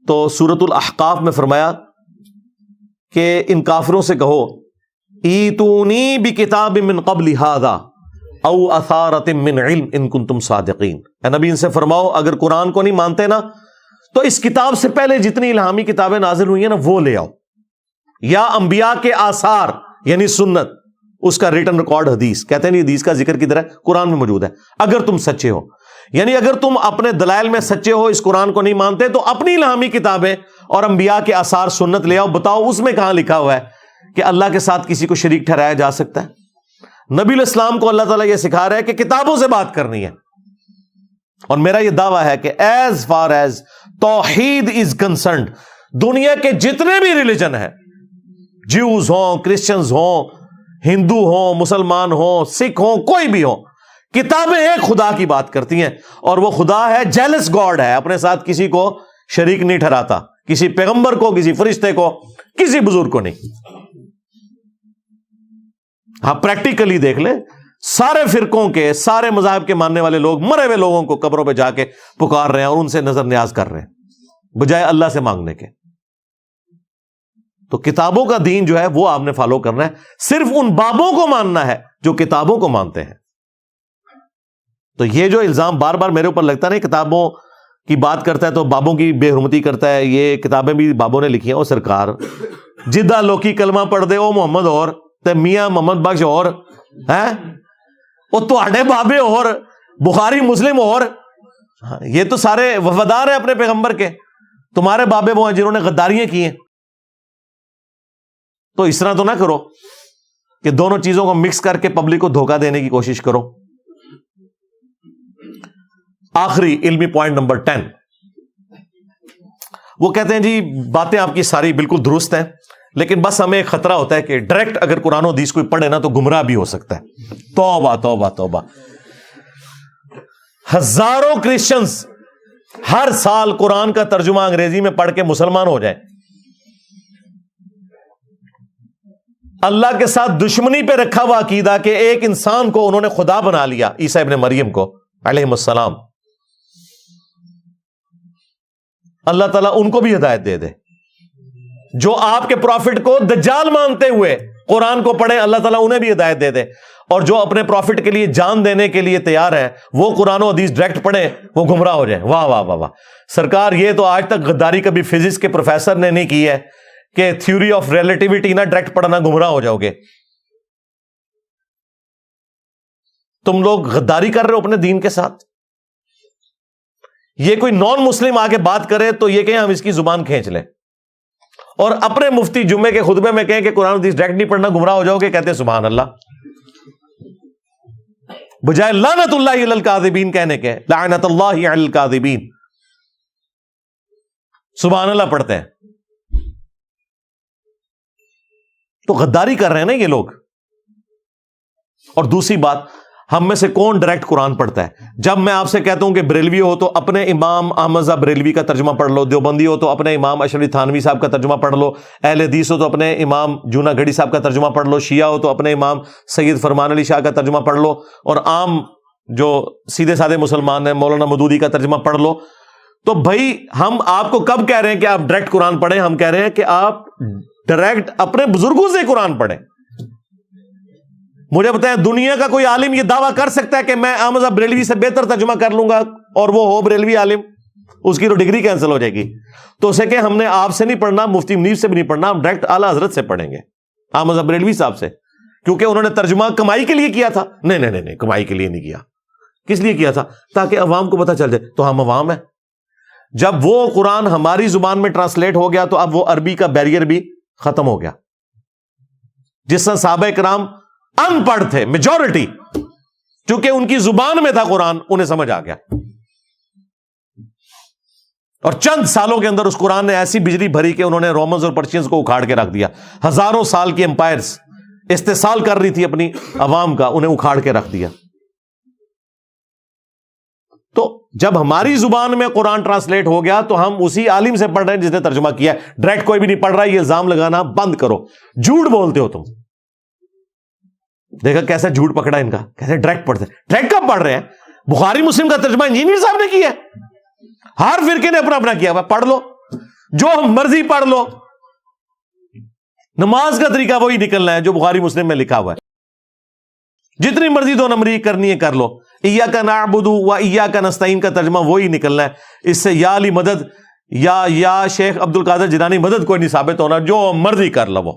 تو سورۃ الاحقاف میں فرمایا کہ ان کافروں سے کہو ایتونی بکتاب من قبل ھذا او اثارۃ من علم ان کنتم صادقین. اے نبی ان سے فرماؤ اگر قرآن کو نہیں مانتے نا تو اس کتاب سے پہلے جتنی الہامی کتابیں نازل ہوئی ہیں نا وہ لے آؤ, یا انبیاء کے آثار یعنی سنت, اس کا ریٹن ریکارڈ حدیث. کہتے ہیں نہیں حدیث کا ذکر کدھر ہے؟ قرآن میں موجود ہے. اگر تم سچے ہو, یعنی اگر تم اپنے دلائل میں سچے ہو, اس قرآن کو نہیں مانتے, تو اپنی الہامی کتابیں اور انبیاء کے آثار سنت لے آؤ. بتاؤ اس میں کہاں لکھا ہوا ہے کہ اللہ کے ساتھ کسی کو شریک ٹھہرایا جا سکتا ہے؟ نبی علیہ السلام کو اللہ تعالیٰ یہ سکھا رہا ہے کہ کتابوں سے بات کرنی ہے. اور میرا یہ دعویٰ ہے کہ ایز فار ایز توحید از کنسرنڈ, دنیا کے جتنے بھی ریلیجن ہیں, جیوز ہوں, کرسچنز ہوں, ہندو ہوں, مسلمان ہوں, سکھ ہوں, کوئی بھی ہوں, کتابیں ایک خدا کی بات کرتی ہیں, اور وہ خدا ہے جیلس گاڈ ہے, اپنے ساتھ کسی کو شریک نہیں ٹھہراتا، کسی پیغمبر کو، کسی فرشتے کو، کسی بزرگ کو نہیں۔ ہاں پریکٹیکلی دیکھ لیں، سارے فرقوں کے، سارے مذاہب کے ماننے والے لوگ مرے ہوئے لوگوں کو قبروں پہ جا کے پکار رہے ہیں اور ان سے نظر نیاز کر رہے ہیں بجائے اللہ سے مانگنے کے۔ تو کتابوں کا دین جو ہے وہ آپ نے فالو کرنا ہے، صرف ان بابوں کو ماننا ہے جو کتابوں کو مانتے ہیں۔ تو یہ جو الزام بار بار میرے اوپر لگتا ہے، کتابوں کی بات کرتا ہے تو بابوں کی بے حرمتی کرتا ہے، یہ کتابیں بھی بابوں نے لکھی ہیں۔ او سرکار جدہ لوکی کلمہ پڑھ دے او محمد اور تے میاں محمد بخش اور ہیں وہ تواڈے بابے اور بخاری مسلم اور یہ تو سارے وفادار ہیں اپنے پیغمبر کے، تمہارے بابے وہ ہیں جنہوں نے غداریاں کی ہیں۔ تو اس طرح تو نہ کرو کہ دونوں چیزوں کو مکس کر کے پبلک کو دھوکہ دینے کی کوشش کرو۔ آخری علمی پوائنٹ نمبر 10، وہ کہتے ہیں جی باتیں آپ کی ساری بالکل درست ہیں، لیکن بس ہمیں ایک خطرہ ہوتا ہے کہ ڈائریکٹ اگر قرآن و حدیث کوئی پڑھے نا تو گمراہ بھی ہو سکتا ہے۔ توبہ توبہ توبہ، ہزاروں کرسچنز ہر سال قرآن کا ترجمہ انگریزی میں پڑھ کے مسلمان ہو جائیں، اللہ کے ساتھ دشمنی پہ رکھا ہوا عقیدہ کہ ایک انسان کو انہوں نے خدا بنا لیا، عیسیٰ ابن مریم کو علیہ السلام، اللہ تعالیٰ ان کو بھی ہدایت دے دے۔ جو آپ کے پروفٹ کو دجال مانتے ہوئے قرآن کو پڑھیں، اللہ تعالیٰ انہیں بھی ہدایت دے دے، اور جو اپنے پروفٹ کے لیے جان دینے کے لیے تیار ہیں وہ قرآن و حدیث ڈائریکٹ پڑھیں، وہ گمراہ ہو جائیں۔ واہ واہ واہ واہ سرکار، یہ تو آج تک غداری کبھی فزکس کے پروفیسر نے نہیں کی ہے کہ تھیوری آف ریلیٹیوٹی نہ ڈائریکٹ پڑھنا گمراہ ہو جاؤ گے۔ تم لوگ غداری کر رہے ہو اپنے دین کے ساتھ۔ یہ کوئی نان مسلم آ کے بات کرے تو یہ کہیں ہم اس کی زبان کھینچ لیں، اور اپنے مفتی جمعے کے خطبے میں کہیں کہ قرآن حدیث ڈائریکٹ نہیں پڑھنا گمراہ ہو جاؤ گے، کہتے ہیں سبحان اللہ، بجائے لعنت اللہ علی الکاذبین کہنے کے، لعنت اللہ علی الکاذبین، سبحان اللہ پڑھتے ہیں۔ تو غداری کر رہے ہیں نا یہ لوگ۔ اور دوسری بات، ہم میں سے کون ڈائریکٹ قرآن پڑھتا ہے؟ جب میں آپ سے کہتا ہوں کہ بریلوی ہو تو اپنے امام احمد رضا بریلوی کا ترجمہ پڑھ لو، دیوبندی ہو تو اپنے امام اشرف علی تھانوی صاحب کا ترجمہ پڑھ لو، اہل حدیث ہو تو اپنے امام جونا گڑھی صاحب کا ترجمہ پڑھ لو، شیعہ ہو تو اپنے امام سید فرمان علی شاہ کا ترجمہ پڑھ لو، اور عام جو سیدھے سادے مسلمان ہیں مولانا مودودی کا ترجمہ پڑھ لو، تو بھائی ہم آپ کو کب کہہ رہے ہیں کہ آپ ڈائریکٹ قرآن پڑھیں؟ ہم کہہ رہے ہیں کہ آپ ڈائریکٹ اپنے بزرگوں سے قرآن پڑھیں۔ مجھے بتائیں دنیا کا کوئی عالم یہ دعویٰ کر سکتا ہے کہ میں احمد رضا بریلوی سے بہتر ترجمہ کر لوں گا اور وہ ہو بریلوی عالم؟ اس کی تو ڈگری کینسل ہو جائے گی۔ تو اسے کہ ہم نے آپ سے نہیں پڑھنا، مفتی منیف سے بھی نہیں پڑھنا، ہم ڈائریکٹ اعلیٰ حضرت سے پڑھیں گے، احمد رضا بریلوی صاحب سے، کیونکہ انہوں نے ترجمہ کمائی کے لیے کیا تھا۔ نہیں نہیں نہیں، کمائی کے لیے نہیں کیا۔ کس لیے کیا تھا؟ تاکہ عوام کو پتہ چل جائے تو ہم عوام ہیں۔ جب وہ قرآن ہماری زبان میں ٹرانسلیٹ ہو گیا تو اب وہ عربی کا بیریئر بھی ختم ہو گیا۔ جس طرح صحابہ کرام ان پڑھ تھے میجورٹی، چونکہ ان کی زبان میں تھا قرآن، انہیں سمجھ آ گیا، اور چند سالوں کے اندر اس قرآن نے ایسی بجلی بھری کہ انہوں نے رومنز اور پرشینز کو اکھاڑ کے رکھ دیا۔ ہزاروں سال کی امپائرز استحصال کر رہی تھی اپنی عوام کا، انہیں اکھاڑ کے رکھ دیا۔ تو جب ہماری زبان میں قرآن ٹرانسلیٹ ہو گیا تو ہم اسی عالم سے پڑھ رہے ہیں جس نے ترجمہ کیا ہے، ڈائریکٹ کوئی بھی نہیں پڑھ رہا۔ یہ الزام لگانا بند کرو، جھوٹ بولتے ہو تم۔ دیکھا کیسا جھوٹ پکڑا ان کا، کیسے ڈائریکٹ پڑھتے ہیں۔ ڈائریکٹ کب پڑھ رہے ہیں؟ بخاری مسلم کا ترجمہ انجینئر صاحب نے کیا ہے، ہر فرقے نے اپنا اپنا کیا ہوا، پڑھ لو جو مرضی پڑھ لو، نماز کا طریقہ وہی نکلنا ہے جو بخاری مسلم میں لکھا ہوا ہے، جتنی مرضی دو نمبری کرنی ہے کر لو۔ ایاک نعبد و ایاک نستعین کا ترجمہ وہی نکلنا ہے، اس سے یا علی مدد یا شیخ عبد القادر جیلانی مدد کوئی نہیں ثابت ہونا، جو مرضی کر لو۔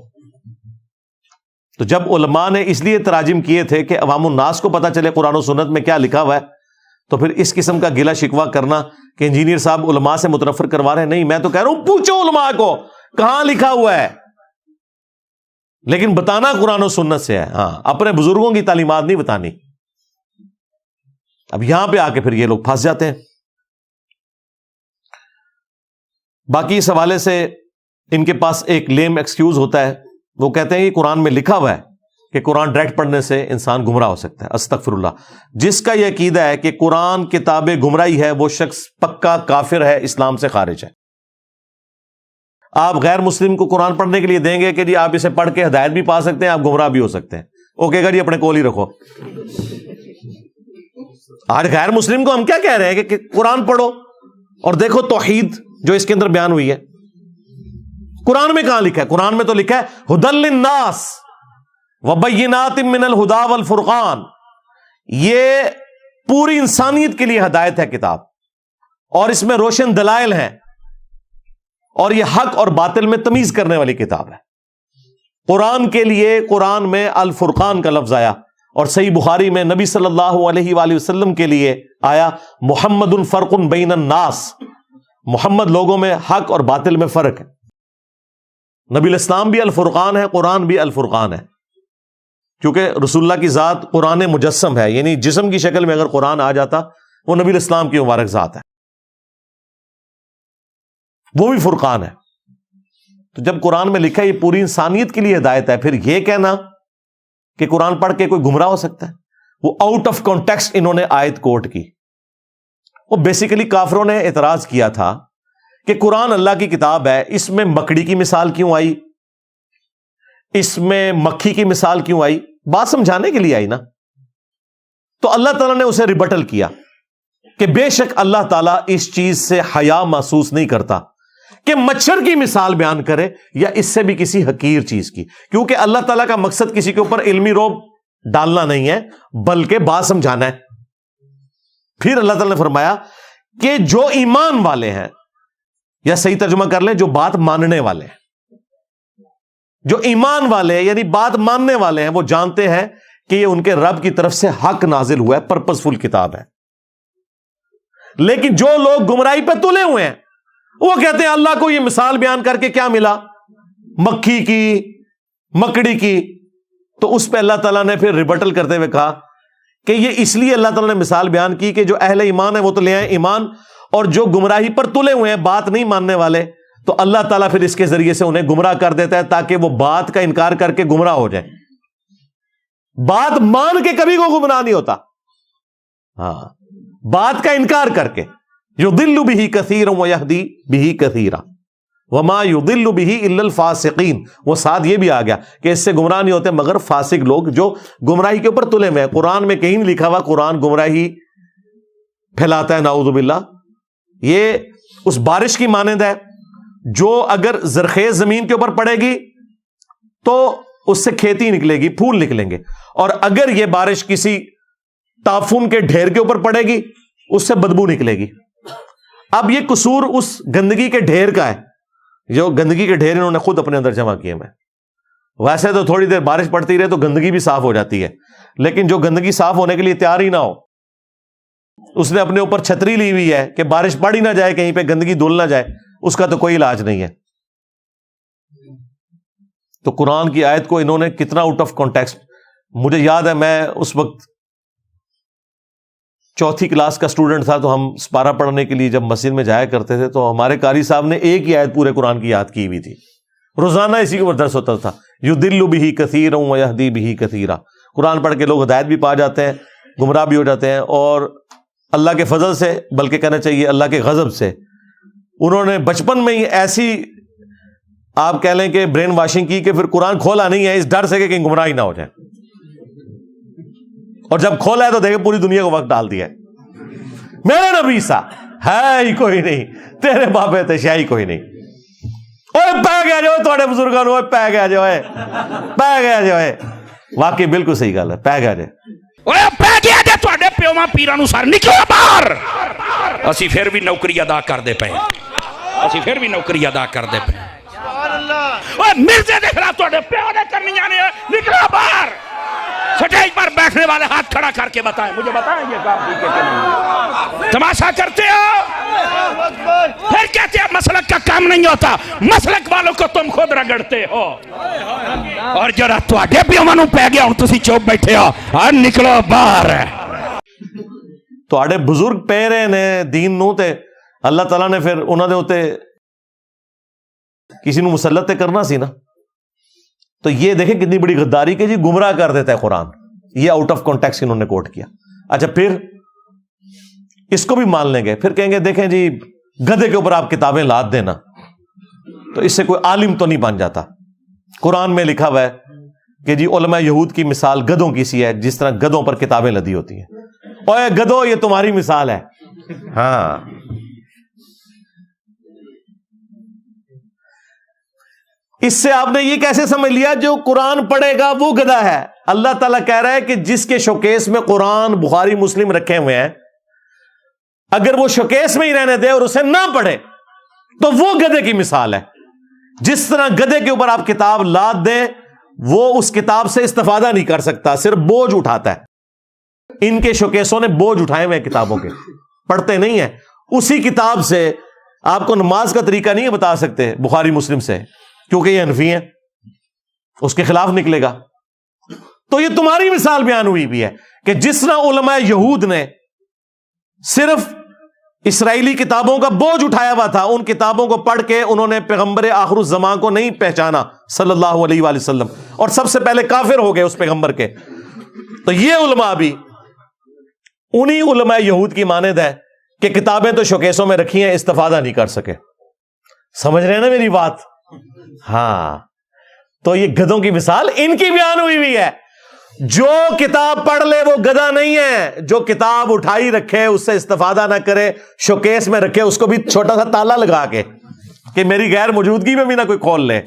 تو جب علماء نے اس لیے تراجم کیے تھے کہ عوام الناس کو پتہ چلے قرآن و سنت میں کیا لکھا ہوا ہے، تو پھر اس قسم کا گلا شکوہ کرنا کہ انجینئر صاحب علماء سے متنفر کروا رہے ہیں، نہیں، میں تو کہہ رہا ہوں پوچھو علماء کو کہاں لکھا ہوا ہے، لیکن بتانا قرآن و سنت سے ہے، ہاں اپنے بزرگوں کی تعلیمات نہیں بتانی۔ اب یہاں پہ آ کے پھر یہ لوگ پھنس جاتے ہیں۔ باقی اس حوالے سے ان کے پاس ایک لیم ایکسکیوز ہوتا ہے، وہ کہتے ہیں کہ قرآن میں لکھا ہوا ہے کہ قرآن ڈائریکٹ پڑھنے سے انسان گمراہ ہو سکتا ہے۔ استغفر اللہ۔ جس کا یہ عقیدہ ہے کہ قرآن کتاب گمراہی ہے وہ شخص پکا کافر ہے، اسلام سے خارج ہے۔ آپ غیر مسلم کو قرآن پڑھنے کے لیے دیں گے کہ جی آپ اسے پڑھ کے ہدایت بھی پا سکتے ہیں، آپ گمراہ بھی ہو سکتے ہیں، وہ کہے گا جی اپنے کول ہی رکھو۔ آج غیر مسلم کو ہم کیا کہہ رہے ہیں کہ قرآن پڑھو، اور دیکھو توحید جو اس کے اندر بیان ہوئی ہے، قرآن میں کہاں لکھا ہے؟ قرآن میں تو لکھا ہے ھدی للناس وبینات من الہدی والفرقان، یہ پوری انسانیت کے لیے ہدایت ہے کتاب، اور اس میں روشن دلائل ہیں، اور یہ حق اور باطل میں تمیز کرنے والی کتاب ہے۔ قرآن کے لیے قرآن میں الفرقان کا لفظ آیا، اور صحیح بخاری میں نبی صلی اللہ علیہ وآلہ وسلم کے لیے آیا محمد فرق بین الناس، محمد لوگوں میں حق اور باطل میں فرق ہے۔ نبی الاسلام بھی الفرقان ہے، قرآن بھی الفرقان ہے، کیونکہ رسول اللہ کی ذات قرآن مجسم ہے، یعنی جسم کی شکل میں اگر قرآن آ جاتا وہ نبی الاسلام کی مبارک ذات ہے، وہ بھی فرقان ہے۔ تو جب قرآن میں لکھا ہے یہ پوری انسانیت کے لیے ہدایت ہے، پھر یہ کہنا کہ قرآن پڑھ کے کوئی گمراہ ہو سکتا ہے، وہ آؤٹ آف کانٹیکسٹ انہوں نے آیت کوٹ کی۔ وہ بیسیکلی کافروں نے اعتراض کیا تھا کہ قرآن اللہ کی کتاب ہے، اس میں مکڑی کی مثال کیوں آئی، اس میں مکھی کی مثال کیوں آئی؟ بات سمجھانے کے لیے آئی نا۔ تو اللہ تعالیٰ نے اسے ریبٹل کیا کہ بے شک اللہ تعالیٰ اس چیز سے حیا محسوس نہیں کرتا کہ مچھر کی مثال بیان کرے یا اس سے بھی کسی حقیر چیز کی، کیونکہ اللہ تعالیٰ کا مقصد کسی کے اوپر علمی روب ڈالنا نہیں ہے بلکہ بات سمجھانا ہے۔ پھر اللہ تعالیٰ نے فرمایا کہ جو ایمان والے ہیں، یا صحیح ترجمہ کر لیں جو بات ماننے والے ہیں، جو ایمان والے ہیں یعنی بات ماننے والے ہیں، وہ جانتے ہیں کہ یہ ان کے رب کی طرف سے حق نازل ہوا ہے، پرپسفل کتاب ہے۔ لیکن جو لوگ گمراہی پہ تلے ہوئے ہیں وہ کہتے ہیں اللہ کو یہ مثال بیان کر کے کیا ملا، مکھی کی، مکڑی کی۔ تو اس پہ اللہ تعالیٰ نے پھر ریبٹل کرتے ہوئے کہا کہ یہ اس لیے اللہ تعالیٰ نے مثال بیان کی کہ جو اہل ایمان ہے وہ تو لے آئیں ایمان، اور جو گمراہی پر تلے ہوئے ہیں بات نہیں ماننے والے، تو اللہ تعالیٰ پھر اس کے ذریعے سے انہیں گمراہ کر دیتا ہے تاکہ وہ بات کا انکار کر کے گمراہ ہو جائے۔ بات مان کے کبھی کوئی گمراہ نہیں ہوتا، ہاں بات کا انکار کر کے۔ یضل بہ کثیرا ویہدی بہ کثیرا وما یضل بہ الا الفاسقین، وہ ساتھ یہ بھی آ گیا کہ اس سے گمراہ نہیں ہوتے مگر فاسق لوگ جو گمراہی کے اوپر تلے ہوئے ہیں۔ قرآن میں کہیں نہیں لکھا ہوا قرآن گمراہی پھیلاتا ہے، نعوذ باللہ۔ یہ اس بارش کی مانند ہے جو اگر زرخیز زمین کے اوپر پڑے گی تو اس سے کھیتی نکلے گی، پھول نکلیں گے، اور اگر یہ بارش کسی تافون کے ڈھیر کے اوپر پڑے گی اس سے بدبو نکلے گی۔ اب یہ قصور اس گندگی کے ڈھیر کا ہے، جو گندگی کے ڈھیر انہوں نے خود اپنے اندر جمع کیے ہیں۔ ویسے تو تھوڑی دیر بارش پڑتی رہے تو گندگی بھی صاف ہو جاتی ہے، لیکن جو گندگی صاف ہونے کے لیے تیار ہی نہ ہو، اس نے اپنے اوپر چھتری لی ہوئی ہے کہ بارش پڑ ہی نہ جائے، کہیں پہ گندگی دھل نہ جائے، اس کا تو کوئی علاج نہیں ہے۔ تو قرآن کی آیت کو انہوں نے کتنا آؤٹ آف کانٹیکسٹ، مجھے یاد ہے میں اس وقت چوتھی کلاس کا اسٹوڈنٹ تھا، تو ہم سپارہ پڑھنے کے لیے جب مسجد میں جایا کرتے تھے تو ہمارے قاری صاحب نے ایک ہی آیت پورے قرآن کی یاد کی ہوئی تھی، روزانہ اسی کے اوپر درس ہوتا تھا، یضل بہ کثیرا ویہدی بہ کثیرا۔ قرآن پڑھ کے لوگ ہدایت بھی پا جاتے ہیں، گمراہ بھی ہو جاتے ہیں، اور اللہ کے فضل سے، بلکہ کہنا چاہیے اللہ کے غضب سے، انہوں نے بچپن میں ہی ایسی آپ کہہ لیں کہ برین واشنگ کی کہ پھر قرآن کھولا نہیں ہے اس ڈر سے کہ کہیں گمراہی نہ ہو جائے، اور جب کھولا ہے تو دیکھیں پوری دنیا کو وقت ڈال دیا ہے۔ میرے نبی سا ہے ہی کوئی نہیں، تیرے بابے تے شاہی کوئی نہیں، اوے پہ گیا جو تھوڑے بزرگوں نے، پہ گیا جو ہے، پہ گیا جو ہے۔ واقعی بالکل صحیح گل ہے، پہ گیا جو اوے پہ گیا جو تھوڑے پیواں پیراں نو سر نکلو باہر۔ اسی پھر بھی نوکری ادا کردے پے، اسی پھر بھی نوکری ادا کردے پے۔ اوے مرزے دے خلاف تھوڑے پیو نے کرنی جانے، نکلو باہر۔ سٹیج پر بیٹھنے والے ہاتھ کھڑا کر کے بتائیں، مجھے بتائیں یہ کام ٹھیک ہے کہ نہیں؟ تماشا کرتے ہو، پھر کہتے ہیں مسلک کا کام نہیں ہوتا، مسلک والوں کو تم خود رگڑتے ہو، اور جڑا تواڈے پیواں نو پے گیا ہن تسی چوپ بیٹھے ہو، اور نکلو باہر۔ تواڈے بزرگ پے رہے نے دین نو، تے اللہ تعالیٰ نے پھر انہاں دے اوتے کسی نو مسلط تے کرنا سی نا۔ تو یہ دیکھیں کتنی بڑی غداری کہ جی گمراہ کر دیتا ہے قرآن، یہ آؤٹ آف کانٹیکسٹ انہوں نے کوٹ کیا۔ اچھا پھر اس کو بھی مان لیں گے، پھر کہیں گے دیکھیں جی گدھے کے اوپر آپ کتابیں لاد دینا، تو اس سے کوئی عالم تو نہیں بن جاتا. قرآن میں لکھا ہوا ہے کہ جی علماء یہود کی مثال گدھوں کی سی ہے، جس طرح گدھوں پر کتابیں لدی ہوتی ہیں. اوے گدھو، یہ تمہاری مثال ہے. ہاں، اس سے آپ نے یہ کیسے سمجھ لیا جو قرآن پڑھے گا وہ گدھا ہے؟ اللہ تعالیٰ کہہ رہا ہے کہ جس کے شوکیس میں قرآن، بخاری، مسلم رکھے ہوئے ہیں، اگر وہ شوکیس میں ہی رہنے دے اور اسے نہ پڑھے تو وہ گدھے کی مثال ہے. جس طرح گدھے کے اوپر آپ کتاب لاد دیں، وہ اس کتاب سے استفادہ نہیں کر سکتا، صرف بوجھ اٹھاتا ہے. ان کے شوکیسوں نے بوجھ اٹھائے ہوئے کتابوں کے، پڑھتے نہیں ہیں. اسی کتاب سے آپ کو نماز کا طریقہ نہیں بتا سکتے بخاری مسلم سے، کیونکہ یہ حنفی ہیں، اس کے خلاف نکلے گا. تو یہ تمہاری مثال بیان ہوئی بھی ہے کہ جس طرح علماء یہود نے صرف اسرائیلی کتابوں کا بوجھ اٹھایا ہوا تھا، ان کتابوں کو پڑھ کے انہوں نے پیغمبر آخر الزمان کو نہیں پہچانا صلی اللہ علیہ وآلہ وسلم، اور سب سے پہلے کافر ہو گئے اس پیغمبر کے. تو یہ علماء بھی انہی علماء یہود کی مانند ہے کہ کتابیں تو شوکیسوں میں رکھی ہیں، استفادہ نہیں کر سکے. سمجھ رہے ہیں نا میری بات؟ ہاں، تو یہ گدھوں کی مثال ان کی بیان ہوئی ہے. جو کتاب پڑھ لے وہ گدھا نہیں ہے، جو کتاب اٹھائی رکھے اس سے استفادہ نہ کرے، شوکیس میں رکھے، اس کو بھی چھوٹا سا تالا لگا کے کہ میری غیر موجودگی میں بھی نہ کوئی کھول لے،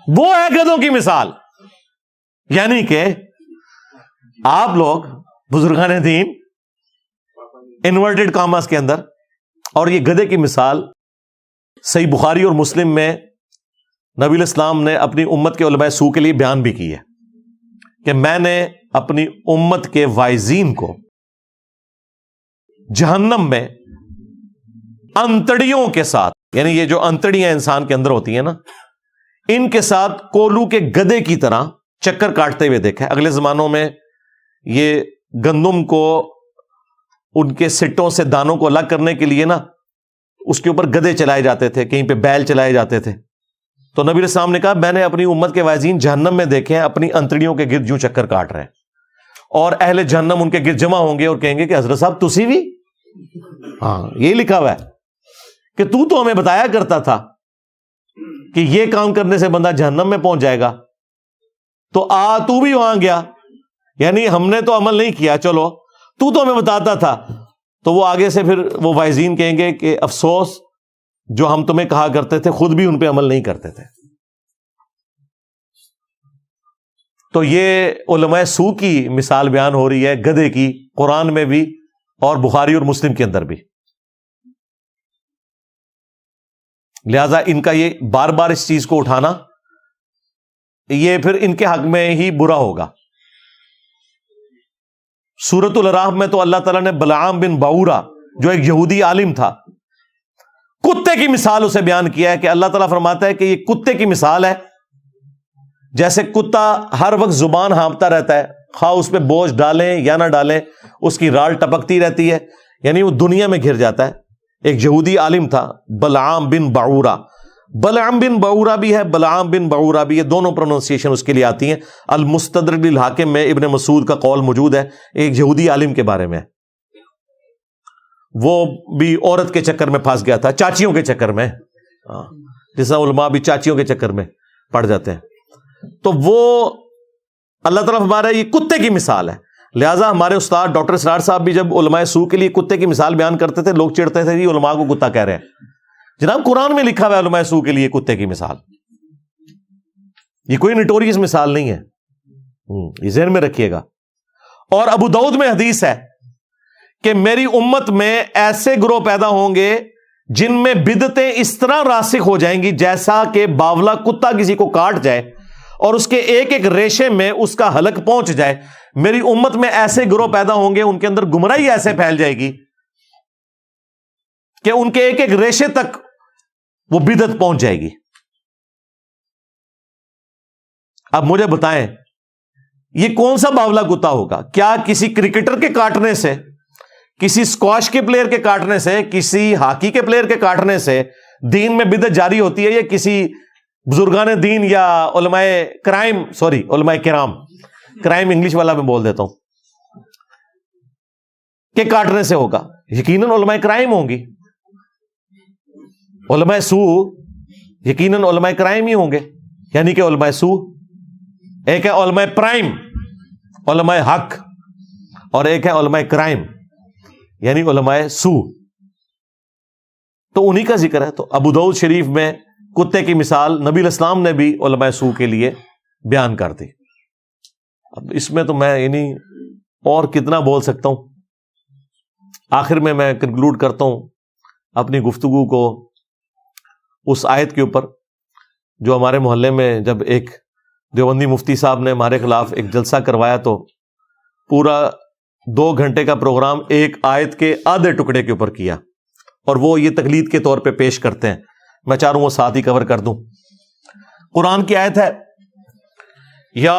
وہ ہے گدھوں کی مثال. یعنی کہ آپ لوگ بزرگان دین انورٹڈ کاماس کے اندر، اور یہ گدھے کی مثال صحیح بخاری اور مسلم میں نبی الاسلام نے اپنی امت کے علماء سوء کے لیے بیان بھی کی ہے کہ میں نے اپنی امت کے وائزین کو جہنم میں انتڑیوں کے ساتھ، یعنی یہ جو انتڑیاں انسان کے اندر ہوتی ہیں نا، ان کے ساتھ کولو کے گدے کی طرح چکر کاٹتے ہوئے دیکھا ہے. اگلے زمانوں میں یہ گندم کو ان کے سٹوں سے دانوں کو الگ کرنے کے لیے نا اس کے اوپر گدے چلائے جاتے تھے، کہیں پہ بیل چلائے جاتے تھے. تو نبی السلام نے کہا میں نے اپنی امت کے وائزین جہنم میں دیکھے ہیں اپنی انتڑیوں کے گرد یوں چکر کاٹ رہے ہیں، اور اہل جہنم ان کے گرد جمع ہوں گے اور کہیں گے کہ حضرت صاحب تسی بھی؟ ہاں، یہ لکھا ہوا ہے کہ تو ہمیں بتایا کرتا تھا کہ یہ کام کرنے سے بندہ جہنم میں پہنچ جائے گا، تو تو بھی وہاں گیا، یعنی ہم نے تو عمل نہیں کیا، چلو تو ہمیں بتاتا تھا. تو وہ آگے سے پھر وہ وائزین کہیں گے کہ افسوس، جو ہم تمہیں کہا کرتے تھے خود بھی ان پہ عمل نہیں کرتے تھے. تو یہ علماء سوء کی مثال بیان ہو رہی ہے گدھے کی، قرآن میں بھی اور بخاری اور مسلم کے اندر بھی. لہذا ان کا یہ بار بار اس چیز کو اٹھانا، یہ پھر ان کے حق میں ہی برا ہوگا. سورۃ الاعراف میں تو اللہ تعالیٰ نے بلعام بن باورا جو ایک یہودی عالم تھا، کتے کی مثال اسے بیان کیا ہے کہ اللہ تعالیٰ فرماتا ہے کہ یہ کتے کی مثال ہے، جیسے کتا ہر وقت زبان ہانپتا رہتا ہے، خواہ اس پہ بوجھ ڈالیں یا نہ ڈالیں اس کی رال ٹپکتی رہتی ہے، یعنی وہ دنیا میں گھر جاتا ہے. ایک یہودی عالم تھا بلعام بن باورا. بلعام بن باورا بھی ہے، بلعام بن باورا بھی، یہ دونوں پروننسیشن اس کے لیے آتی ہیں. المستدرک للحاکم میں ابن مسعود کا قول موجود ہے ایک یہودی عالم کے بارے میں. وہ بھی عورت کے چکر میں پھنس گیا تھا، چاچیوں کے چکر میں، جیسا علماء بھی چاچیوں کے چکر میں پڑ جاتے ہیں. تو وہ اللہ تعالیٰ ہمارا یہ کتے کی مثال ہے. لہٰذا ہمارے استاد ڈاکٹر اسرار صاحب بھی جب علماء سوء کے لیے کتے کی مثال بیان کرتے تھے، لوگ چڑھتے تھے یہ علماء کو کتا کہہ رہے ہیں. جناب قرآن میں لکھا ہوا ہے علماء سوء کے لیے کتے کی مثال، یہ کوئی نٹوریس مثال نہیں ہے، یہ ذہن میں رکھیے گا. اور ابو داؤد میں حدیث ہے کہ میری امت میں ایسے گروہ پیدا ہوں گے جن میں بدعتیں اس طرح راسخ ہو جائیں گی جیسا کہ باولا کتا کسی کو کاٹ جائے اور اس کے ایک ایک ریشے میں اس کا حلق پہنچ جائے. میری امت میں ایسے گروہ پیدا ہوں گے، ان کے اندر گمراہی ایسے پھیل جائے گی کہ ان کے ایک ایک ریشے تک وہ بدعت پہنچ جائے گی. اب مجھے بتائیں یہ کون سا باولا کتا ہوگا؟ کیا کسی کرکٹر کے کاٹنے سے، کسی اسکواش کے پلیئر کے کاٹنے سے، کسی ہاکی کے پلیئر کے کاٹنے سے دین میں بدعت جاری ہوتی ہے، یا کسی بزرگان دین یا علماء کرام کرائم انگلش والا میں بول دیتا ہوں کہ کاٹنے سے ہوگا؟ یقیناً علماء کرائم ہوں گی. علماء سوء یقیناً علماء کرائم ہی ہوں گے، یعنی کہ علماء سو. ایک ہے علماء پرائم، علماء حق، اور ایک ہے علماء کرائم یعنی علماء سو. تو انہی کا ذکر ہے. تو ابو داؤد شریف میں کتے کی مثال نبی علیہ السلام نے بھی علماء سو کے لیے بیان کر دی. اب اس میں تو میں یعنی اور کتنا بول سکتا ہوں. آخر میں کنکلوڈ کرتا ہوں اپنی گفتگو کو اس آیت کے اوپر جو ہمارے محلے میں جب ایک دیوبندی مفتی صاحب نے ہمارے خلاف ایک جلسہ کروایا تو پورا 2 گھنٹے کا پروگرام ایک آیت کے آدھے ٹکڑے کے اوپر کیا، اور وہ یہ تقلید کے طور پہ پیش کرتے ہیں. میں چاہ رہا ہوں وہ ساتھ ہی کور کر دوں. قرآن کی آیت ہے یا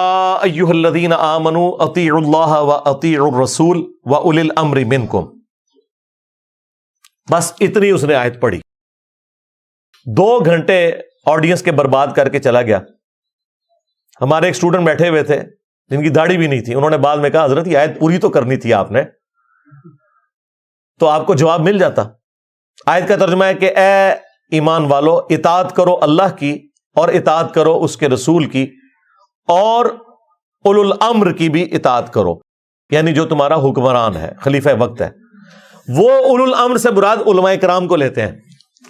ایھا الذین آمنوا اطیعوا اللہ واطیعوا الرسول واولی الامر منکم. بس اتنی اس نے آیت پڑھی، 2 گھنٹے آڈینس کے برباد کر کے چلا گیا. ہمارے ایک اسٹوڈنٹ بیٹھے ہوئے تھے جن کی داڑھی بھی نہیں تھی، انہوں نے بعد میں کہا حضرت یہ آیت پوری تو کرنی تھی آپ نے، تو آپ کو جواب مل جاتا. آیت کا ترجمہ ہے کہ اے ایمان والو اطاعت کرو اللہ کی اور اطاعت کرو اس کے رسول کی اور اولو الامر کی بھی اطاعت کرو، یعنی جو تمہارا حکمران ہے، خلیفہ وقت ہے. وہ اولو الامر سے مراد علماء کرام کو لیتے ہیں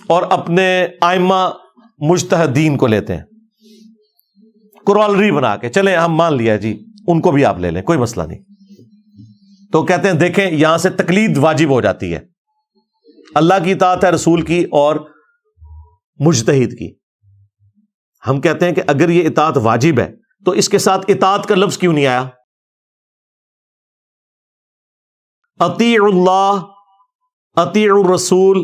اور اپنے ائمہ مجتہدین کو لیتے ہیں. کرالری بنا کے چلیں ہم مان لیا جی ان کو بھی آپ لے لیں، کوئی مسئلہ نہیں. تو کہتے ہیں دیکھیں یہاں سے تقلید واجب ہو جاتی ہے. اللہ کی اطاعت ہے رسول کی اور مجتہد کی. ہم کہتے ہیں کہ اگر یہ اطاعت واجب ہے تو اس کے ساتھ اطاعت کا لفظ کیوں نہیں آیا؟ اطیعوا اللہ، اطیعوا الرسول،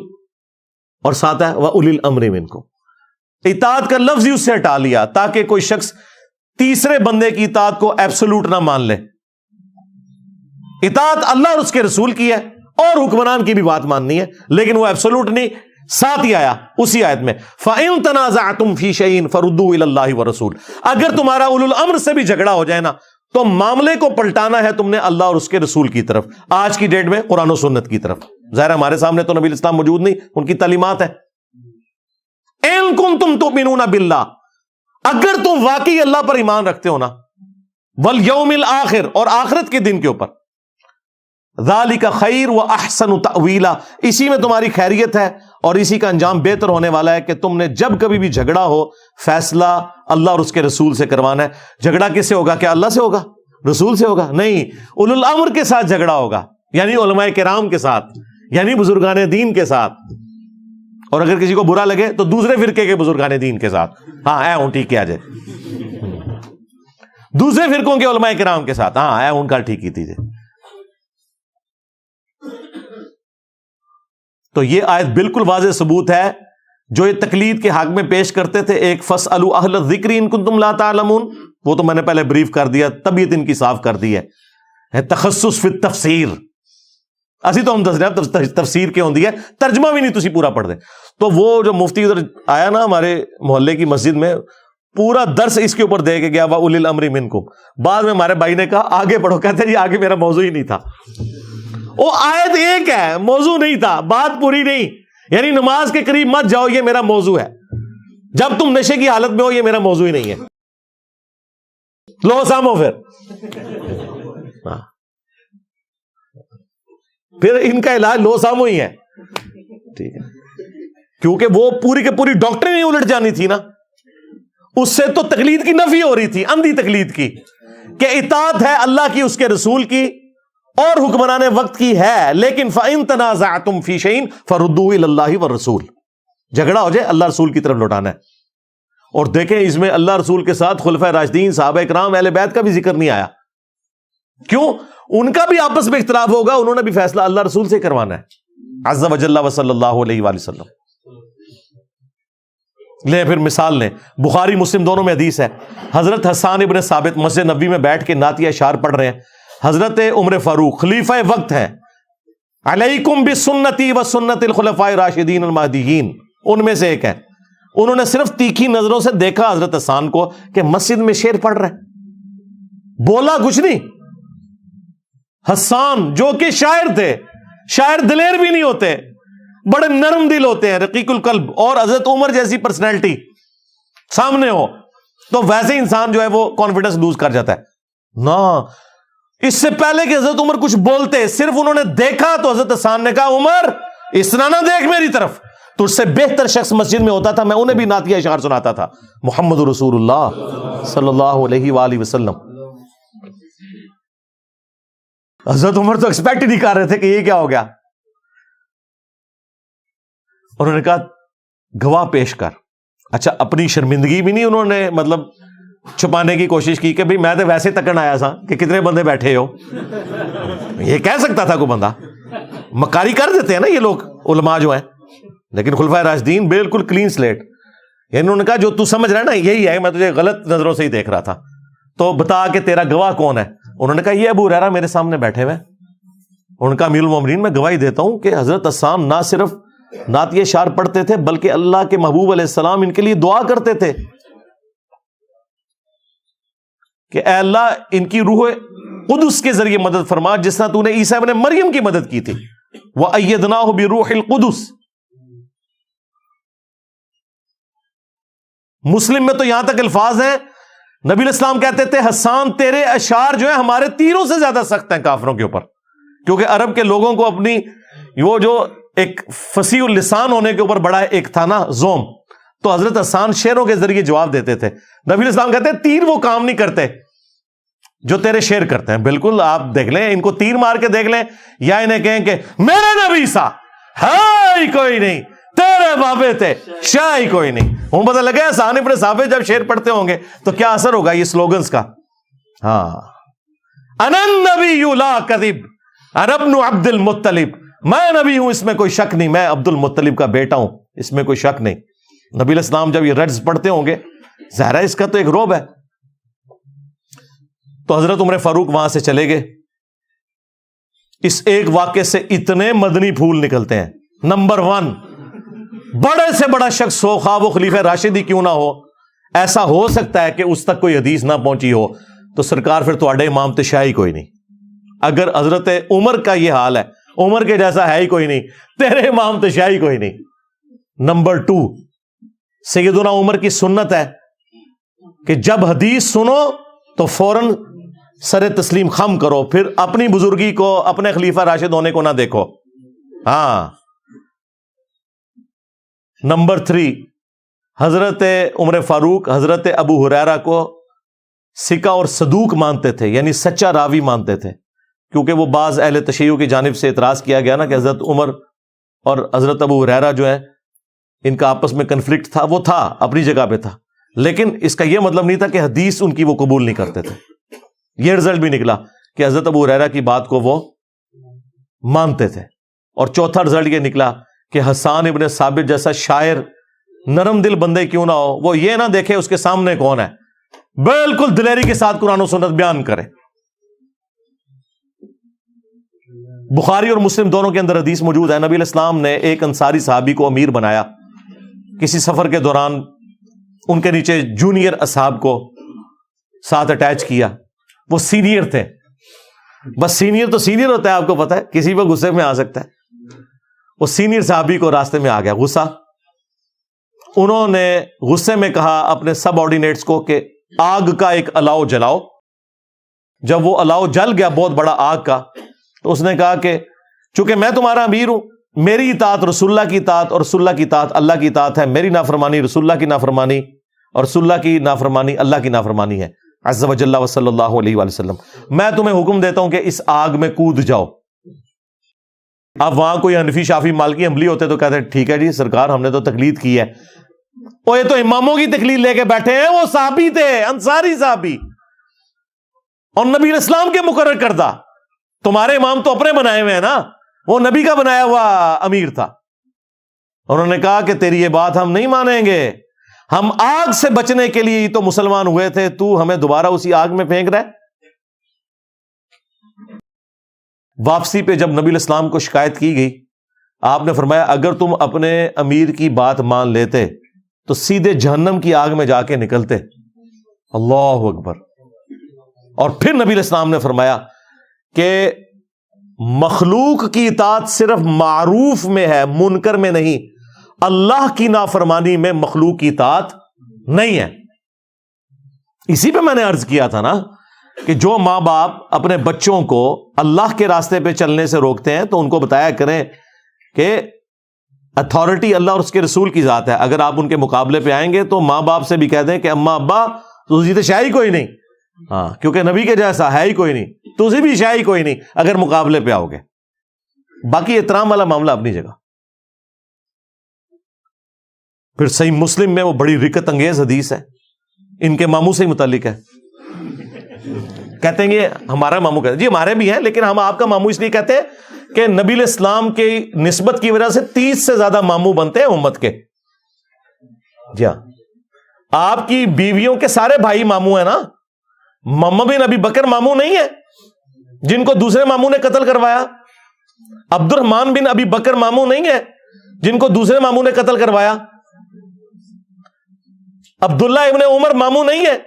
اور ساتھ ہے وَأُولِي الْأَمْرِ مِنْكُمْ. اطاعت کا لفظ ہی اس سے ہٹا لیا تاکہ کوئی شخص تیسرے بندے کی اطاعت کو ایبسولوٹ نہ مان لے. اطاعت اللہ اور اس کے رسول کی ہے اور حکمران کی بھی بات ماننی ہے، لیکن وہ ایبسولوٹ نہیں. ساتھ ہی آیا اسی آیت میں فَإِن تَنَازَعْتُمْ فِي شَيْءٍ فَرُدُّوهُ إِلَى اللَّهِ وَالرَّسُولِ. اگر تمہارا اولو الامر سے بھی جھگڑا ہو جائے نا تو معاملے کو پلٹانا ہے تم نے اللہ اور اس کے رسول کی طرف، آج کی ڈیٹ میں قرآن و سنت کی طرف. ظاہر ہمارے سامنے تو نبی اسلام موجود نہیں، ان کی تعلیمات ہے. اِن كُنتُمْ تُؤْمِنُونَ بِاللَّهِ، اگر تم واقعی اللہ پر ایمان رکھتے ہو نا، وَالْيَوْمِ الْآخِرِ، اور آخرت کے دن کے اوپر، ذَلِكَ خَيْرٌ وَأَحْسَنُ تَأْوِيلًا، اسی میں تمہاری خیریت ہے اور اسی کا انجام بہتر ہونے والا ہے کہ تم نے جب کبھی بھی جھگڑا ہو فیصلہ اللہ اور اس کے رسول سے کروانا ہے. جھگڑا کس سے ہوگا؟ کیا اللہ سے ہوگا؟ رسول سے ہوگا؟ نہیں، اولو الامر کے ساتھ جھگڑا ہوگا، یعنی علماء کرام کے ساتھ، یعنی بزرگان دین کے ساتھ. اور اگر کسی کو برا لگے تو دوسرے فرقے کے بزرگان دین کے ساتھ، ہاں اے ان ٹھیک کیا جائے، دوسرے فرقوں کے علماء کرام کے ساتھ، ہاں اے ان کا ٹھیک کی تیجیے. تو یہ آیت بالکل واضح ثبوت ہے جو یہ تقلید کے حق میں پیش کرتے تھے. ایک فَاسْأَلُوا أَهْلَ الذِّكْرِ إِن كُنتُمْ لَا تَعْلَمُونَ، وہ تو میں نے پہلے بریف کر دیا، طبیعت ان کی صاف کر دی ہے. تخصص فی التفسیر، اسی تو ہم دس رہے ہیں تفسیر کیوں ہوندی ہے، ترجمہ بھی نہیں تسی پورا پڑھ دیں. تو وہ جو مفتی ادھر آیا نا ہمارے محلے کی مسجد میں، پورا درس اس کے اوپر دے کے گیا وَأُولِي الْأَمْرِ مِنْكُمْ. بعد میں ہمارے بھائی نے کہا آگے پڑھو، کہتے ہیں یہ آگے میرا موضوع ہی نہیں تھا. وہ آیت ایک ہے، موضوع نہیں تھا، بات پوری نہیں. یعنی نماز کے قریب مت جاؤ، یہ میرا موضوع ہے. جب تم نشے کی حالت میں ہو، یہ میرا موضوع ہی نہیں ہے. لو سامو پھر ان کا علاج لو سامو ہی ہے. ٹھیک ہے، کیونکہ وہ پوری کے پوری ڈاکٹر نہیں الٹ جانی تھی نا. اس سے تو تقلید کی نفی ہو رہی تھی، اندھی تقلید کی، کہ اطاعت ہے اللہ کی، اس کے رسول کی اور حکمران وقت کی ہے، لیکن فَإِن تَنَازَعْتُمْ فِي شَيْءٍ فَرُدُّوهُ إِلَى اللَّهِ وَالرَّسُولِ. جھگڑا ہو جائے اللہ رسول کی طرف لوٹانا ہے. اور دیکھیں اس میں اللہ رسول کے ساتھ خلفائے راشدین، صحابہ کرام، اہل بیت کا بھی ذکر نہیں آیا. کیوں؟ ان کا بھی آپس میں اختلاف ہوگا، انہوں نے بھی فیصلہ اللہ رسول سے کروانا ہے عز وجل وصلی اللہ علیہ وآلہ وسلم. لیں پھر مثال لیں، بخاری مسلم دونوں میں حدیث ہے. حضرت حسان ابن ثابت مسجد نبوی میں بیٹھ کے نعتیہ اشعار پڑھ رہے ہیں. حضرت عمر فاروق خلیفہ وقت ہیں، علیکم بسنتی و سنت الخلفاء الراشدین المہدیین، ان میں سے ایک ہے. انہوں نے صرف تیکھی نظروں سے دیکھا حضرت حسان کو کہ مسجد میں شعر پڑھ رہے، بولا کچھ نہیں. حسان جو کہ شاعر تھے، شاعر دلیر بھی نہیں ہوتے، بڑے نرم دل ہوتے ہیں، رقیق القلب، اور حضرت عمر جیسی پرسنالٹی سامنے ہو تو ویسے ہی انسان جو ہے وہ کانفیڈنس لوز کر جاتا ہے نا. اس سے پہلے کہ حضرت عمر کچھ بولتے، صرف انہوں نے دیکھا تو حضرت حسان نے کہا عمر اس طرح نہ دیکھ میری طرف، تجھ سے بہتر شخص مسجد میں ہوتا تھا، میں انہیں بھی نعتیہ اشعار سناتا تھا. محمد رسول اللہ صلی اللہ علیہ وآلہ وسلم. حضرت عمر تو ایکسپیکٹ ہی نہیں کر رہے تھے کہ یہ کیا ہو گیا. انہوں نے کہا گواہ پیش کر. اچھا اپنی شرمندگی بھی نہیں انہوں نے مطلب چھپانے کی کوشش کی کہ بھئی میں تو ویسے تکن آیا تھا کہ کتنے بندے بیٹھے ہو. یہ کہہ سکتا تھا کوئی بندہ، مکاری کر دیتے ہیں نا یہ لوگ علماء جو ہیں. لیکن خلفائے راشدین بالکل کلین سلیٹ. یعنی انہوں نے کہا جو تو سمجھ رہا ہے نا یہی ہے، میں تجھے غلط نظروں سے ہی دیکھ رہا تھا، تو بتا کہ تیرا گواہ کون ہے. انہوں نے کہا یہ ابو ہریرہ میرے سامنے بیٹھے ہوئے. انہوں نے کہا امیر المومنین میں گواہی دیتا ہوں کہ حضرت حسان نہ صرف نعتیہ اشعار پڑھتے تھے بلکہ اللہ کے محبوب علیہ السلام ان کے لیے دعا کرتے تھے کہ اے اللہ ان کی روح قدس کے ذریعے مدد فرما جس طرح تو نے عیسیٰ ابن مریم کی مدد کی تھی. وَأَيَّدْنَاهُ بِرُوحِ الْقُدُسِ. مسلم میں تو یہاں تک الفاظ ہیں، نبی علیہ السلام کہتے تھے حسان تیرے اشعار جو ہیں ہمارے تیروں سے زیادہ سخت ہیں کافروں کے اوپر. کیونکہ عرب کے لوگوں کو اپنی وہ جو ایک فصیح اللسان ہونے کے اوپر بڑا ایک تھا نا زوم، تو حضرت حسان شعروں کے ذریعے جواب دیتے تھے. نبی علیہ السلام کہتے ہیں تیر وہ کام نہیں کرتے جو تیرے شعر کرتے ہیں. بالکل آپ دیکھ لیں، ان کو تیر مار کے دیکھ لیں یا انہیں کہیں کہ میرے نبی سا ہے ہی کوئی نہیں، تیرے بابے تھے شاہ ہی کوئی نہیں. ہوں پتہ لگا حسان ابن ثابت جب شعر پڑھتے ہوں گے تو کیا اثر ہوگا یہ سلوگنز کا. ہاں انا النبی لا کذب انا ابن عبد المطلب، میں نبی ہوں اس میں کوئی شک نہیں، میں عبد المطلب کا بیٹا ہوں اس میں کوئی شک نہیں. نبی علیہ السلام جب یہ رجز پڑھتے ہوں گے ظاہر ہے اس کا تو ایک رعب ہے. تو حضرت عمر فاروق وہاں سے چلے گئے. اس ایک واقعے سے اتنے مدنی پھول نکلتے ہیں. نمبر 1، بڑے سے بڑا شخص ہو، خواہ وہ خلیفہ راشدی کیوں نہ ہو، ایسا ہو سکتا ہے کہ اس تک کوئی حدیث نہ پہنچی ہو تو سرکار پھر تواڈے امام تے شاہی کوئی نہیں. اگر حضرت عمر کا یہ حال ہے، عمر کے جیسا ہے ہی کوئی نہیں، تیرے امام تے شاہی کوئی نہیں. نمبر 2، سیدنا عمر کی سنت ہے کہ جب حدیث سنو تو فوراً سر تسلیم خم کرو، پھر اپنی بزرگی کو، اپنے خلیفہ راشد ہونے کو نہ دیکھو. ہاں. نمبر 3، حضرت عمر فاروق حضرت ابو ہریرہ کو سکہ اور صدوق مانتے تھے، یعنی سچا راوی مانتے تھے. کیونکہ وہ بعض اہل تشیع کی جانب سے اعتراض کیا گیا نا کہ حضرت عمر اور حضرت ابو ہریرہ جو ہے ان کا آپس میں کنفلکٹ تھا. وہ تھا اپنی جگہ پہ تھا، لیکن اس کا یہ مطلب نہیں تھا کہ حدیث ان کی وہ قبول نہیں کرتے تھے. یہ رزلٹ بھی نکلا کہ حضرت ابو ہریرہ کی بات کو وہ مانتے تھے. اور چوتھا رزلٹ یہ نکلا کہ حسان ابن ثابت جیسا شاعر نرم دل بندے کیوں نہ ہو، وہ یہ نہ دیکھے اس کے سامنے کون ہے، بالکل دلیری کے ساتھ قرآن و سنت بیان کرے. بخاری اور مسلم دونوں کے اندر حدیث موجود ہے، نبی علیہ السلام نے ایک انصاری صحابی کو امیر بنایا. کسی سفر کے دوران ان کے نیچے جونیئر اصحاب کو ساتھ اٹیچ کیا. وہ سینئر تھے، بس سینئر تو سینئر ہوتا ہے، آپ کو پتا ہے کسی پہ غصے میں آ سکتا ہے. وہ سینئر صحابی کو راستے میں آ گیا غصہ. انہوں نے غصے میں کہا اپنے سب آرڈینیٹس کو کہ آگ کا ایک الاؤ جلاؤ. جب وہ الاؤ جل گیا بہت بڑا آگ کا، تو اس نے کہا کہ چونکہ میں تمہارا امیر ہوں، میری اطاعت رسول اللہ کی اطاعت اور رسول اللہ کی اطاعت اللہ کی اطاعت ہے، میری نافرمانی رسول اللہ کی نافرمانی اور رسول اللہ کی نافرمانی اللہ کی نافرمانی ہے عز و جل و صلی اللہ علیہ وآلہ وسلم. میں تمہیں حکم دیتا ہوں کہ اس آگ میں کود جاؤ. اب وہاں کوئی حنفی شافی مالکی حنبلی ہوتے تو کہتے ٹھیک ہے جی سرکار ہم نے تو تقلید کی ہے. وہ یہ تو اماموں کی تقلید لے کے بیٹھے ہیں، وہ صحابی تھے، انصاری صحابی اور نبی علیہ السلام کے مقرر کردہ. تمہارے امام تو اپنے بنائے ہوئے ہیں نا، وہ نبی کا بنایا ہوا امیر تھا. انہوں نے کہا کہ تیری یہ بات ہم نہیں مانیں گے، ہم آگ سے بچنے کے لیے ہی تو مسلمان ہوئے تھے، تو ہمیں دوبارہ اسی آگ میں پھینک رہا ہے. واپسی پہ جب نبی علیہ السلام کو شکایت کی گئی، آپ نے فرمایا اگر تم اپنے امیر کی بات مان لیتے تو سیدھے جہنم کی آگ میں جا کے نکلتے. اللہ اکبر. اور پھر نبی علیہ السلام نے فرمایا کہ مخلوق کی اطاعت صرف معروف میں ہے، منکر میں نہیں. اللہ کی نافرمانی میں مخلوق کی اطاعت نہیں ہے. اسی پہ میں نے عرض کیا تھا نا کہ جو ماں باپ اپنے بچوں کو اللہ کے راستے پہ چلنے سے روکتے ہیں تو ان کو بتایا کریں کہ اتھارٹی اللہ اور اس کے رسول کی ذات ہے. اگر آپ ان کے مقابلے پہ آئیں گے تو ماں باپ سے بھی کہہ دیں کہ اماں ابا تجھے تو شاہی کوئی نہیں, ہاں کیونکہ نبی کے جیسا ہے ہی کوئی نہیں, تجھے بھی شاہی کوئی نہیں اگر مقابلے پہ آؤ گے. باقی احترام والا معاملہ اپنی جگہ. پھر صحیح مسلم میں وہ بڑی رکت انگیز حدیث ہے, ان کے ماموں سے ہی متعلق ہے. کہتے ہیں یہ ہمارا ماموں کہتے ہیں, جی ہمارے بھی ہیں لیکن ہم آپ کا ماموں اس لیے کہتے ہیں کہ نبی علیہ السلام کی نسبت کی وجہ سے 30 سے زیادہ ماموں بنتے ہیں امت کے. جی ہاں, آپ کی بیویوں کے سارے بھائی ماموں ہیں نا. محمد بن ابی بکر ماموں نہیں ہے جن کو دوسرے ماموں نے قتل کروایا. عبد الرحمان بن ابی بکر ماموں نہیں ہے جن کو دوسرے ماموں نے قتل کروایا. عبداللہ ابن عمر ماموں نہیں ہے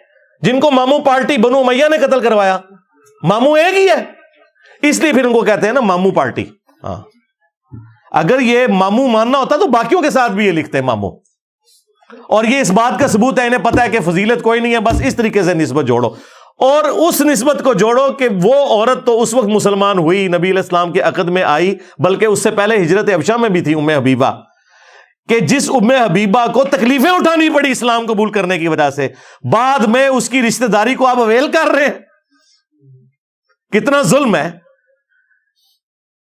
جن کو ماموں پارٹی بنو امیہ نے قتل کروایا. ماموں ایک ہی ہے, اس لیے پھر ان کو کہتے ہیں نا ماموں پارٹی. ہاں, اگر یہ ماموں ماننا ہوتا تو باقیوں کے ساتھ بھی یہ لکھتے ہیں ماموں. اور یہ اس بات کا ثبوت ہے, انہیں پتا ہے کہ فضیلت کوئی نہیں ہے, بس اس طریقے سے نسبت جوڑو. اور اس نسبت کو جوڑو کہ وہ عورت تو اس وقت مسلمان ہوئی, نبی علیہ السلام کے عقد میں آئی, بلکہ اس سے پہلے ہجرت حبشہ میں بھی تھی ام حبیبہ, کہ جس ام حبیبہ کو تکلیفیں اٹھانی پڑی اسلام قبول کرنے کی وجہ سے, بعد میں اس کی رشتہ داری کو آپ اویل کر رہے ہیں. کتنا ظلم ہے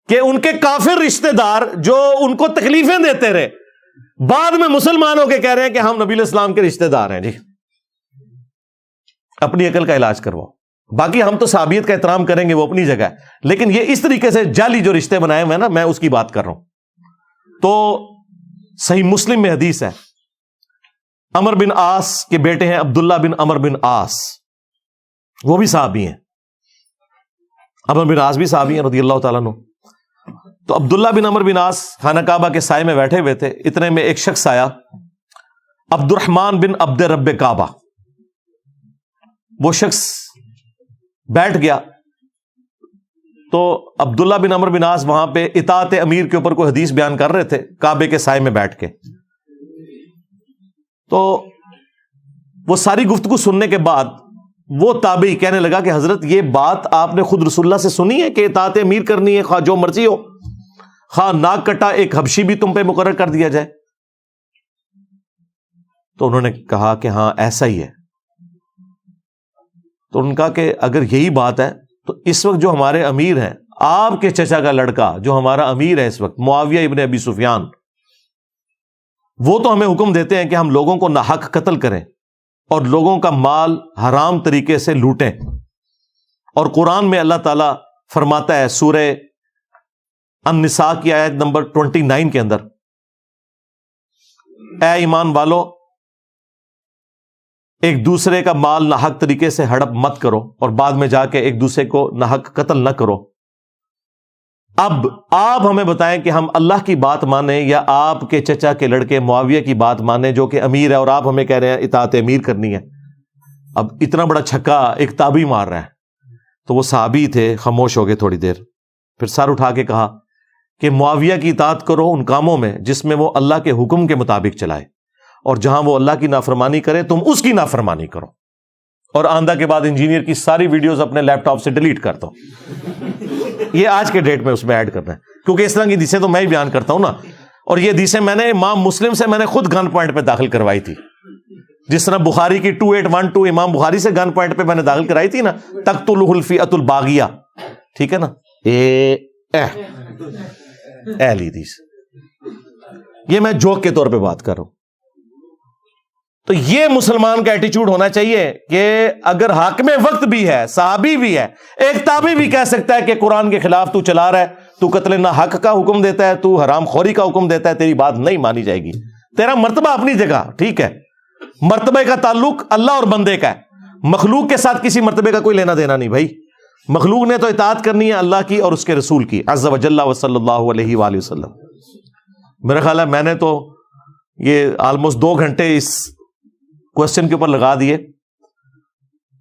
کہ ان کے کافر رشتہ دار جو ان کو تکلیفیں دیتے رہے, بعد میں مسلمان ہو کے کہہ رہے ہیں کہ ہم نبی علیہ السلام کے رشتہ دار ہیں. جی اپنی عقل کا علاج کرواؤ. باقی ہم تو صحابیت کا احترام کریں گے, وہ اپنی جگہ ہے, لیکن یہ اس طریقے سے جعلی جو رشتے بنائے ہوئے ہیں نا, میں اس کی بات کر رہا ہوں. تو صحیح مسلم میں حدیث ہے, عمر بن عاص کے بیٹے ہیں عبداللہ بن عمر بن عاص, وہ بھی صحابی ہیں. عمر بن عاص بھی صحابی ہیں رضی اللہ تعالیٰ عنہ. تو عبداللہ بن عمر بن عاص خانہ کعبہ کے سائے میں بیٹھے ہوئے تھے, اتنے میں ایک شخص آیا, عبد الرحمن بن عبد رب کعبہ. وہ شخص بیٹھ گیا تو عبداللہ بن عمر بن عاص وہاں پہ اطاعت امیر کے اوپر کوئی حدیث بیان کر رہے تھے کعبے کے سائے میں بیٹھ کے. تو وہ ساری گفتگو سننے کے بعد وہ تابعی کہنے لگا کہ حضرت یہ بات آپ نے خود رسول اللہ سے سنی ہے کہ اطاعت امیر کرنی ہے, خواہ جو مرضی ہو, خواہ ناک کٹا ایک حبشی بھی تم پہ مقرر کر دیا جائے؟ تو انہوں نے کہا کہ ہاں ایسا ہی ہے. تو ان کا کہ اگر یہی بات ہے تو اس وقت جو ہمارے امیر ہیں, آپ کے چچا کا لڑکا جو ہمارا امیر ہے اس وقت, معاویہ ابن ابی سفیان, وہ تو ہمیں حکم دیتے ہیں کہ ہم لوگوں کو ناحق قتل کریں اور لوگوں کا مال حرام طریقے سے لوٹیں. اور قرآن میں اللہ تعالیٰ فرماتا ہے سورہ النساء کی آیت نمبر 29 کے اندر, اے ایمان والو ایک دوسرے کا مال ناحق طریقے سے ہڑپ مت کرو اور بعد میں جا کے ایک دوسرے کو ناحق قتل نہ کرو. اب آپ ہمیں بتائیں کہ ہم اللہ کی بات مانیں یا آپ کے چچا کے لڑکے معاویہ کی بات مانیں جو کہ امیر ہے, اور آپ ہمیں کہہ رہے ہیں اطاعت امیر کرنی ہے. اب اتنا بڑا چھکا ایک تابعی مار رہا ہے. تو وہ صحابی تھے, خاموش ہو گئے تھوڑی دیر, پھر سر اٹھا کے کہا کہ معاویہ کی اطاعت کرو ان کاموں میں جس میں وہ اللہ کے حکم کے مطابق چلائے, اور جہاں وہ اللہ کی نافرمانی کرے تم اس کی نافرمانی کرو. اور آندھا کے بعد انجینئر کی ساری ویڈیوز اپنے لیپ ٹاپ سے ڈیلیٹ کر دو. یہ آج کے ڈیٹ میں اس میں ایڈ کرنا ہے, کیونکہ اس طرح کی حدیثیں تو میں ہی بیان کرتا ہوں نا, اور یہ حدیثیں میں نے امام مسلم سے میں نے خود گن پوائنٹ پہ داخل کروائی تھی. جس طرح بخاری کی 2812 امام بخاری سے گن پوائنٹ پہ میں نے داخل کرائی تھی نا, تقتلہ الفئۃ الباغیہ, ٹھیک ہے نا, اہل حدیث. یہ میں جوک کے طور پہ بات کر رہا ہوں. تو یہ مسلمان کا ایٹیچیوڈ ہونا چاہیے کہ اگر حاکم وقت بھی ہے, صحابی بھی ہے, ایک تابعی بھی کہہ سکتا ہے کہ قرآن کے خلاف تو چلا رہا ہے, تو قتل نہ حق کا حکم دیتا ہے, تو حرام خوری کا حکم دیتا ہے, تیری بات نہیں مانی جائے گی. تیرا مرتبہ اپنی جگہ ٹھیک ہے, مرتبے کا تعلق اللہ اور بندے کا ہے, مخلوق کے ساتھ کسی مرتبے کا کوئی لینا دینا نہیں بھائی. مخلوق نے تو اطاعت کرنی ہے اللہ کی اور اس کے رسول کی عز وجل و صلی اللہ علیہ وآلہ وسلم. میرا خیال ہے میں نے تو یہ آلموسٹ 2 گھنٹے اس کوشچن کے اوپر لگا دیے.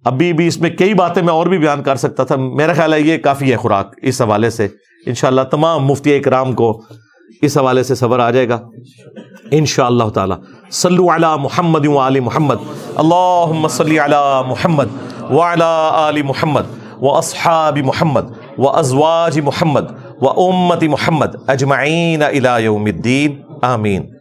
ابھی بھی اس میں کئی باتیں میں اور بھی بیان کر سکتا تھا. میرا خیال ہے یہ کافی ہے خوراک اس حوالے سے. انشاءاللہ تمام مفتی اکرام کو اس حوالے سے صبر آ جائے گا انشاءاللہ تعالی. صلوا علی محمد وآل محمد اللہم صلی علی محمد وعلی آل محمد واصحاب محمد وازواج محمد وامت محمد اجمعین الی یوم الدین آمین.